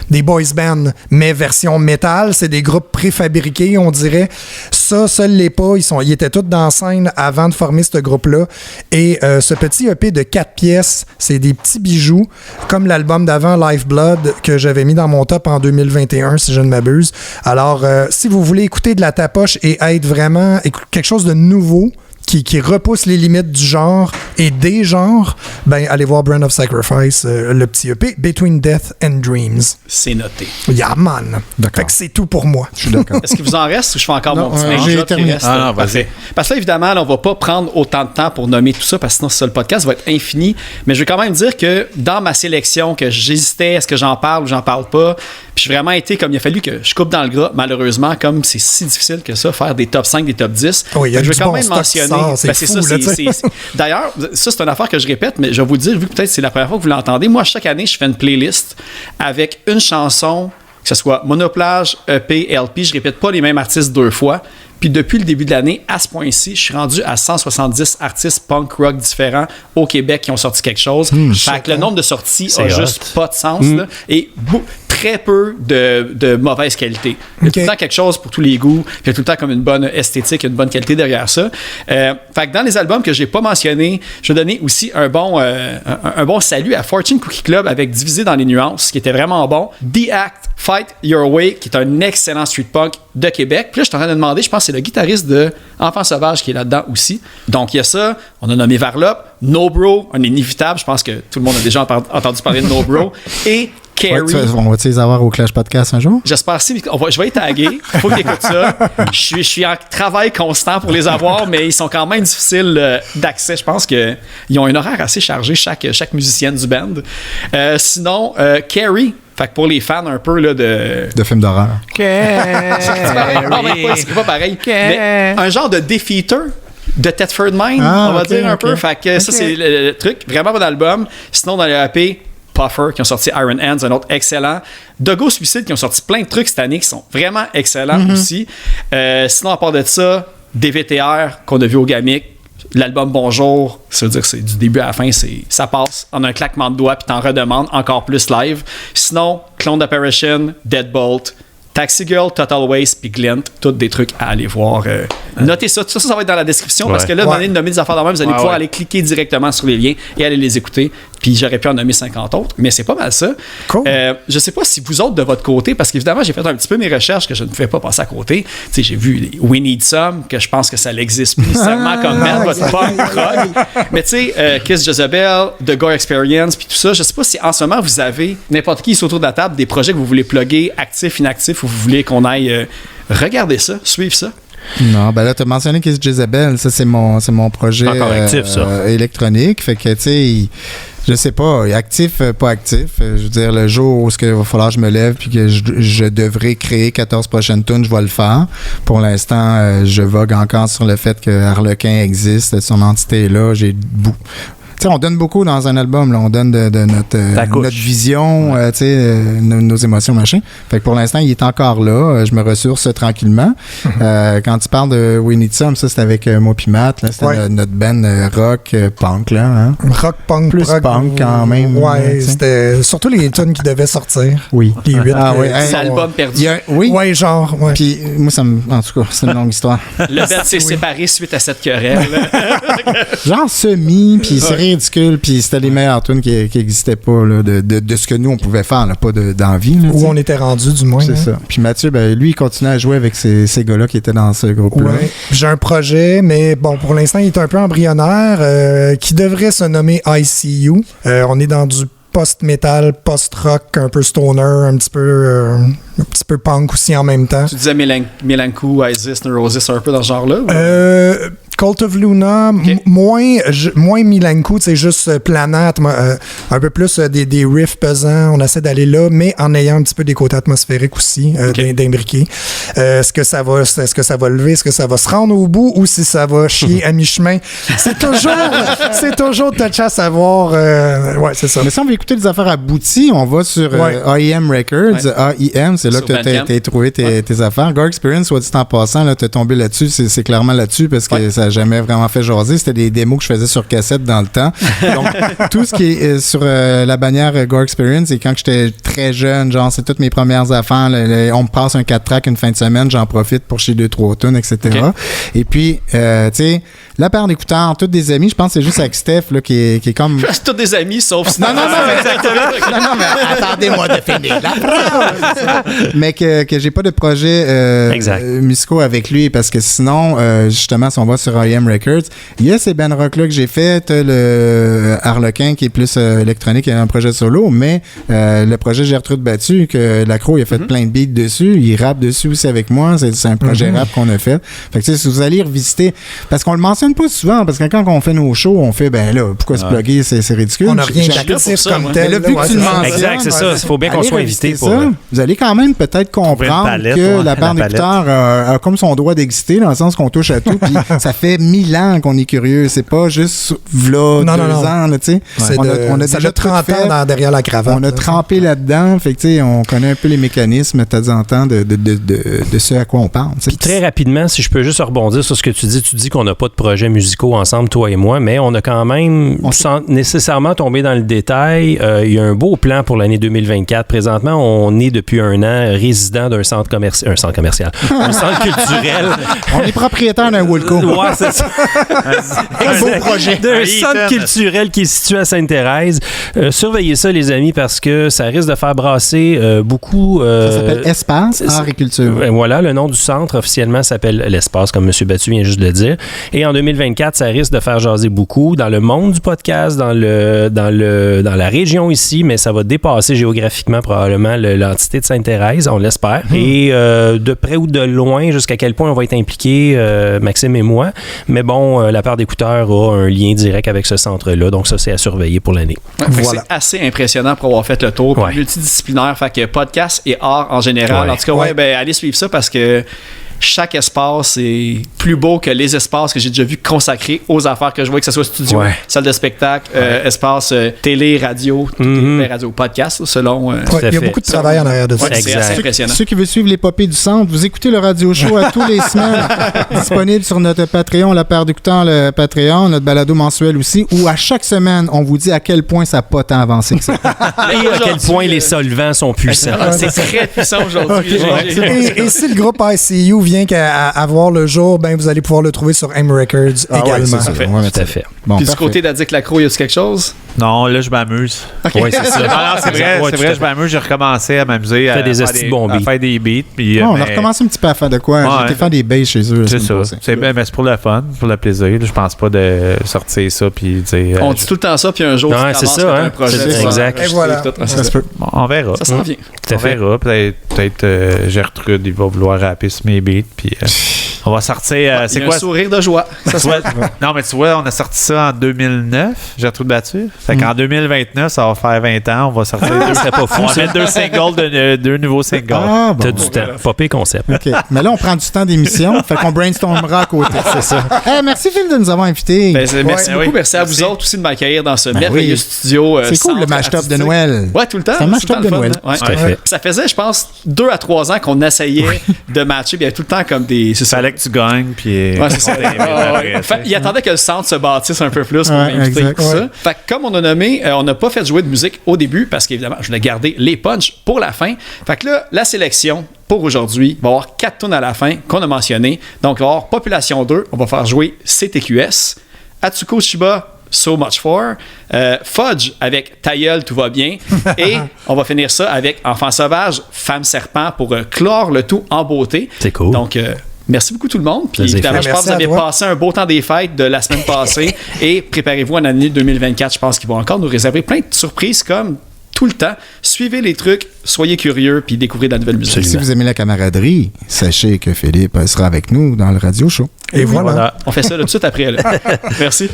des boys bands, mais version métal, c'est des groupes préfabriqués, on dirait. Ça l'est pas. Ils étaient tous dans la scène avant de former ce groupe-là. Et ce petit EP de 4 pièces, c'est des petits bijoux, comme l'album d'avant, Lifeblood, que j'avais mis dans mon top en 2021, si je ne m'abuse. Alors, si vous voulez écouter de la tapoche et être vraiment quelque chose de nouveau, qui repousse les limites du genre et des genres, ben allez voir Brand of Sacrifice, le petit EP, Between Death and Dreams. C'est noté. Yeah, man. D'accord. Fait que c'est tout pour moi. Je suis d'accord. Est-ce qu'il vous en reste ou je fais encore mon petit j'ai terminé. Non, vas-y. Parce que là, évidemment, là, on va pas prendre autant de temps pour nommer tout ça, parce que sinon, ça, le podcast va être infini. Mais je vais quand même dire que dans ma sélection, que j'hésitais, est-ce que j'en parle ou j'en parle pas, puis j'ai vraiment été comme il a fallu que je coupe dans le gras, malheureusement, comme c'est si difficile que ça, faire des top 5, des top 10. Oui, je vais quand même mentionner. C'est fou, ça, D'ailleurs, ça, c'est une affaire que je répète, mais je vais vous dire, vu que peut-être c'est la première fois que vous l'entendez, moi, chaque année, je fais une playlist avec une chanson, que ce soit monoplage, EP, LP, je répète pas les mêmes artistes 2 fois. Puis depuis le début de l'année, à ce point-ci, je suis rendu à 170 artistes punk rock différents au Québec qui ont sorti quelque chose. Fait que le nombre de sorties a juste pas de sens. Là, et très peu de mauvaise qualité. Il y a tout le temps quelque chose pour tous les goûts. Puis il y a tout le temps comme une bonne esthétique, une bonne qualité derrière ça. Fait que dans les albums que j'ai pas mentionnés, je vais donner aussi un bon salut à Fortune Cookie Club avec Divisé dans les nuances, qui était vraiment bon. The Act, Fight Your Way, qui est un excellent street punk de Québec. Puis là, je suis en train de demander, je pense que c'est le guitariste de Enfant Sauvage qui est là-dedans aussi. Donc, il y a ça. On a nommé Varlop, No Bro, un inévitable. Je pense que tout le monde a déjà entendu parler de No Bro. Et Carrie. On va-tu les avoir au Clash Podcast un jour? J'espère si. Je vais les taguer. Il faut que tu écoutes ça. Je suis en travail constant pour les avoir, mais ils sont quand même difficiles d'accès. Je pense qu'ils ont un horaire assez chargé, chaque musicienne du band. Sinon, Carrie. Fait que pour les fans un peu là, de films d'horreur. C'est pas pareil. Mais un genre de Defeater de Thetford Mine, on va dire un peu. Fait que ça, c'est le truc. Vraiment bon album. Sinon, dans le EP, Puffer, qui ont sorti Iron Hands, un autre excellent. Dogo Suicide, qui ont sorti plein de trucs cette année qui sont vraiment excellents aussi. Sinon, à part de ça, DVTR, qu'on a vu au Gamic. L'album Bonjour, ça veut dire que c'est du début à la fin, ça passe en un claquement de doigts puis t'en redemandes encore plus live. Sinon, Clone d'Apparition, Deadbolt, Taxi Girl, Total Waste puis Glint, tous des trucs à aller voir. Notez ça, ça va être dans la description parce que là, donner nommer des affaires dans même, vous allez pouvoir aller cliquer directement sur les liens et aller les écouter. puis j'aurais pu en nommer 50 autres, mais c'est pas mal ça. Cool. Je sais pas si vous autres, de votre côté, parce qu'évidemment, j'ai fait un petit peu mes recherches que je ne fais pas passer à côté. Tu sais, j'ai vu We Need Some, que je pense que ça n'existe plus nécessairement comme band, votre punk rock. Mais tu sais, Kiss Jezebel, The Gore Experience, puis tout ça, je sais pas si en ce moment, vous avez, n'importe qui ici autour de la table, des projets que vous voulez plugger, actifs, inactifs, ou vous voulez qu'on aille regarder ça, suivre ça. Non, ben là, tu as mentionné Kiss Jezebel, ça, c'est mon projet encore actif, ça. Électronique. Fait que, tu sais, je sais pas, actif, pas actif. Je veux dire, le jour où il va falloir que je me lève puis que je devrais créer 14 prochaines tunes, je vais le faire. Pour l'instant, je vogue encore sur le fait que Harlequin existe, son entité est là. T'sais, on donne beaucoup dans un album, là. On donne de notre vision, nos émotions, machin. Fait que pour l'instant, il est encore là. Je me ressource tranquillement. Quand tu parles de We Need Some, ça, c'est avec moi pis Matt. Là, c'était notre band rock, punk, là. Hein? Rock, punk, plus rock, punk quand même. Ouais, c'était surtout les tunes qui devaient sortir. Oui. Les 8. C'est album perdu. Oui. Ouais, genre. Ouais. Puis moi, en tout cas, c'est une longue histoire. Le band s'est séparé suite à cette querelle. Genre semi, puis c'est ridicule, puis c'était les meilleures tunes qui n'existaient pas là, de ce que nous on pouvait faire, là, pas d'envie. Là, où on était rendu du moins. C'est ça. Puis Mathieu, ben, lui, il continuait à jouer avec ces gars-là qui étaient dans ce groupe-là. Ouais. J'ai un projet, mais bon, pour l'instant, il est un peu embryonnaire, qui devrait se nommer ICU. On est dans du post-metal, post-rock, un peu stoner, un petit peu punk aussi en même temps. Tu disais Melancholy, Isis, Neurosis, un peu dans ce genre-là? Cult of Luna, okay. moins Milanko, c'est juste planant, un peu plus des riffs pesants, on essaie d'aller là, mais en ayant un petit peu des côtés atmosphériques aussi, d'imbriquer. Est-ce que ça va lever, est-ce que ça va se rendre au bout, ou si ça va chier à mi-chemin? C'est toujours touché à savoir. Ouais, c'est ça. Mais si on veut écouter des affaires abouties, on va sur AEM Records. AEM, c'est là que tu as trouvé tes affaires. Gore Experience, soit dit en passant, tu es tombé là-dessus, c'est clairement là-dessus, parce que ça n'a jamais vraiment fait jaser. C'était des démos que je faisais sur cassette dans le temps. Donc, tout ce qui est sur la bannière Gore Experience, et quand j'étais très jeune, genre, c'est toutes mes premières affaires. On me passe un 4-track une fin de semaine, j'en profite pour chez 2-3 tunes, etc. Okay. Et puis, tu sais, la paire d'écouteurs, toutes des amis, je pense que c'est juste avec Steph là, qui est comme... C'est tous des amis, sauf... Non, mais attendez-moi de finir la phrase! Mais que j'ai pas de projet musicaux avec lui, parce que sinon, justement, si on va sur IM Records, il y a ces band rock-là que j'ai fait, t'as le Harlequin qui est plus électronique, il y a un projet solo, mais le projet Gertrude Battu, que Lacroix, il a fait plein de beats dessus, il rappe dessus aussi avec moi, c'est un projet rap qu'on a fait. Fait que, tu sais, si vous allez revisiter, parce qu'on le mentionne pas souvent, parce que quand on fait nos shows, on fait, ben là, pourquoi se plugger, c'est ridicule. On n'a rien d'actif comme tel. Là, vu que tu le mentionnes, exact, c'est ça. Il faut bien qu'on soit invité pour ça. Vous allez quand même peut-être comprendre que la paire d'écouteurs a comme son droit d'exister, dans le sens qu'on touche à tout, puis ça fait 1000 ans qu'on est curieux. C'est pas juste v'là 2 ans, tu sais. On a déjà 30 ans derrière la cravate. On a trempé là-dedans, fait que tu sais, on connaît un peu les mécanismes de temps en temps de ce à quoi on parle. Puis très rapidement, si je peux juste rebondir sur ce que tu dis qu'on n'a pas de projets musicaux ensemble, toi et moi, mais on a quand même, sans nécessairement tomber dans le détail, il y a un beau plan pour l'année 2024. Présentement, on est depuis 1 an résident d'un centre commercial, un centre culturel. On est propriétaire d'un Woolco. Ouais, c'est ça. Un beau projet. D'un centre culturel qui est situé à Sainte-Thérèse. Surveillez ça, les amis, parce que ça risque de faire brasser beaucoup... ça s'appelle Espace Art et Culture. Voilà, le nom du centre officiellement s'appelle l'Espace, comme M. Battu vient juste de le dire. Et en 2024, ça risque de faire jaser beaucoup dans le monde du podcast, dans la région ici, mais ça va dépasser géographiquement probablement l'entité de Sainte-Thérèse, on l'espère. Et de près ou de loin, jusqu'à quel point on va être impliqués, Maxime et moi. Mais bon, la paire d'écouteurs a un lien direct avec ce centre-là, donc ça, c'est à surveiller pour l'année. Ouais, voilà. C'est assez impressionnant pour avoir fait le tour, multidisciplinaire, fait que podcast et art en général. En tout cas, ben, allez suivre ça parce que chaque espace est plus beau que les espaces que j'ai déjà vus consacrés aux affaires que je vois, que ce soit studio, salle de spectacle, espace télé, radio, radio, podcast, selon... il y a beaucoup de travail en arrière de ça. C'est assez impressionnant. Ceux qui veulent suivre l'épopée du centre, vous écoutez le radio show à tous les semaines, disponible sur notre Patreon, la paire d'écouteurs, le Patreon, notre balado mensuel aussi, où à chaque semaine, on vous dit à quel point ça n'a pas tant avancé que ça. Et à quel point les solvants sont puissants. C'est très puissant aujourd'hui. Et si le groupe ICU vient qu'à voir le jour, ben vous allez pouvoir le trouver sur M Records également. Tout à fait. Bon, puis du côté d'Addict Lacroix, y a-t-il quelque chose? Non, là, je m'amuse. Oui, c'est ça. Non, c'est vrai, je m'amuse. J'ai recommencé à m'amuser. À faire des beats. Puis, on a recommencé un petit peu à faire de quoi? Ouais. J'étais faire des basses chez eux. C'est ça. Mais c'est pour le fun, pour le plaisir. Je pense pas de sortir ça puis dire... On dit tout le temps ça, puis un jour, tu commences un projet. Exact. Et voilà. Ça se peut. Bon, on verra. Ça s'en vient. On verra. Peut-être Gertrude, il va vouloir rapper sur mes beats. Puis on va sortir... c'est quoi? Un sourire de joie. Non, mais tu vois, on a sorti ça en 2009, Gertrude Battu. Fait qu'en 2029, ça va faire 20 ans. On va sortir on va mettre 2 singles, 2 nouveaux singles. T'as du temps. Pas pire concept. OK. Mais là, on prend du temps d'émission. Fait qu'on brainstormera à côté. C'est ça. Merci, Phil, de nous avoir invités. Merci beaucoup. Merci à vous autres aussi de m'accueillir dans ce merveilleux studio. C'est cool, le match-top de Noël. Ouais, tout le temps. C'est un match-top de Noël. Ouais. Tout à fait. Ça faisait, je pense, 2 à 3 ans qu'on essayait de matcher. Puis il y avait tout le temps comme des... Il fallait que tu gagnes. Puis ouais, c'est ça. Il attendait que le centre se bâtisse un peu plus pour m'inviter tout ça. Fait que comme on a nommé, on n'a pas fait jouer de musique au début parce qu'évidemment, je voulais garder les punchs pour la fin. Fait que là, la sélection pour aujourd'hui va avoir 4 tunes à la fin qu'on a mentionnées. Donc, il va y avoir Population 2, on va faire jouer CTQS, Atsuko Shiba, So Much For, Fudge avec Ta gueule, tout va bien, et on va finir ça avec Enfant sauvage, Femme serpent pour clore le tout en beauté. C'est cool. Donc, merci beaucoup tout le monde. Puis évidemment, je pense que vous avez passé un beau temps des fêtes de la semaine passée et préparez-vous en année 2024. Je pense qu'ils vont encore nous réserver plein de surprises comme tout le temps. Suivez les trucs, soyez curieux puis découvrez de la nouvelle musique. Si vous aimez la camaraderie, sachez que Philippe sera avec nous dans le radio show. Et voilà. On fait ça tout de suite après. Là. Merci.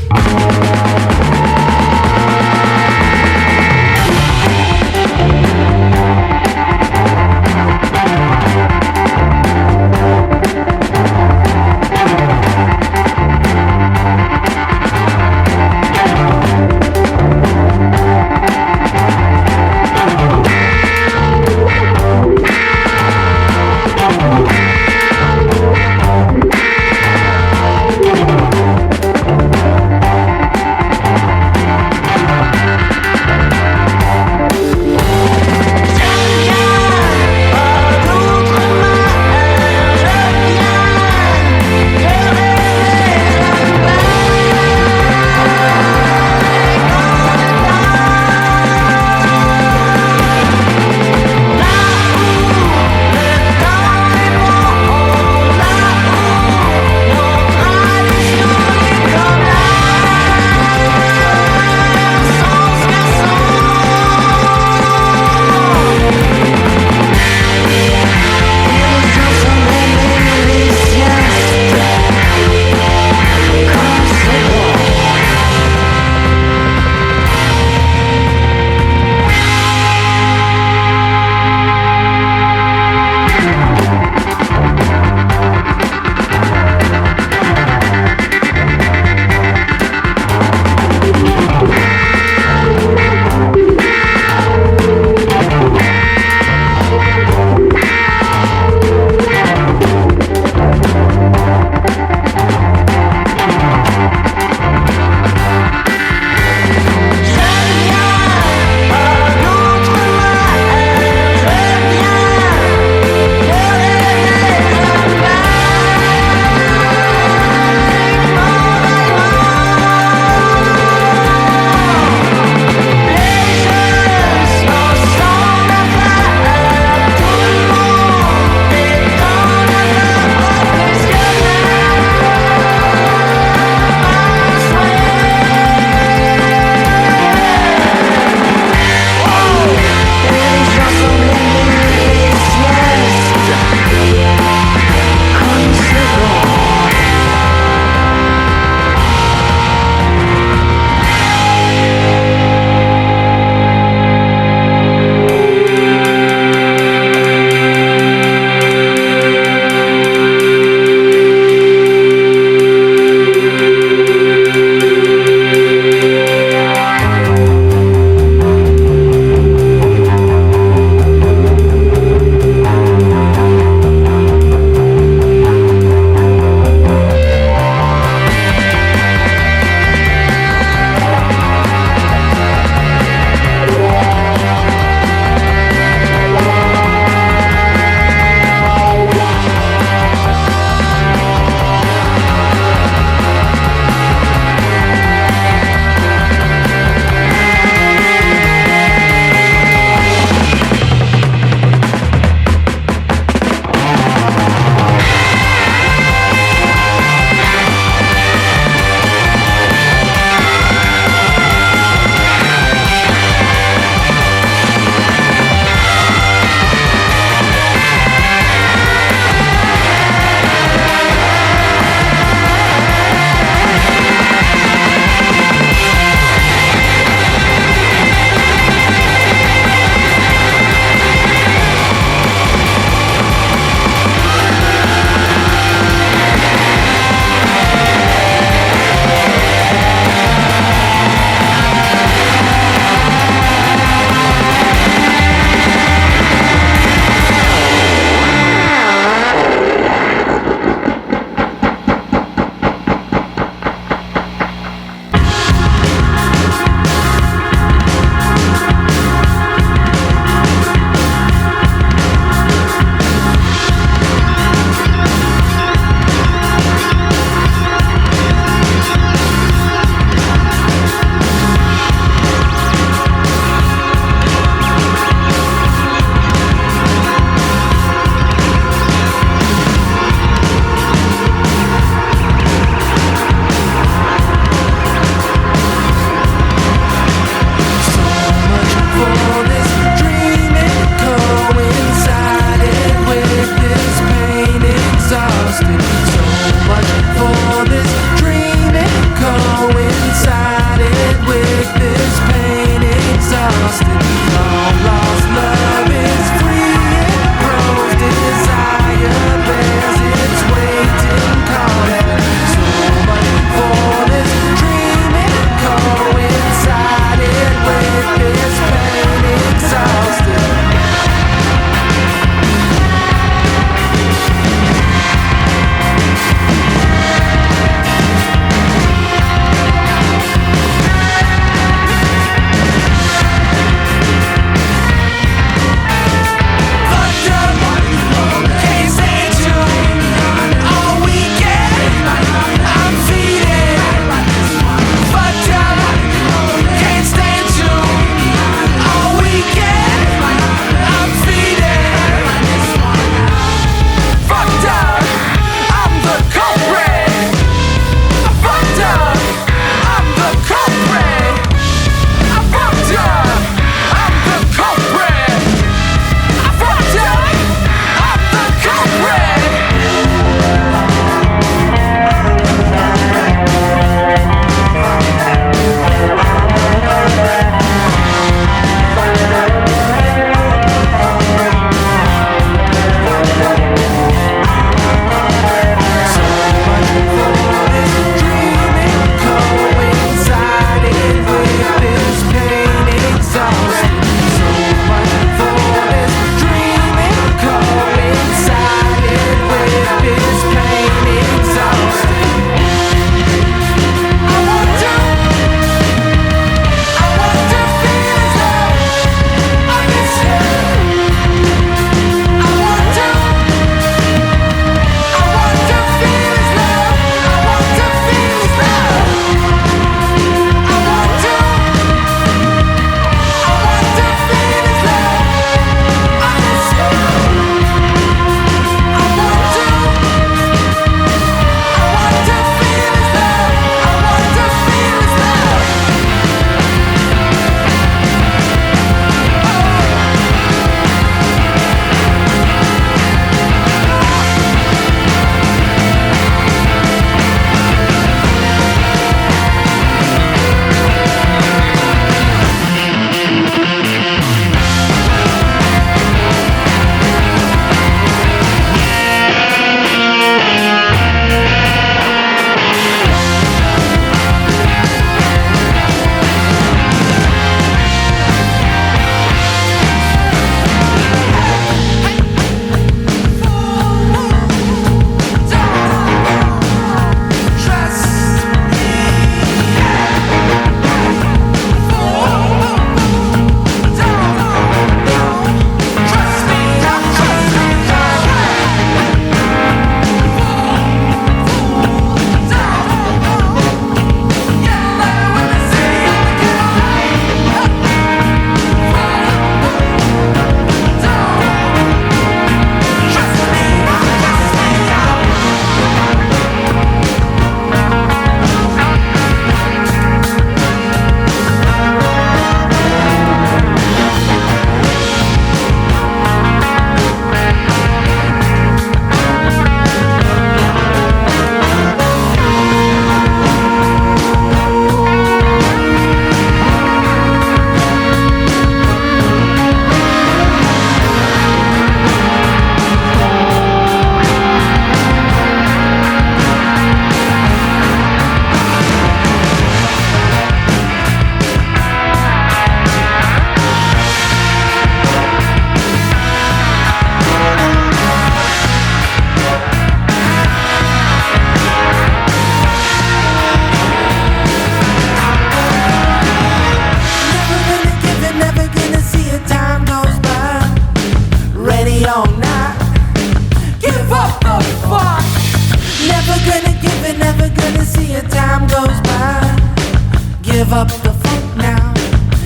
rev up the funk now.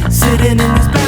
Sitting in this back